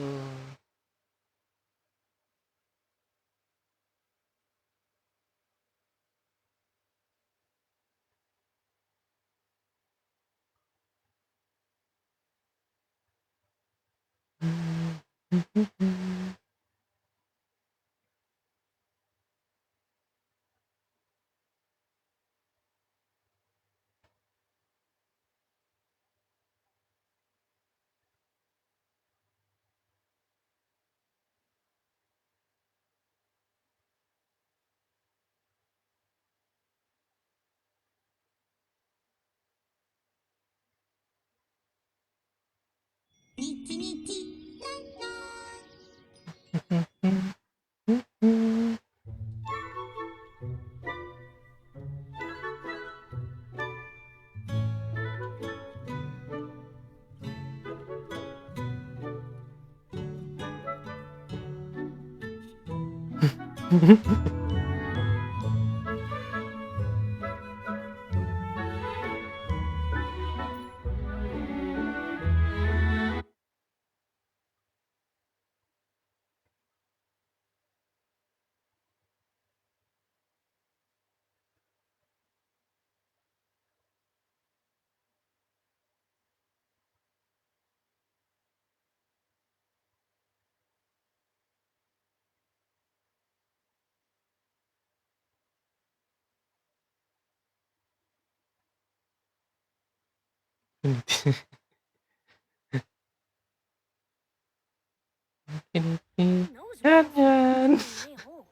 Who knows what Jangan. may hold?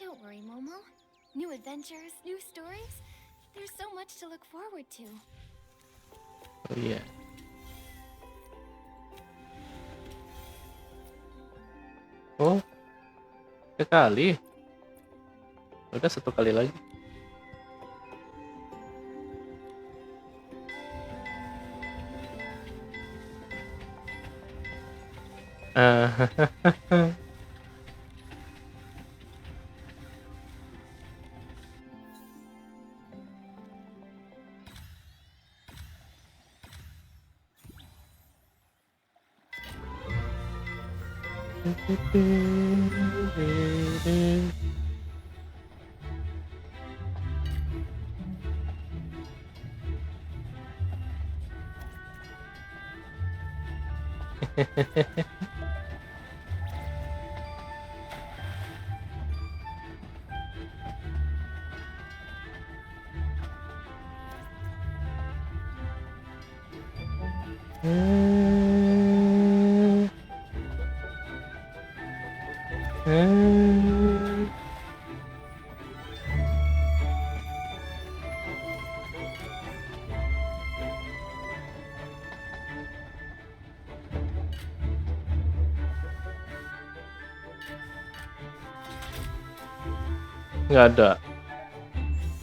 Don't worry, Momo. New adventures, new stories. There's so much to look forward to. Oh iya. Oh, sekali. Udah satu kali lagi. Nggak ada.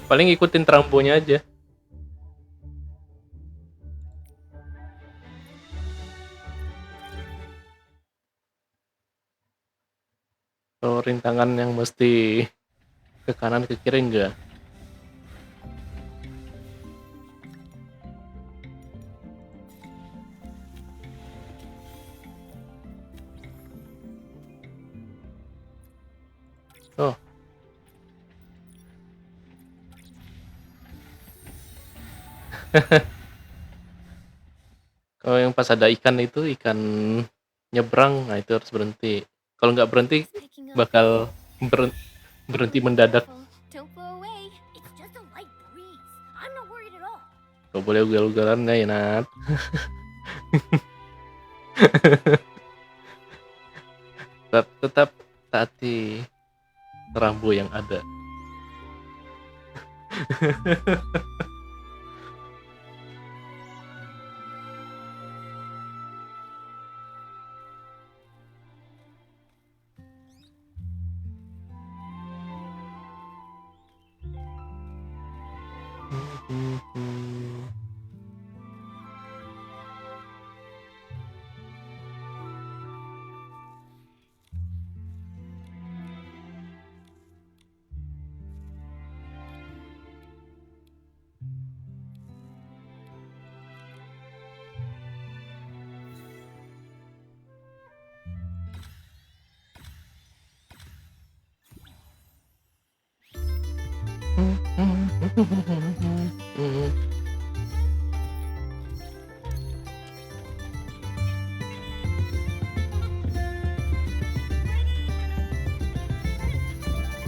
Paling ikutin tramponya aja. Kalau rintangan yang mesti ke kanan ke kiri enggak. Oh. Kalau yang pas ada ikan itu, ikan nyebrang, nah itu harus berhenti. Kalau nggak berhenti, bakal berhenti mendadak. Don't blow away. It's just a light breeze. I'm not worried at all. Gak boleh ugal-ugalan ya, Nat. Tetap taati rambu yang ada.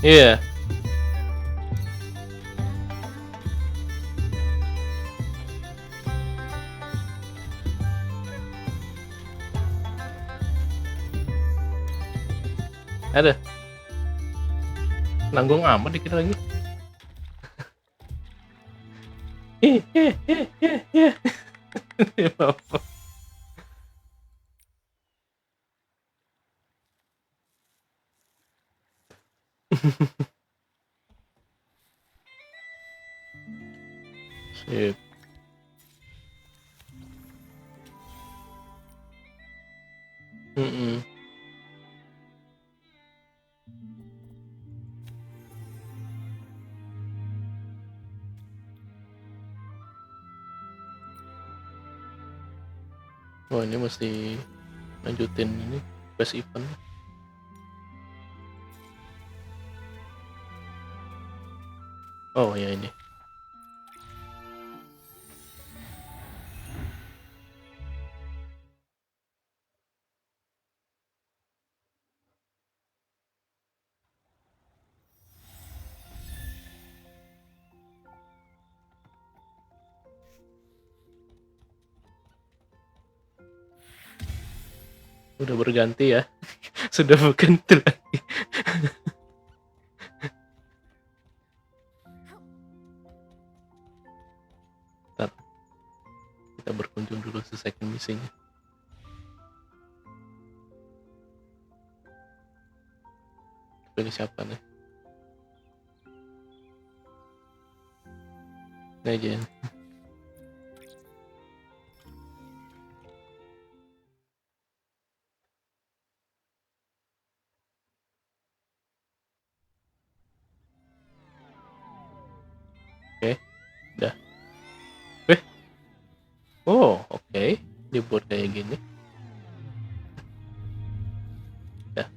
Iya. Ada. Nanggung amat dikit lagi. Ya apa? Sip. Oh, ini mesti lanjutin ini best event. Oh ya ini. Udah berganti ya. Sudah berganti lagi. Ntar kita berkunjung dulu ke second missing. Ini siapa nih? Legend. Oke, udah. Oh, oke. Dibuat kayak gini. Dah.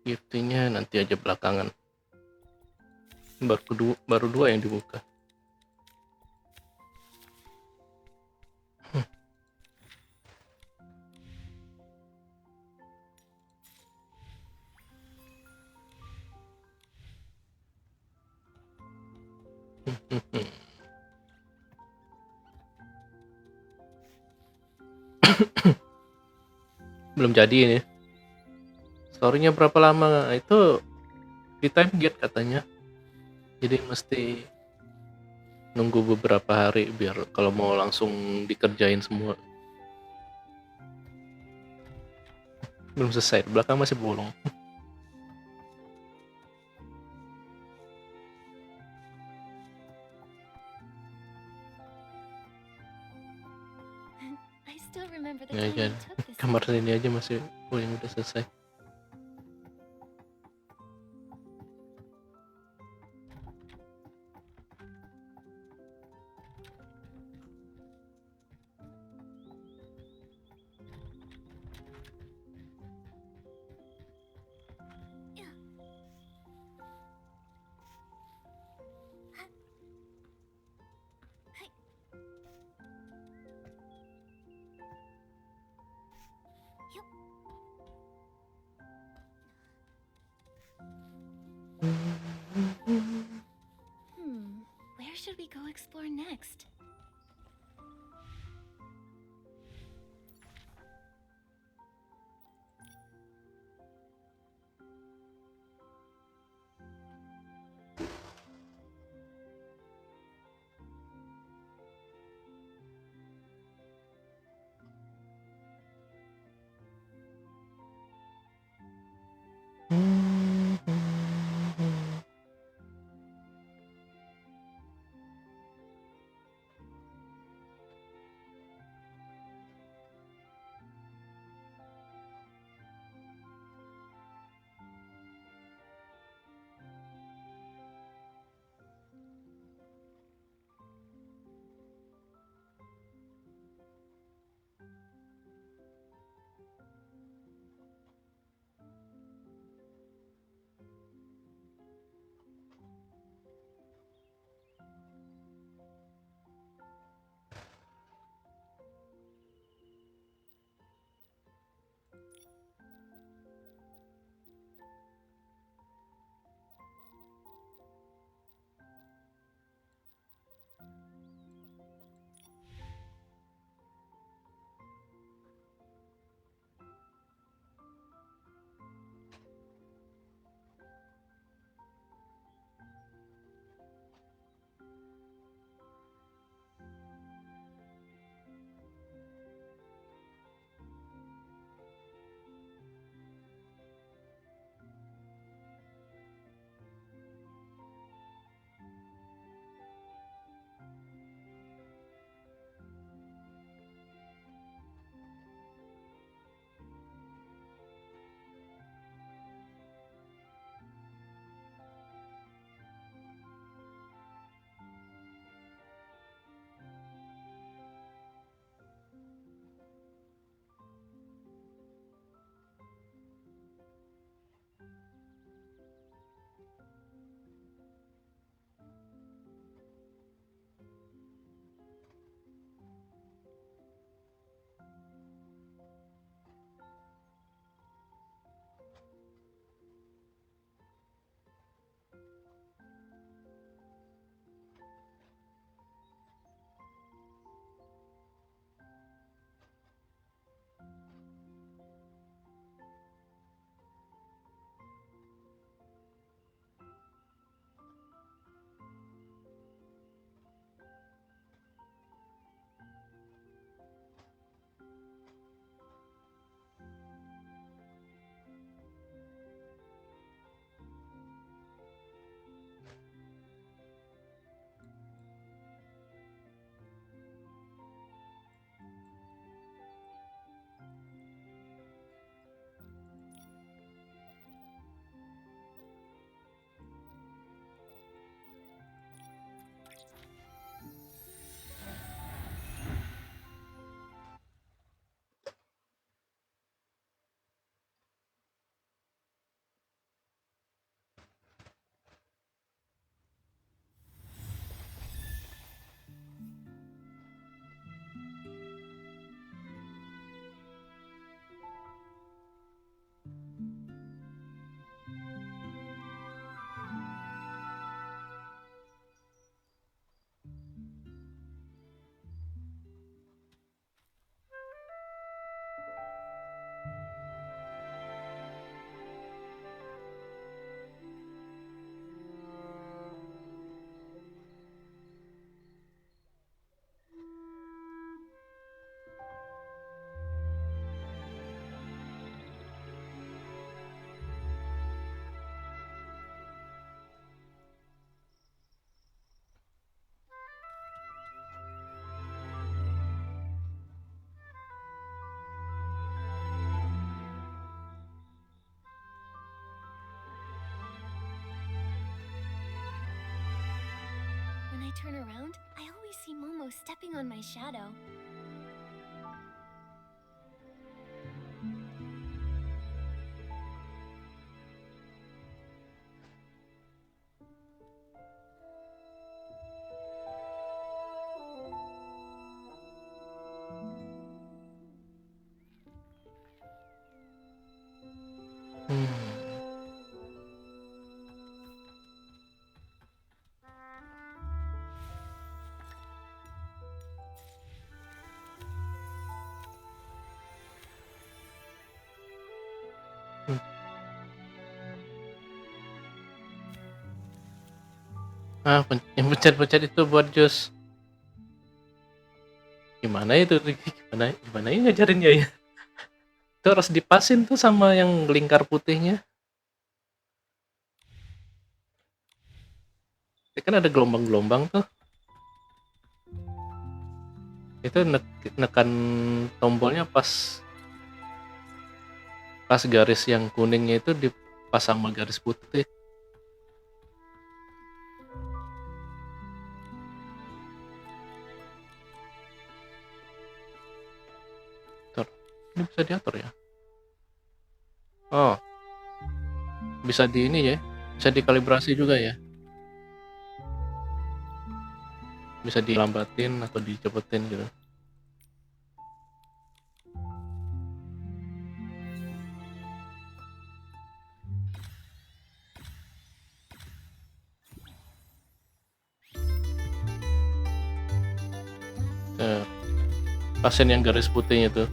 Giftingnya nanti aja belakangan. Baru dua yang dibuka. Belum jadi ini. Story-nya berapa lama? Itu di time gate katanya. Jadi mesti nunggu beberapa hari biar kalau mau langsung dikerjain semua. Belum selesai, belakang masih bolong. I still remember the Ya time kan, you took this. kamar sini aja masih yang udah selesai. we go explore next? When I turn around, I always see Momo stepping on my shadow. Yang pencet-pencet itu buat jus. Gimana itu? Gimana ini ngajarinnya ya? Itu harus dipasin tuh sama yang lingkar putihnya. Ya kan ada gelombang-gelombang tuh. Itu nekan tombolnya pas garis yang kuningnya itu dipasang sama garis putih. Ini bisa diatur ya? Oh, bisa di ini ya? Bisa dikalibrasi juga ya? Bisa dilambatin atau dicepetin gitu. Pasin yang garis putihnya tuh.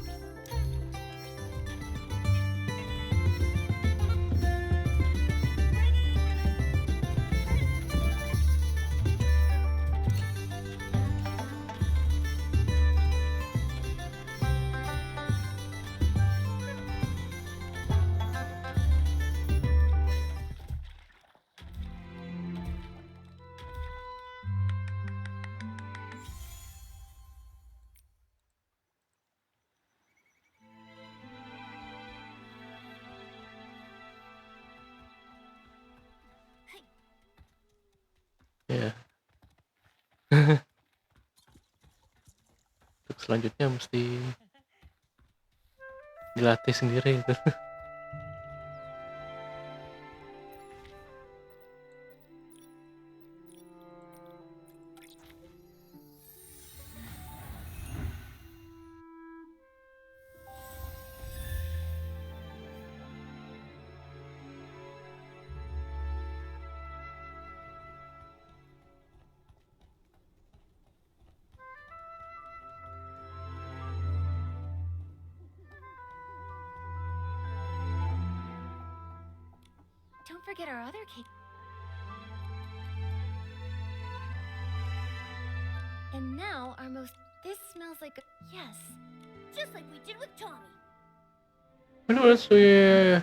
Ya. Untuk selanjutnya mesti dilatih sendiri gitu. Don't forget our other cake. And now our most... This smells like a... Yes. Just like we did with Tommy. When was we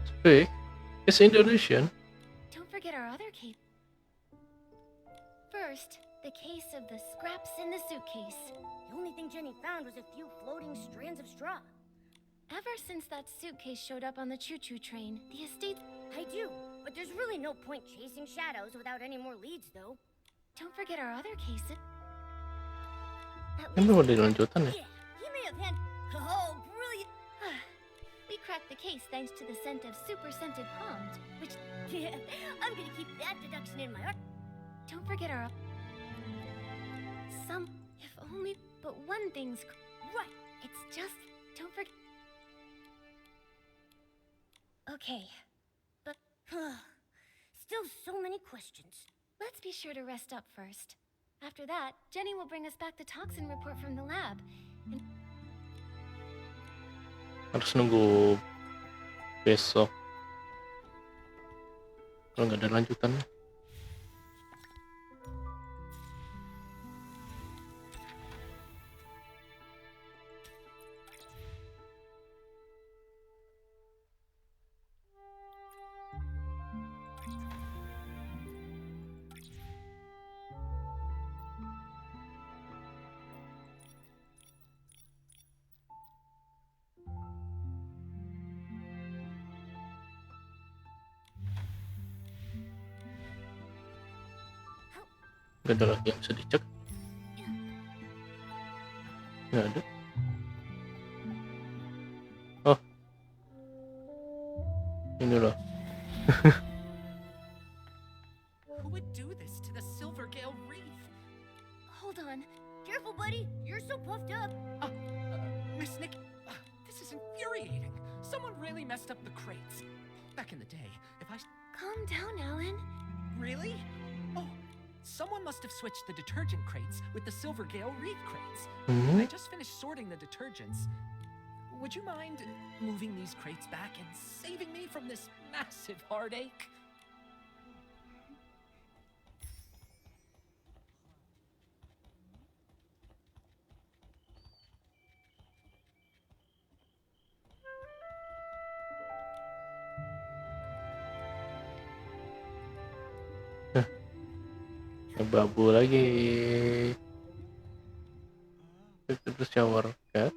speak? It's Indonesian. Don't forget our other cake. First, the case of the scraps in the suitcase. The only thing Jenny found was a few floating strands of straw. Ever since that suitcase showed up on the choo-choo train, the estate... I do, but there's really no point chasing shadows without any more leads, though. Don't forget our other case. Ini mau dilanjutan ya? Yeah, he may have had... Oh, brilliant! We cracked the case thanks to the scent of super scented palms, which... Yeah, I'm gonna keep that deduction in my heart. Don't forget our... Some... If only... But one thing's... Right. It's just... Don't forget... Okay. But... Still so many questions. Let's be sure to rest up first. After that, Jenny will bring us back the toxin report from the lab. And... Harus nunggu besok. Kalau nggak ada lanjutan. Gak ada lagi yang bisa dicek. Nggak ada. Oh, ini loh. Who would do this to the Silvergale Reef? Hold on. Careful, buddy. You're so puffed up. Miss Nikki, this is infuriating. Someone really messed up the crates. Back in the day, if I... Calm down, Alan. Really? Oh, someone must have switched the detergent crates with the Silvergale Reef crates. I just finished sorting the detergents. Would you mind moving these crates back and saving me from this massive heartache? Babu lagi. Itu shower kan?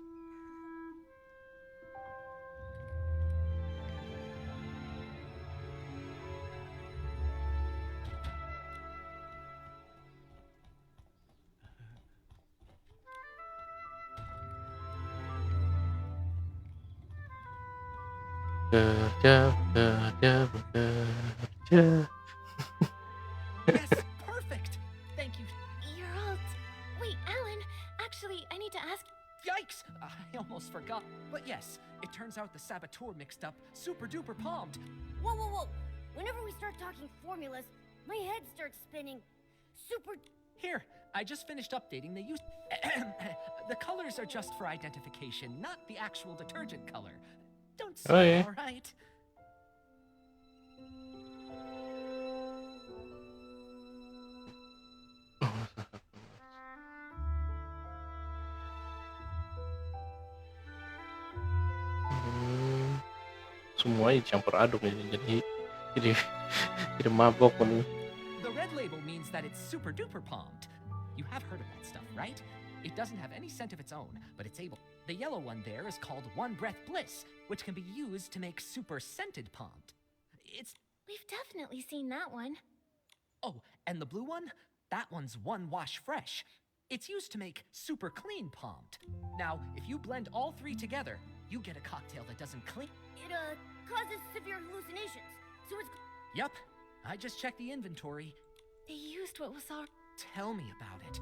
Kerja. Yes, perfect! Thank you. You're all. Wait, Alan. Actually, I need to ask. Yikes! I almost forgot. But yes, it turns out the saboteur mixed up super duper palmed. Whoa, whoa, whoa! Whenever we start talking formulas, my head starts spinning. Super. Here, I just finished updating the use. The colors are just for identification, not the actual detergent color. Don't say Oh, yeah. all right. Semua dicampur aduk ini jadi jadi mabok nih. The red label means that it's super duper palmed. You have heard of that stuff, right? It doesn't have any scent of its own, but it's able. The yellow one there is called One Breath Bliss, which can be used to make super scented palmed. It's. We've definitely seen that one. Oh, and the blue one? That one's One Wash Fresh. It's used to make super clean palmed. Now, if you blend all three together, you get a cocktail that doesn't clean. It causes severe hallucinations. So it's. Yup, I just checked the inventory. They used what was all. Tell me about it.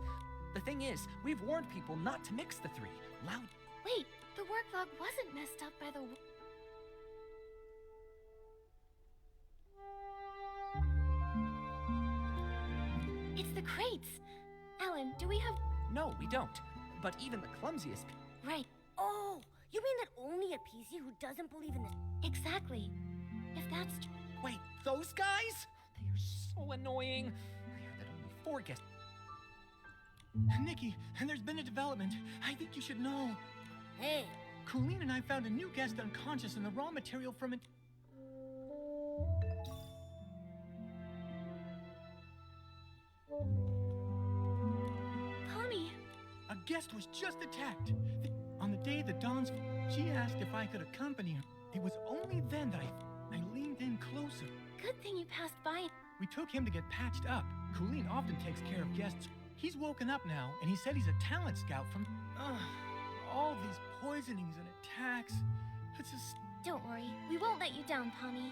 The thing is, we've warned people not to mix the three. Loud. Wait, the work log wasn't messed up by the. It's the crates. Alan, do we have. No, we don't. But even the clumsiest. Right, Oh, you mean that only a PC who doesn't believe in this? exactly. If that's. Wait, those guys? They are so annoying. I heard that only 4 guests. Nikki, and there's been a development. I think you should know. Hey, Colleen and I found a new guest unconscious in the raw material from it. Tommy. A guest was just attacked. On the day the Dawn's, she asked if I could accompany her. It was only then that I leaned in closer. Good thing you passed by. We took him to get patched up. Colleen often takes care of guests. He's woken up now, and he said he's a talent scout from. All these poisonings and attacks. It's just. Don't worry, we won't let you down, Tommy.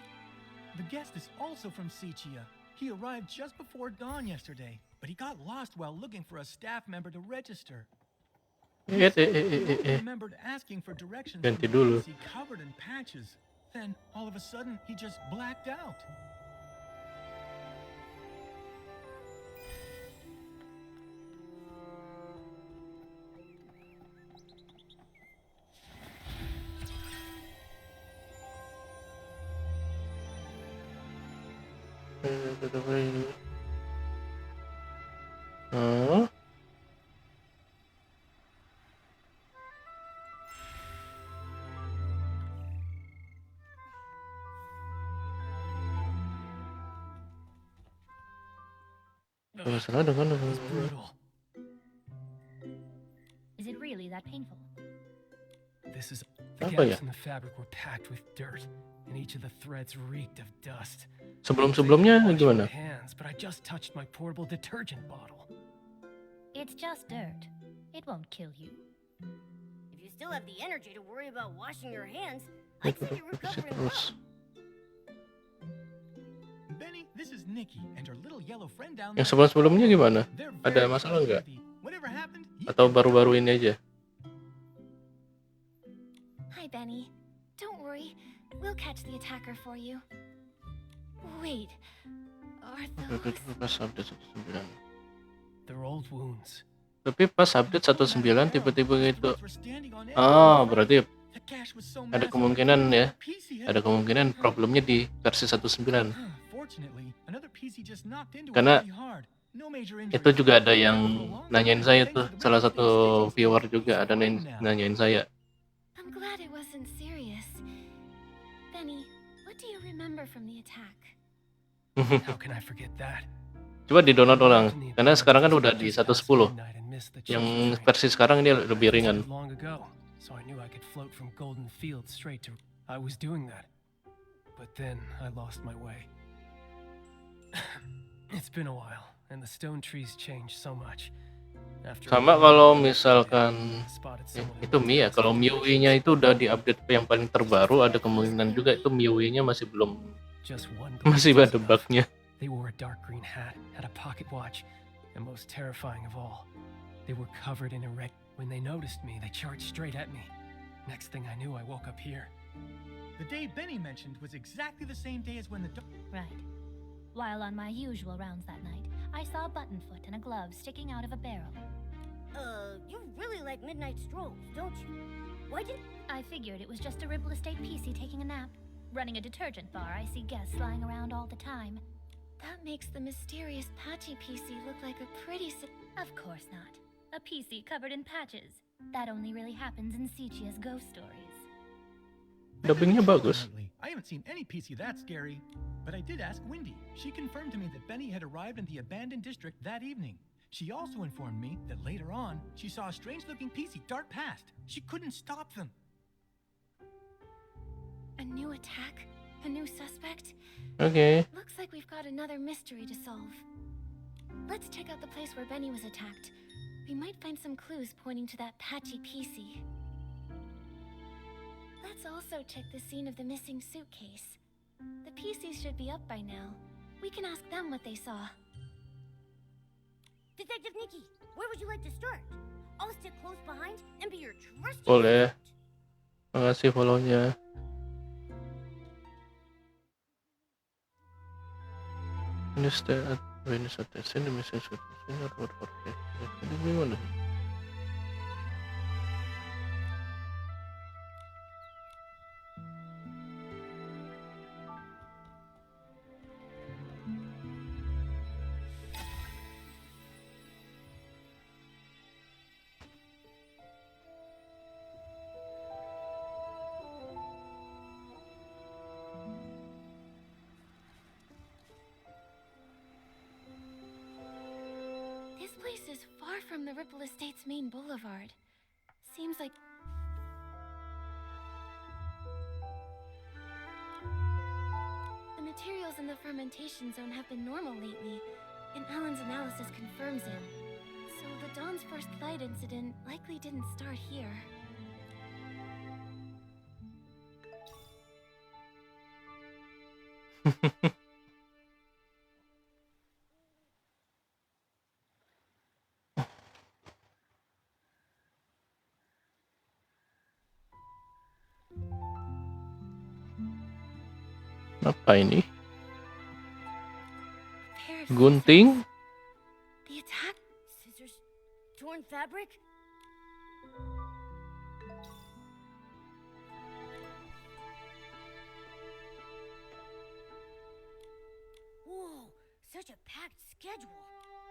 The guest is also from Cepuh. He arrived just before dawn yesterday, but he got lost while looking for a staff member to register. He remembered asking for directions from Ganti the dulu. PC covered in patches. Then, all of a sudden, he just blacked out. Hah? Sana dengan Brutal. Is it really that painful? This is. The Apa ya? gaps in the fabric were packed with dirt, and each of the threads reeked of dust. Sebelum-sebelumnya I washed my gimana? hands, but I just touched my portable detergent bottle. It's just dirt. It won't kill you. if you still have the energy to worry about washing your hands, I'd say you're recovering well. Terus. Benny, this is Nikki and her little yellow friend down there. Yang sebelum-sebelumnya gimana? They're Ada very masalah nggak? happy. Whatever happened, Atau baru-baru ini aja? Hi, Benny. Don't worry, we'll catch the attacker for you. Wait, are those... Pas update 19. They're old wounds. Tapi pas update 19 tiba-tiba gitu. we're standing on edge. Oh, berarti The cache was so ada massive, kemungkinan ya. PC had Ada kemungkinan problemnya di versi 19. Fortunately, another PC just knocked into Karena it really hard. No major itu injuries. juga ada yang nanyain saya tuh, salah satu viewer juga ada nanyain saya. I'm glad it wasn't serious. Benny, what do you remember from the attack? How can I forget that? Coba di-download ulang, Walked in the karena sekarang kan udah abandoned di district this past 1.10. midnight and missed the Yang children's train. versi sekarang ini lebih ringan. Long ago, so I knew I could float from Golden Field straight to. I was doing that, but then I lost my way. It's been a while, and the stone trees changed so much. After Sama kalau misalkan itu Mi ya, kalau MIUI-nya itu udah di-update yang paling terbaru, ada kemungkinan juga itu MIUI-nya masih belum, masih ada bug-nya. They wore a dark green hat, had a pocket watch, and most terrifying of all, they were covered in a red. When they noticed me, they charged straight at me. Next thing I knew, I woke up here. The day Benny mentioned was exactly the same day as when the Right. While on my usual rounds that night, I saw a button foot and a glove sticking out of a barrel. You really like midnight strolls, don't you? Why did... I figured it was just a Ripple Estate PC taking a nap. Running a detergent bar, I see guests lying around all the time. That makes the mysterious patchy PC look like a pretty... Of course not. A PC covered in patches. That only really happens in Cepuh's ghost stories. Dubbingnya bagus. I haven't seen any PC that scary. But I did ask Wendy. She confirmed to me that Benny had arrived in the abandoned district that evening. She also informed me that later on, she saw a strange-looking PC dart past. She couldn't stop them. A new attack? A new suspect? Okay. Looks like we've got another mystery to solve. Let's check out the place where Benny was attacked. We might find some clues pointing to that patchy PC. Let's also check the scene of the missing suitcase. The PCs should be up by now. We can ask them what they saw. Detective Nikki, where would you like to start? I'll stick close behind and be your trusty... Boleh. Makasih follow-nya. Venus attention the message with the what gimana? This place is far from the Ripple Estate's main boulevard. Seems like... The materials in the fermentation zone have been normal lately, and Alan's analysis confirms it. So the Dawn's first light incident likely didn't start here. Apa ini? Pair of Gunting? The attack? Scissors? Torn fabric? Whoa, such a packed schedule.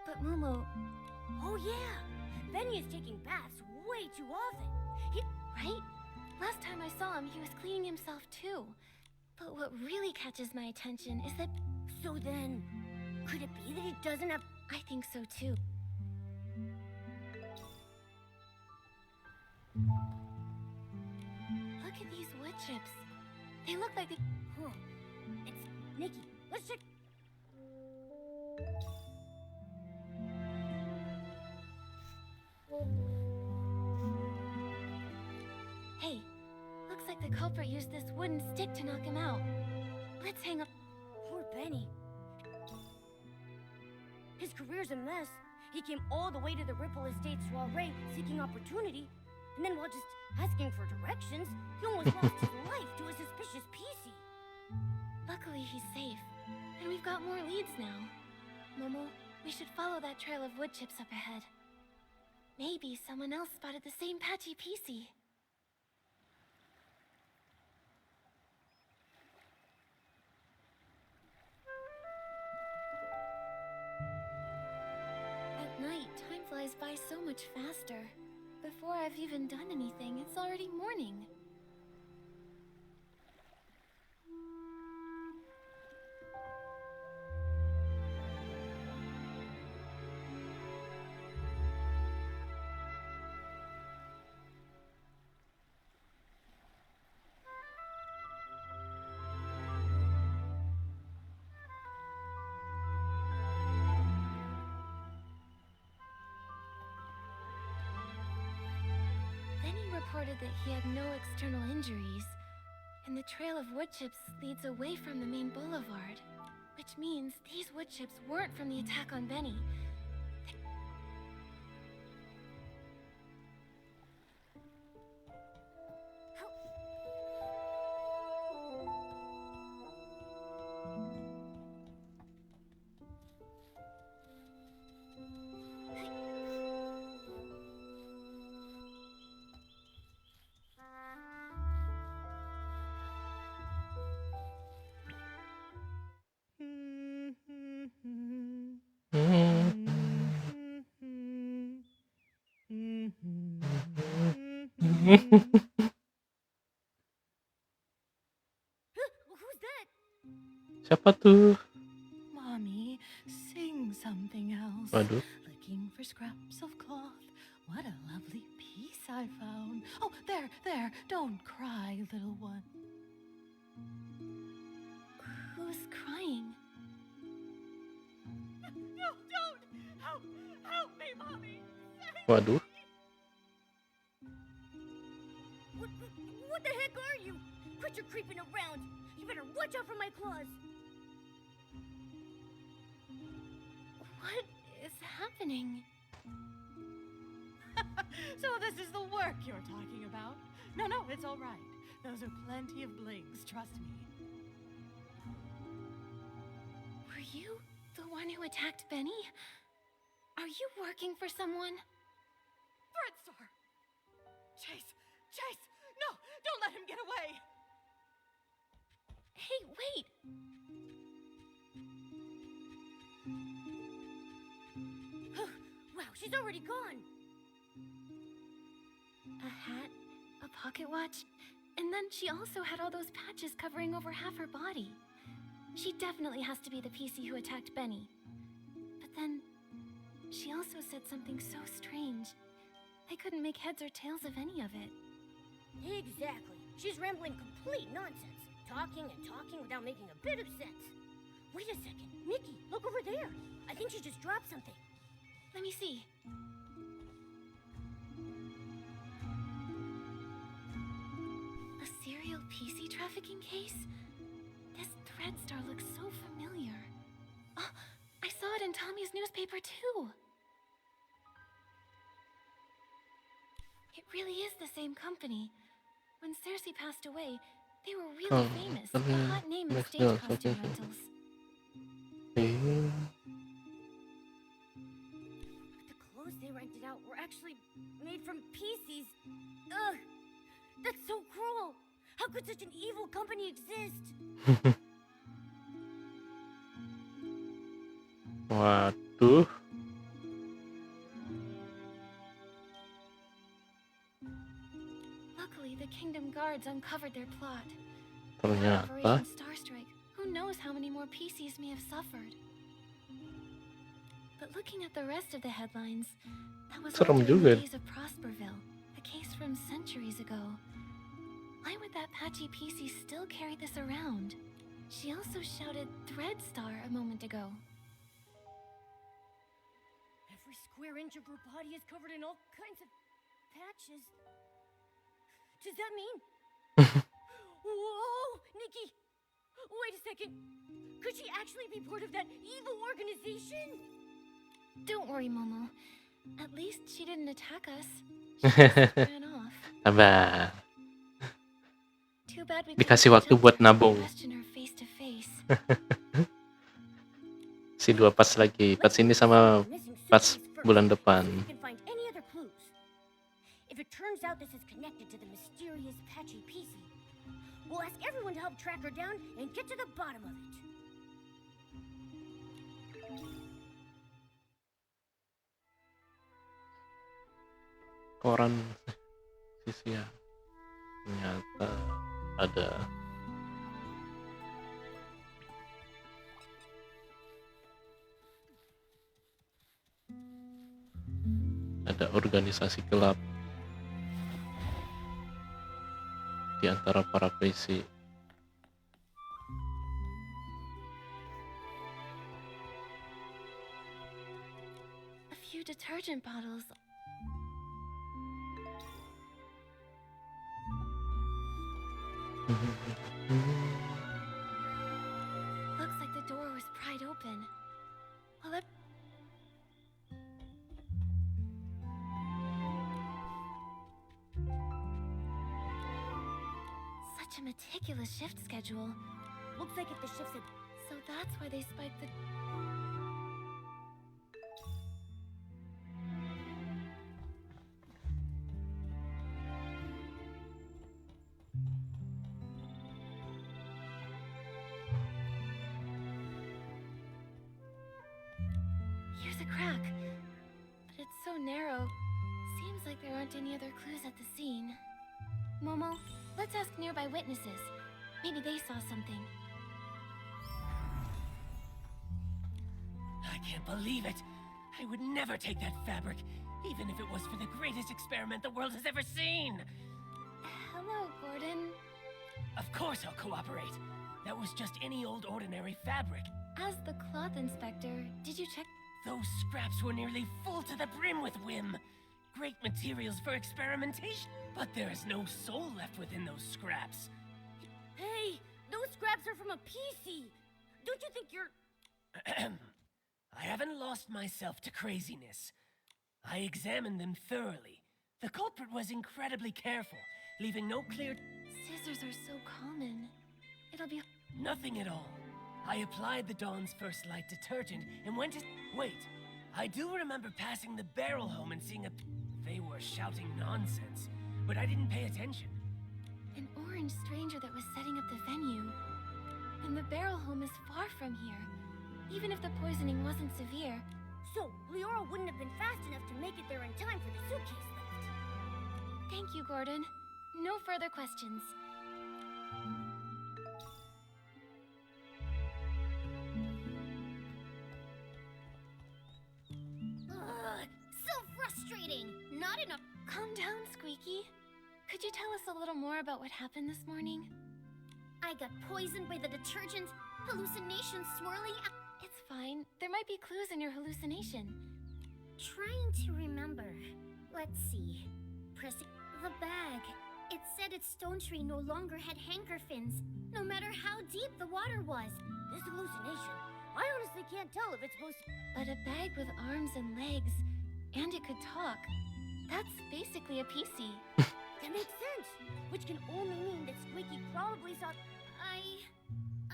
But Momo... Oh yeah, Benny is taking baths way too often. Right? Last time I saw him, he was cleaning himself too. But what really catches my attention is that... So then, could it be that he doesn't have... I think so too. Look at these wood chips. They look like they... Huh. It's Nikki. Let's check... Hey, looks like the culprit used this wooden stick to knock him out. Let's hang up... Poor Benny. His career's a mess. He came all the way to the Ripple Estate soiree seeking opportunity, and then while just asking for directions, he almost lost his life to a suspicious PC. Luckily, he's safe. And we've got more leads now. Momo, we should follow that trail of wood chips up ahead. Maybe someone else spotted the same patchy PC. At night, time flies by so much faster. Before I've even done anything, it's already morning. reported that he had no external injuries, and the trail of wood chips leads away from the main boulevard, which means these wood chips weren't from the attack on Benny. Who's that? Siapa tuh? Mommy, sing something else. Waduh. Looking for scraps of cloth. What a lovely piece I found. Oh, there. Don't cry, little one. Who's crying? No, don't! Help me, Mommy! Waduh. What the heck are you? Quit your creeping around. You better watch out for my claws. What is happening? So this is the work you're talking about? No, it's all right. Those are plenty of blings, trust me. Were you the one who attacked Benny? Are you working for someone? Threadstar! Chase! No, don't let him get away! Hey, wait! Wow, she's already gone. A hat, a pocket watch, and then she also had all those patches covering over half her body. She definitely has to be the PC who attacked Benny. But then, she also said something so strange. I couldn't make heads or tails of any of it. Exactly. She's rambling complete nonsense. Talking and talking without making a bit of sense. Wait a second. Nikki, look over there. I think she just dropped something. Let me see. A serial PC trafficking case? This Threadstar looks so familiar. Oh, I saw it in Tommy's newspaper too. It really is the same company. When Cersei passed away, they were really famous. A hot name in stage costume rentals. The clothes they rented out were actually made from PCs. Ugh! That's so cruel! How could such an evil company exist? Waduh. Luckily, the Kingdom Guards uncovered their plot. Ternyata Operation Starstrike. Who knows how many more PCs may have suffered? But looking at the rest of the headlines, that was all serem during juga. the days of Prosperville, a case from centuries ago. Why would that patchy PC still carry this around? She also shouted Threadstar a moment ago. Every square inch of her body is covered in all kinds of patches. Does that mean? Whoa! Nikki! Wait a second. Could she actually be part of that evil organization? Don't worry, Momo. At least she didn't attack us. She just ran off. Sabar. Too bad we Dikasih couldn't waktu attempt buat to nabung. question her face to face. Si 2 pas lagi. Pas ini sama pas bulan depan. So we can find any other clues. If it turns out this is connected to the mysterious patchy PC, we'll ask everyone to help track her down and get to the bottom of it. Koran sisi ya. Ternyata ada organisasi gelap di antara para PC. A few detergent bottles. Looks like the door was pried open. Well, it... Such a meticulous shift schedule. Looks like if the shifts had... So that's why they spiked the... Here's a crack. But it's so narrow. Seems like there aren't any other clues at the scene. Momo, let's ask nearby witnesses. Maybe they saw something. I can't believe it. I would never take that fabric, even if it was for the greatest experiment the world has ever seen. Hello, Gordon. Of course I'll cooperate. That was just any old ordinary fabric. As the cloth inspector, did you check? Those scraps were nearly full to the brim with whim. Great materials for experimentation. But there is no soul left within those scraps. Hey, those scraps are from a PC. Don't you think you're... I haven't lost myself to craziness. I examined them thoroughly. The culprit was incredibly careful, leaving no clear... Scissors are so common. It'll be... Nothing at all. I applied the Dawn's First Light detergent and went to... Wait, I do remember passing the barrel home and seeing a... They were shouting nonsense, but I didn't pay attention. An orange stranger that was setting up the venue. And the barrel home is far from here. Even if the poisoning wasn't severe. So, Leora wouldn't have been fast enough to make it there in time for the suitcase lift. Thank you, Gordon. No further questions. Ugh, so frustrating. Not enough. Calm down, Squeaky. Could you tell us a little more about what happened this morning? I got poisoned by the detergent. Hallucinations swirling. It's fine. There might be clues in your hallucination. Trying to remember. Let's see. Pressing the bag. It said its stone tree no longer had hanker fins, no matter how deep the water was. This hallucination, I honestly can't tell if it's supposed to... But a bag with arms and legs, and it could talk. That's basically a PC. That makes sense. Which can only mean that Squeaky probably saw...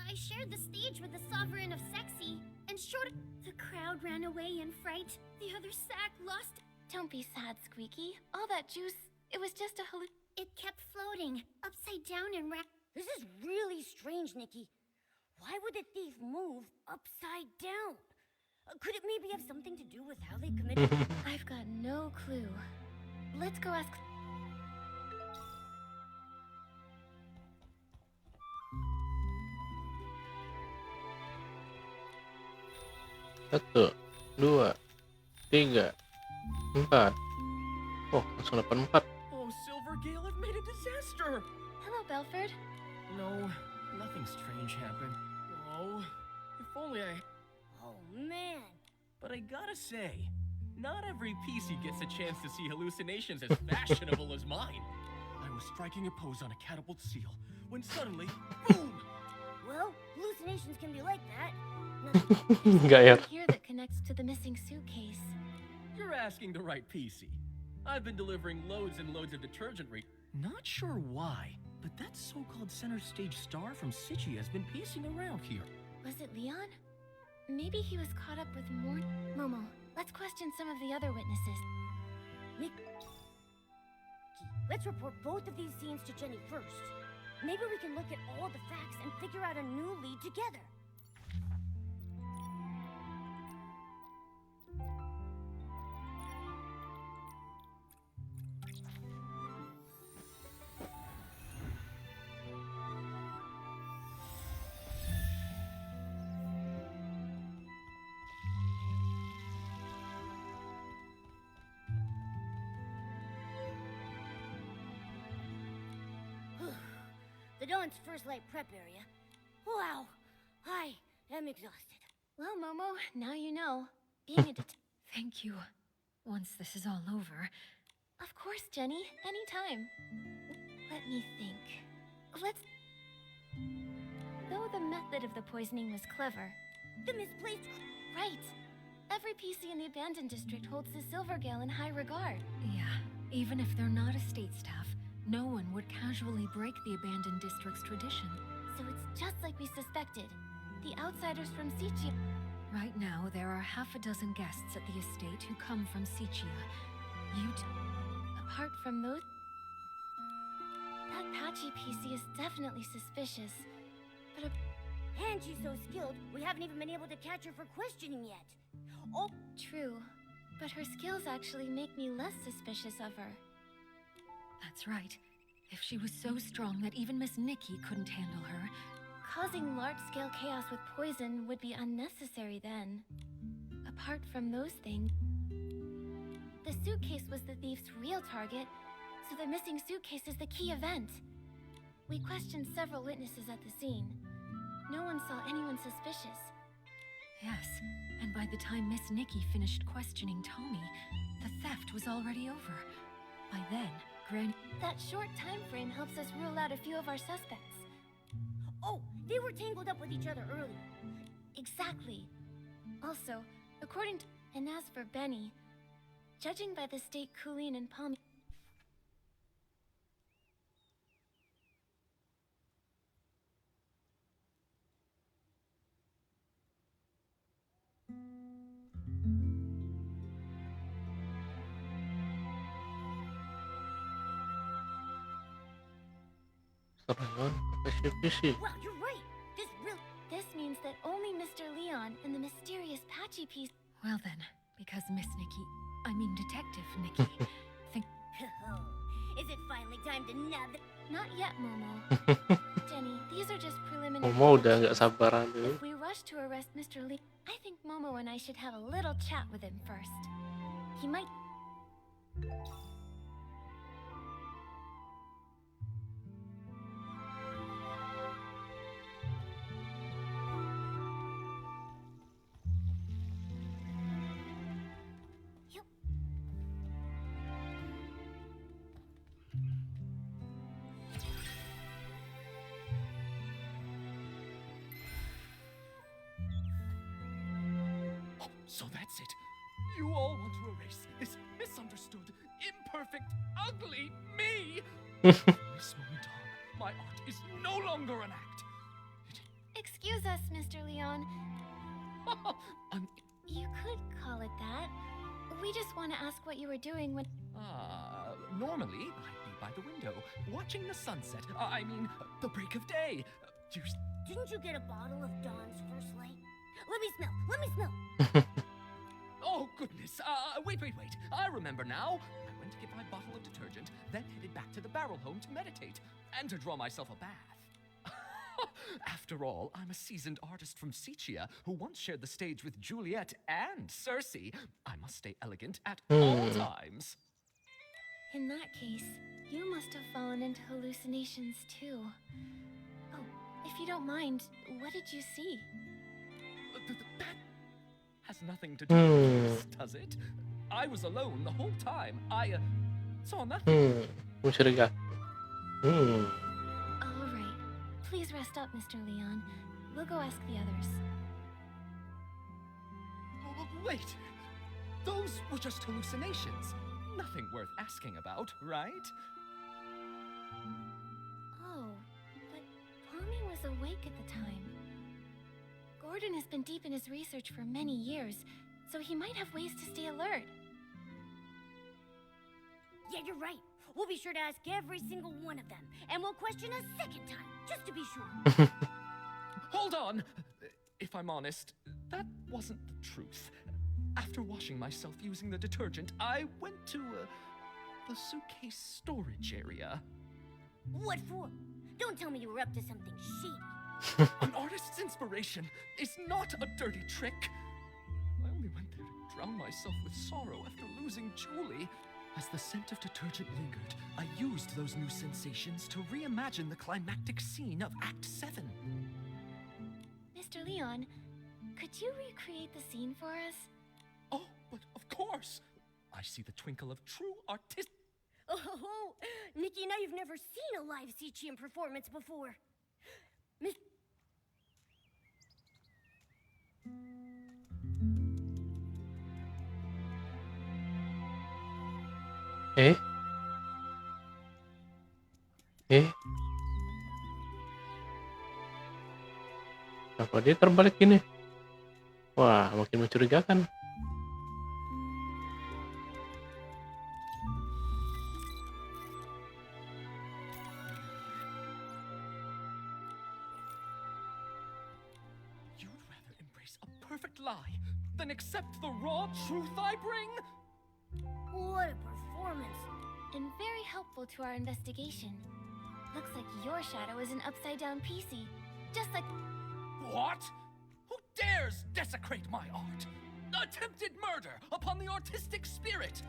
I shared the stage with the Sovereign of Sexy, and showed... The crowd ran away in fright. The other sack lost... Don't be sad, Squeaky. All that juice, it was just a It kept floating, upside down and This is really strange, Nikki. Why would the thief move upside down? Could it maybe have something to do with how they committed... I've got no clue. Let's go ask... Satu, dua, tiga, empat. Oh, langsung dapat 4. Oh, Silver Gale, I've made a disaster! Hello, Belford. No, nothing strange happened. Oh, if only I... Oh, man. But I gotta say, not every PC gets a chance to see hallucinations as fashionable as mine. I was striking a pose on a catapult seal, when suddenly, boom! Well, hallucinations can be like that. Gaya. Here that connects to the missing suitcase. You're asking the right PC. I've been delivering loads and loads of detergent Not sure why, but that so-called center stage star from Cepuh has been pacing around here. Was it Leon? Maybe he was caught up with more... Momo, let's question some of the other witnesses. Nikki, let's report both of these scenes to Jenny first. Maybe we can look at all the facts and figure out a new lead together. The Dawn's First Light prep area. Wow, I am exhausted. Well, Momo, now you know. Being a Thank you. Once this is all over... Of course, Jenny. Anytime. Let me think. Though the method of the poisoning was clever. The misplaced. Right. Every PC in the abandoned district holds the Silvergale in high regard. Yeah, even if they're not estate staff, no one would casually break the abandoned district's tradition. So it's just like we suspected. The outsiders from Cepuh. Right now, there are half a dozen guests at the estate who come from Cepuh. Apart from those... That patchy PC is definitely suspicious. But And she's so skilled, we haven't even been able to catch her for questioning yet. Oh, true. But her skills actually make me less suspicious of her. That's right. If she was so strong that even Miss Nikki couldn't handle her, causing large-scale chaos with poison would be unnecessary then. Apart from those things... The suitcase was the thief's real target, so the missing suitcase is the key event. We questioned several witnesses at the scene. No one saw anyone suspicious. yes, and by the time Miss Nikki finished questioning Tommy, the theft was already over. By then, That short time frame helps us rule out a few of our suspects. Oh, they were tangled up with each other earlier. Exactly. Also, according to... And as for Benny, judging by the state Colleen and Palmy... Serangan ke PC. Wow, you're right. This means that only Mr. Leon and the mysterious patchy piece... Well then, because Detective Nikki, Is it finally time to nab the... Not yet, Momo. Jenny, these are just preliminary... Momo udah nggak sabaran dulu. If we rush to arrest Mr. Lee, I think Momo and I should have a little chat with him first. He might... So that's it. You all want to erase this misunderstood, imperfect, ugly me. From this moment on, my art is no longer an act. Excuse us, Mr. Leon. You could call it that. We just want to ask what you were doing when... Normally, I'd be by the window, watching the sunset. The break of day. Didn't you get a bottle of Dawn's first light? Let me smell. Oh, goodness. Wait. I remember now. I went to get my bottle of detergent, then headed back to the barrel home to meditate and to draw myself a bath. After all, I'm a seasoned artist from Cepuh who once shared the stage with Juliet and Cersei. I must stay elegant at all times. In that case, you must have fallen into hallucinations too. Oh, if you don't mind, what did you see? That has nothing to do with this, does it? I was alone the whole time. I saw nothing. Mencurigakan. All right. Please rest up, Mr. Leon. We'll go ask the others. Wait. Those were just hallucinations. Nothing worth asking about, right? Oh, but Palmy was awake at the time. Gordon has been deep in his research for many years, so he might have ways to stay alert. Yeah, you're right. We'll be sure to ask every single one of them, and we'll question a second time, just to be sure. Hold on! If I'm honest, that wasn't the truth. After washing myself using the detergent, I went to the suitcase storage area. What for? Don't tell me you were up to something shady. An artist's inspiration is not a dirty trick. I only went there to drown myself with sorrow after losing Julie. As the scent of detergent lingered, I used those new sensations to reimagine the climactic scene of Act 7. Mr. Leon, could you recreate the scene for us? Oh, but of course! I see the twinkle of true artist. Oh, Nikki and I have never seen a live Cepuh performance before. Miss. Eh? Apa dia terbalik gini? Wah, makin mencurigakan. You'd rather embrace a perfect lie than accept the raw truth I bring? What a performance. And very helpful to our investigation. Looks like your shadow is an upside-down PC. Just like... What? Who dares desecrate my art? Attempted murder upon the artistic spirit!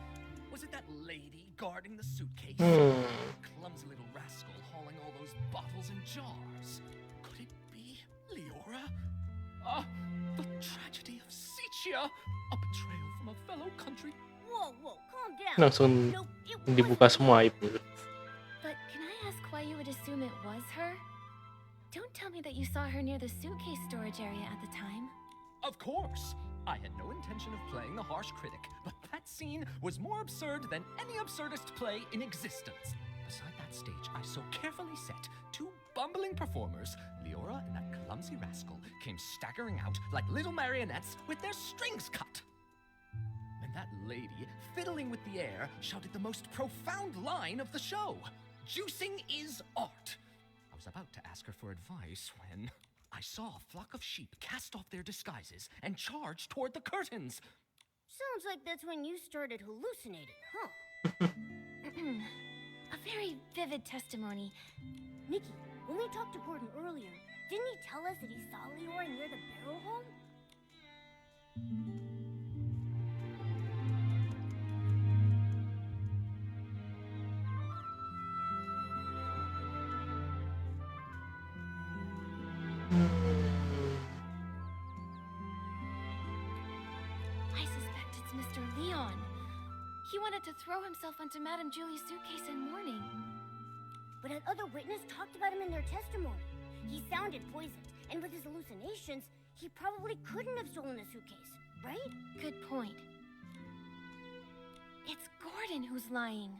Was it that lady guarding the suitcase? Clumsy little rascal hauling all those bottles and jars. Could it be Leora? The tragedy of Cepuh! A betrayal from a fellow country. Whoa, calm down. Langsung Nope, it dibuka semua aib. But can I ask why you would assume it was her? Don't tell me that you saw her near the suitcase storage area at the time. Of course! I had no intention of playing the harsh critic, but that scene was more absurd than any absurdist play in existence. Beside that stage, I so carefully set two bumbling performers, Leora and that clumsy rascal, came staggering out like little marionettes with their strings cut. And that lady, fiddling with the air, shouted the most profound line of the show. Juicing is art. I was about to ask her for advice when I saw a flock of sheep cast off their disguises and charge toward the curtains. Sounds like that's when you started hallucinating, huh? A very vivid testimony. Nikki, when we talked to Gordon earlier, didn't he tell us that he saw Leora near the barrel home? I suspect it's Mr. Leon. He wanted to throw himself onto Madame Julie's suitcase in mourning. But an other witness talked about him in their testimony. He sounded poisoned, and with his hallucinations, he probably couldn't have stolen the suitcase, right? Good point. It's Gordon who's lying.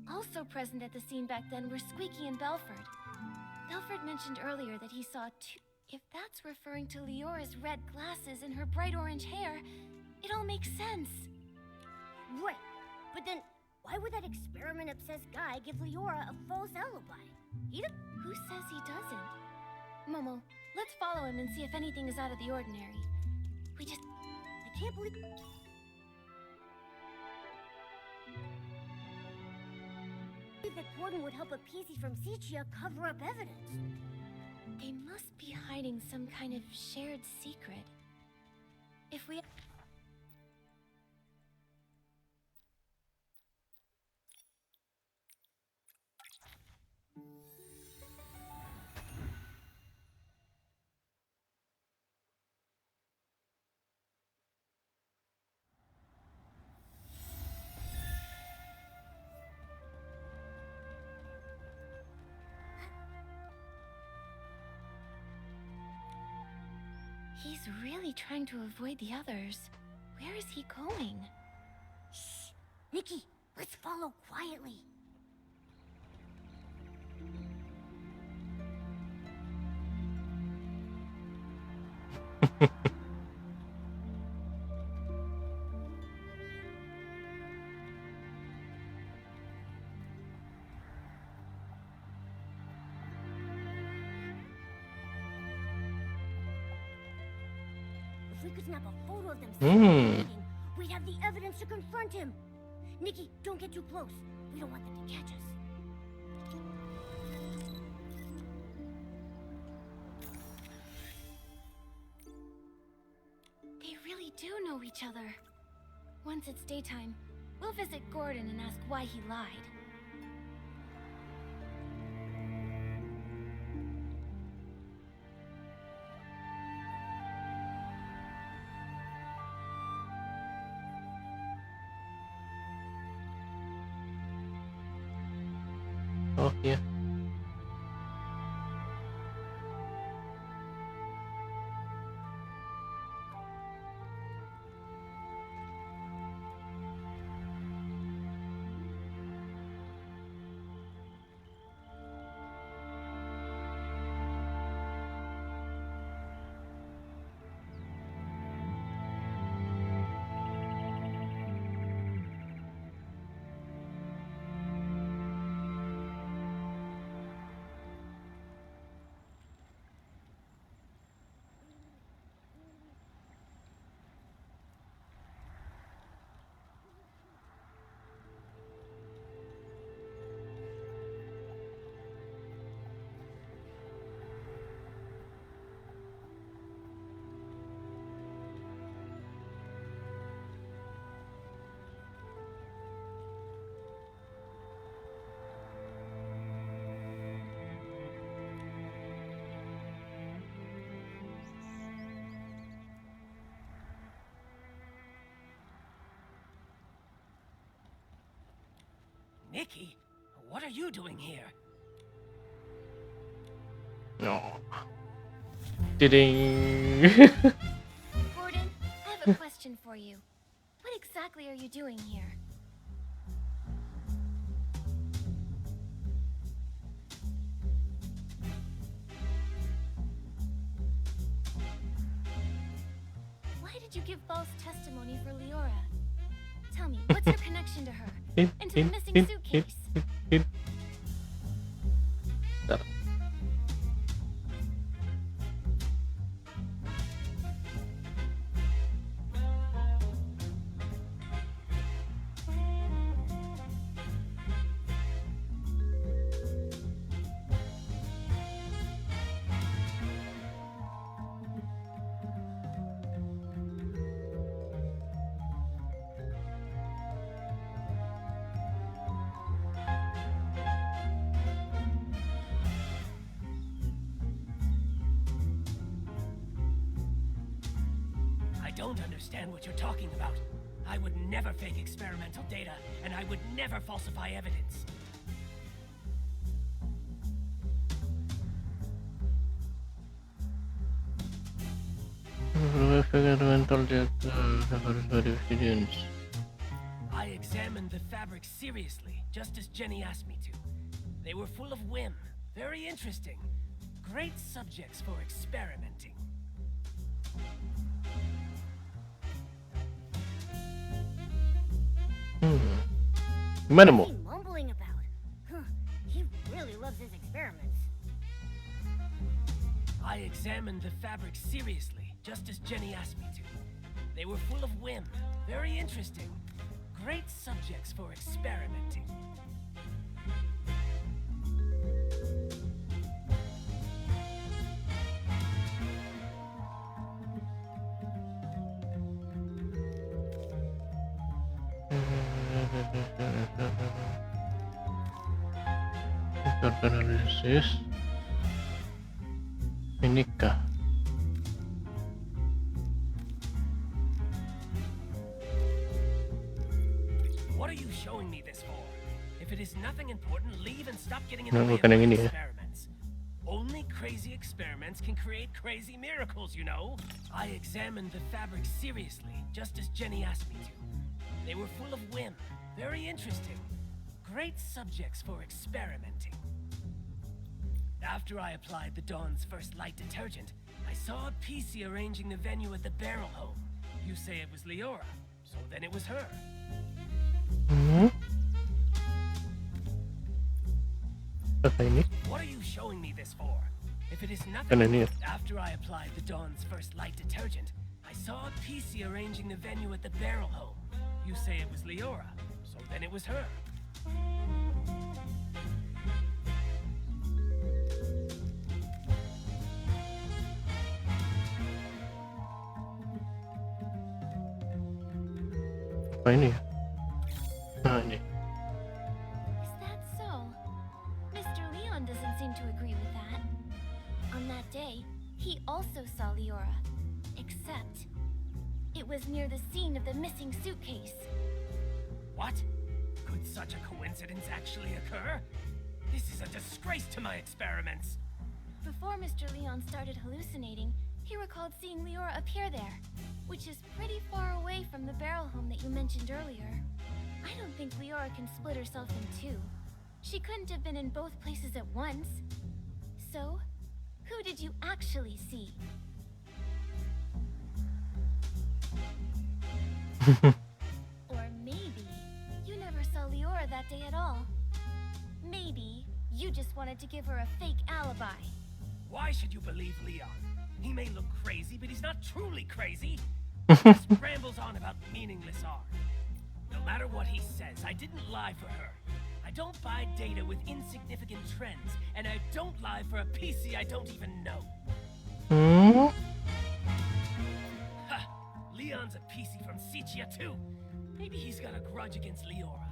Also present at the scene back then were Squeaky and Belford. Belford mentioned earlier that he saw two... If that's referring to Leora's red glasses and her bright orange hair, it all makes sense. Right. But then, why would that experiment-obsessed guy give Leora a false alibi? Who says he doesn't? Momo, let's follow him and see if anything is out of the ordinary. I can't believe... that Gordon would help a PC from Cepuh cover up evidence. They must be hiding some kind of shared secret. If we... He's really trying to avoid the others. Where is he going? Shh! Nikki, let's follow quietly. If we could snap a photo of them meeting, we'd have the evidence to confront him. Nikki, don't get too close. We don't want them to catch us. They really do know each other. Once it's daytime, we'll visit Gordon and ask why he lied. Oh iya. Nikki, what are you doing here? No. Ding. Gordon, I have a question for you. What exactly are you doing here? Why did you give false testimony for Leora? Tell me, what's your connection to her? And to the missing suitcase? Bentar. I don't understand what you're talking about. I would never fake experimental data, and I would never falsify evidence. I examined the fabrics seriously, just as Jenny asked me to. They were full of whim, very interesting. Great subjects for experimenting. Gimana, What's Mo? he mumbling about? Huh, he really loves his experiments. I examined the fabrics seriously, just as Jenny asked me to. They were full of whim, very interesting. Great subjects for experimenting. Analisis. Inikah? What are you showing me this for? If it is nothing important, leave and stop getting in Nah, the way of bukan yang my ini ya. experiments. Only crazy experiments can create crazy miracles, you know? I examined the fabrics seriously, just as Jenny asked me to. They were full of whim, very interesting. Great subjects for experimenting. After I applied the Dawn's first light detergent, I saw a PC arranging the venue at the Barrel Home. You say it was Leora, so then it was her. Apa ini? What are you showing me this for? If it is Kan nothing, ini ya. after I applied the Dawn's first light detergent, I saw a PC arranging the venue at the Barrel Home. You say it was Leora, so then it was her. Apa ini ya? Nah, ini. Is that so? Mr. Leon doesn't seem to agree with that. On that day, he also saw Leora. Except, it was near the scene of the missing suitcase. What? Could such a coincidence actually occur? This is a disgrace to my experiments. Before Mr. Leon started hallucinating, he recalled seeing Leora appear there, which is pretty far away from the Barrel Home that you mentioned earlier. I don't think Leora can split herself in two. She couldn't have been in both places at once. So, who did you actually see? Or maybe you never saw Leora that day at all. Maybe you just wanted to give her a fake alibi. Why should you believe Leon? He may look crazy, but he's not truly crazy. He just rambles on about meaningless art. No matter what he says, I didn't lie for her. I don't buy data with insignificant trends, and I don't lie for a PC I don't even know. Ha! Leon's a PC from Cepuh too. Maybe he's got a grudge against Leora.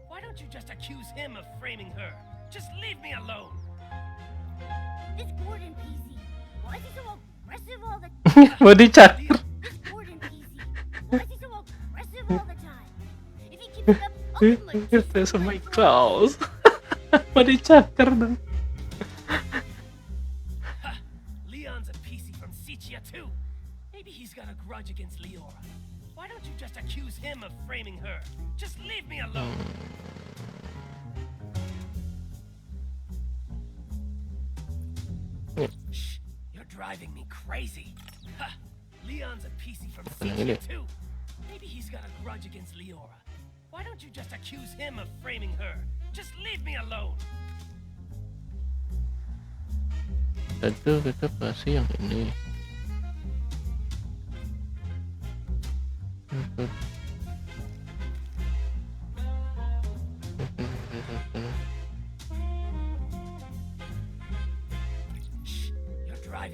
Why don't you just accuse him of framing her? Just leave me alone. This Gordon PC, why is he so aggressive all the Mau dicat. This Gordon PC, why is he so aggressive all the time? If he keeps it up, Itu sama Klaus. Pada cakar dong. Leon's a PC from Cepuh too. Maybe he's got a grudge against Leora. Why don't you just accuse him of framing her? Just leave me alone. Shh, you're driving me crazy. Ha, Leon's a PC from Cepuh too. Maybe he's got a grudge against Leora. Why don't you just accuse him of framing her? Just leave me alone. Aduh, kita pasti yang ini.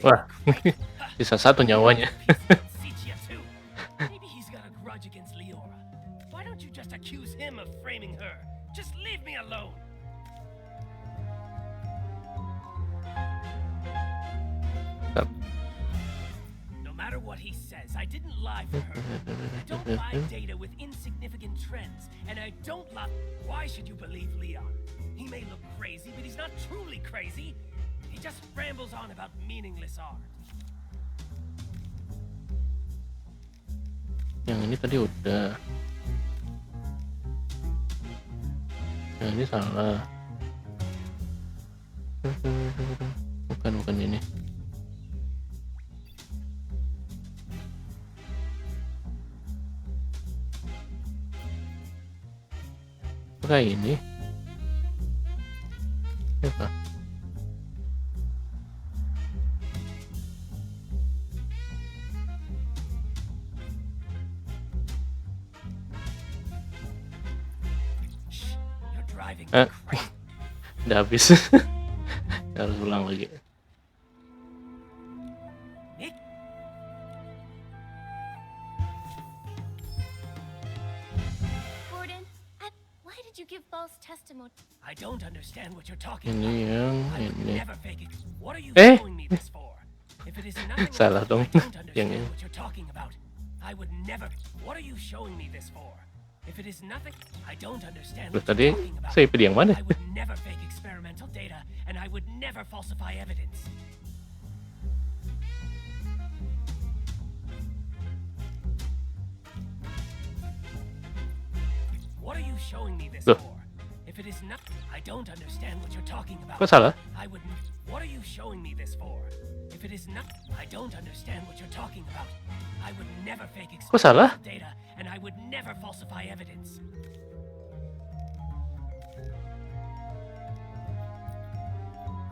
Wah, bisa satu nyawanya. Maybe he's got a grudge against Leora. Why don't you just accuse him of framing her? Just leave me alone. No matter what he says, I didn't lie for her. I don't buy data with insignificant trends, and I don't lie. Why should you believe Leon? He may look crazy, but he's not truly crazy. He just rambles on about meaningless art. Yang ini tadi udah. Yang ini salah. Bukan ini. Apakah ini? Apa? Udah habis. Harus ulang lagi. Gordon, why did you give false testimony? I don't understand what you're talking Ini about. yang I would ini. never fake it. What are you showing me this for? If it is nothing Salah else, dong. I don't understand Yang ini. what you're talking about. I would never. What are you showing me this for? If it is nothing, I don't understand Loh, what tadi you're talking about. saya pilih yang mana? I would never fake experimental data, and I would never falsify evidence. What are you showing me this Loh. for? If it is not, I don't understand what you're talking about. Kok salah? I would. What are you showing me this for? If it is not, I don't understand what you're talking about. I would never fake Kok salah? experimental data, and I would never falsify evidence.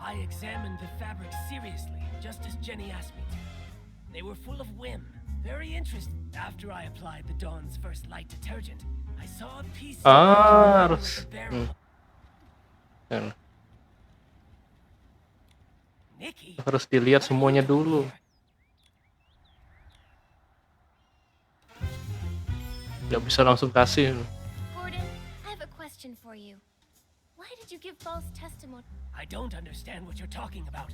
I examined the fabrics seriously, just as Jenny asked me to. They were full of whim, very interesting. After I applied the Dawn's First Light detergent, I saw a piece of Harus. the barrel. Salah. Nikki, Harus dilihat semuanya dulu. Nggak bisa langsung kasih. Gordon, I have a question for you. Why did you give false testimony? I don't understand what you're talking about.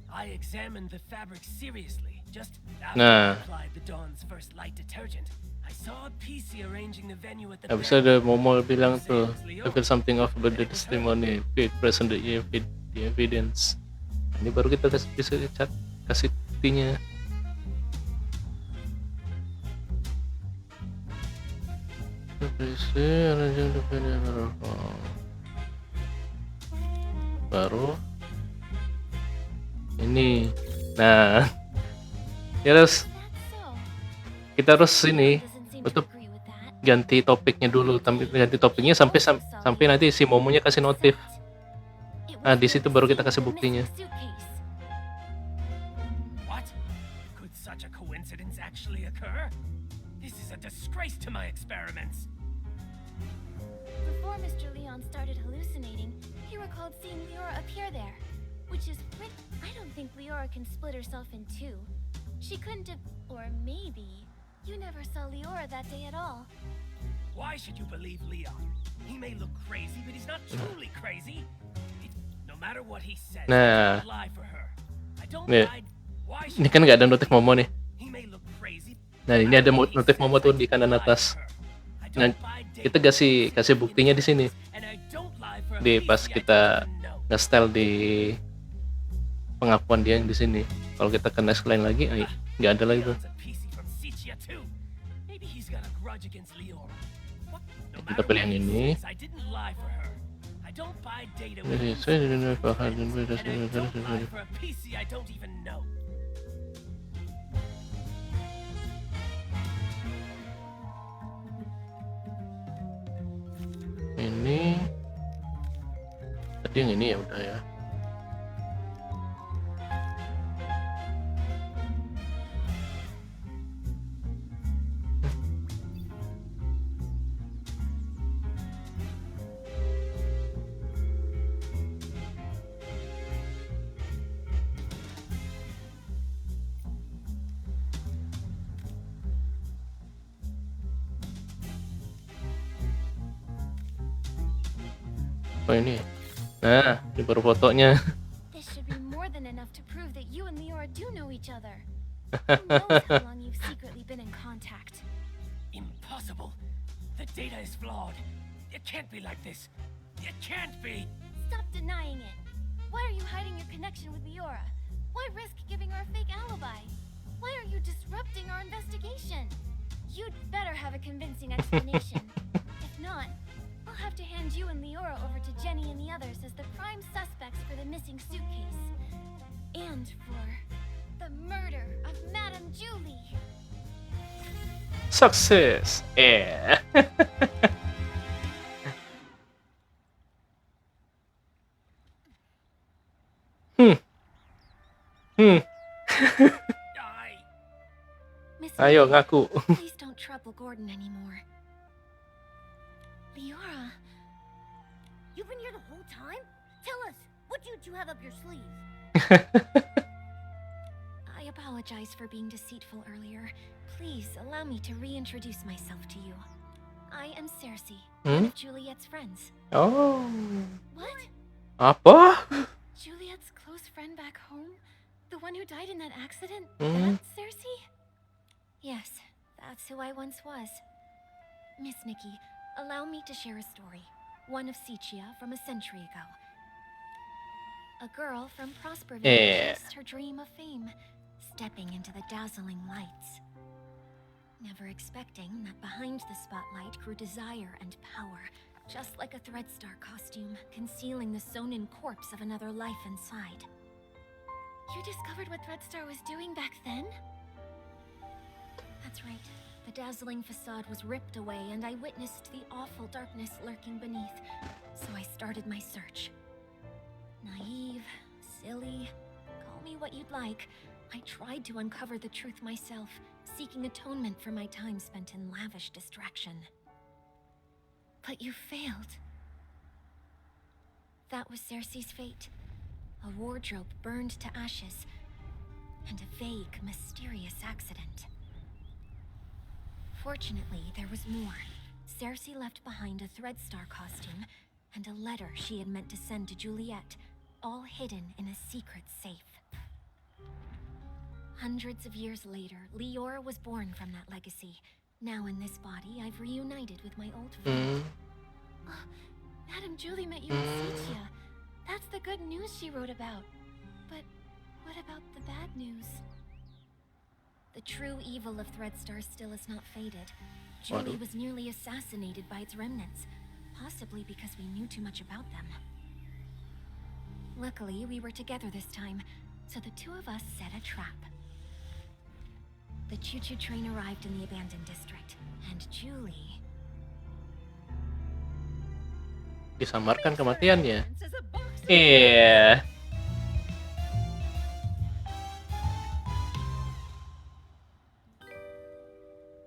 I examined the fabric seriously. Just after I applied the Dawn's First Light detergent, I saw a PC arranging the venue at the Habis ada Momo bilang tuh, I feel something off about the testimony, present the evidence. Ini baru kita bisa kasih buktinya. Baru ini. Nah, ya terus kita harus ini untuk ganti topiknya dulu, ganti topiknya sampai nanti si Momonya kasih notif. Nah, di situ baru kita kasih buktinya. What? Could such a coincidence actually occur? This is a disgrace to my experiments. Before Mr. Leon started hallucinating, he recalled seeing Leora appear there, which is I don't think Leora can split herself in two. She couldn't have, or maybe you never saw Leora that day at all. Why should you believe Leon? He may look crazy, but he's not truly crazy. No matter what he says, I Nah, don't lie for her. I don't nih, lie. Why ini should kan nggak ada notif Momo nih. he may look crazy? Nah, ini ada notif Momo tuh di kanan atas. I Nah, kita kasih buktinya di sini. Di pas kita nge-style di pengakuan dia yang di sini. Kalau kita ke next line lagi, nggak ada lagi tuh. Kita pilih yang ini. Ini tadi yang ini ya udah ya. Oh ini. Nah, ini baru fotonya. This should be more than enough to prove that you and Leora do know each other. Who knows how long you've secretly been in contact? Impossible. The data is flawed. It can't be like this. It can't be. Stop denying it. Why are you hiding your connection with Leora? Why risk giving her a fake alibi? Why are you disrupting our investigation? You'd better have a convincing explanation. If not, I'll have to hand you and Leora over to Jenny and the others as the prime suspects for the missing suitcase. And for the murder of Madame Julie. Success! Yeah! Ayo ngaku. Please don't trouble Gordon anymore. Leora, You've been here the whole time? Tell us, what did you have up your sleeve? I apologize for being deceitful earlier. Please allow me to reintroduce myself to you. I am Cersei, one of Juliet's friends. Oh. What? Apa? Juliet's close friend back home? The one who died in that accident? That's Cersei? Yes, that's who I once was. Miss Nikki, allow me to share a story. One of Cepuh from a century ago. A girl from Prosperville chased her dream of fame, stepping into the dazzling lights. Never expecting that behind the spotlight grew desire and power, just like a Threadstar costume, concealing the sewn-in corpse of another life inside. You discovered what Threadstar was doing back then? That's right. The dazzling facade was ripped away, and I witnessed the awful darkness lurking beneath. So I started my search. Naive, silly, call me what you'd like. I tried to uncover the truth myself, seeking atonement for my time spent in lavish distraction. But you failed. That was Cersei's fate. A wardrobe burned to ashes, and a vague, mysterious accident. Fortunately, there was more. Cersei left behind a Threadstar costume and a letter she had meant to send to Juliet, all hidden in a secret safe. Hundreds of years later, Leora was born from that legacy. Now in this body, I've reunited with my old friend. Oh, Madame Julie met you in Cepuh. That's the good news she wrote about. But what about the bad news? The true evil of Threadstar still has not faded. Julie was nearly assassinated by its remnants, possibly because we knew too much about them. Luckily, we were together this time, so the two of us set a trap. The choo-choo train arrived in the abandoned district, and Julie... Disamarkan kematiannya. Iya.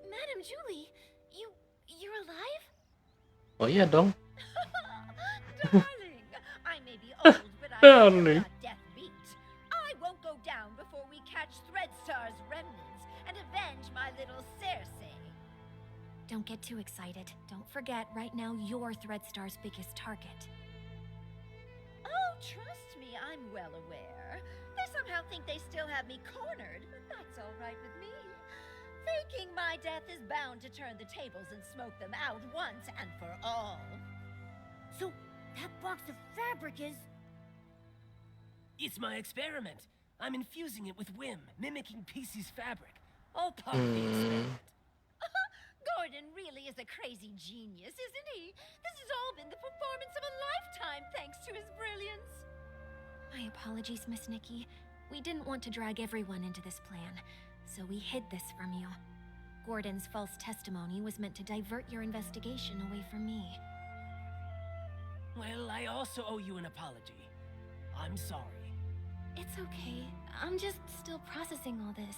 Madame Julie, you're alive? Oh iya dong. Darling, I may be old, but I am not death beat. I won't go down before we catch Threadstar's remnants and avenge my little Cersei. Don't get too excited. Don't forget, right now you're Threadstar's biggest target. Oh, trust me, I'm well aware. They somehow think they still have me cornered, but that's all right with me. Faking my death is bound to turn the tables and smoke them out once and for all. So, that box of fabric is... It's my experiment. I'm infusing it with whim, mimicking Piecey's fabric. All part of the experiment. Gordon really is a crazy genius, isn't he? This has all been the performance of a lifetime thanks to his brilliance. My apologies, Miss Nikki. We didn't want to drag everyone into this plan, so we hid this from you. Gordon's false testimony was meant to divert your investigation away from me. Well, I also owe you an apology. I'm sorry. It's okay. I'm just still processing all this.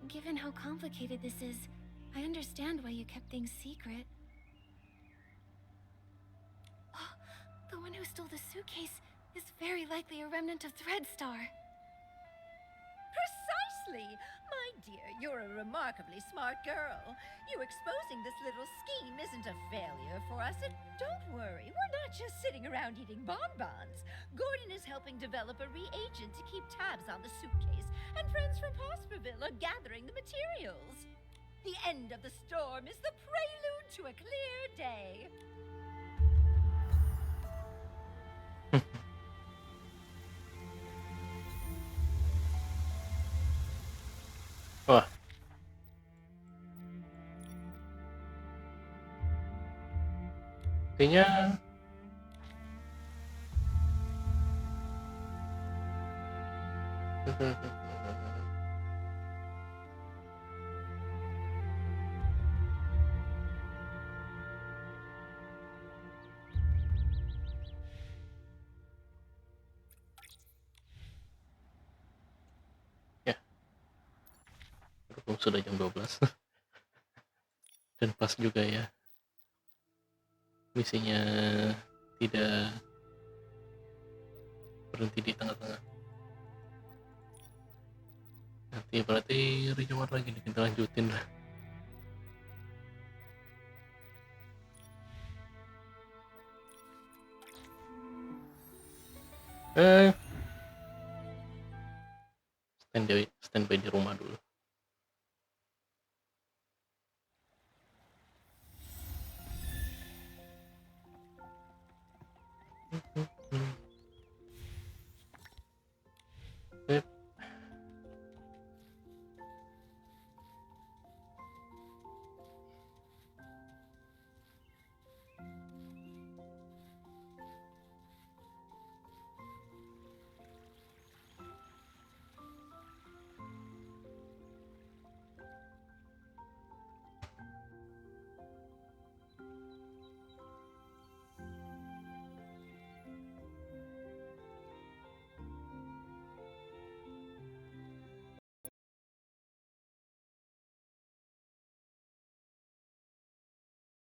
Given how complicated this is, I understand why you kept things secret. Oh, the one who stole the suitcase is very likely a remnant of Threadstar. Precisely! My dear, you're a remarkably smart girl. You exposing this little scheme isn't a failure for us, and don't worry, we're not just sitting around eating bonbons. Gordon is helping develop a reagent to keep tabs on the suitcase, and friends from Prosperville are gathering the materials. The end of the storm is the prelude to a clear day. Wah. Kayaknya ya, berhubung sudah jam 12 dan pas juga ya misinya tidak berhenti di tengah-tengah. Nanti berarti rejumar lagi nih, kita lanjutin lah. Standby di rumah dulu.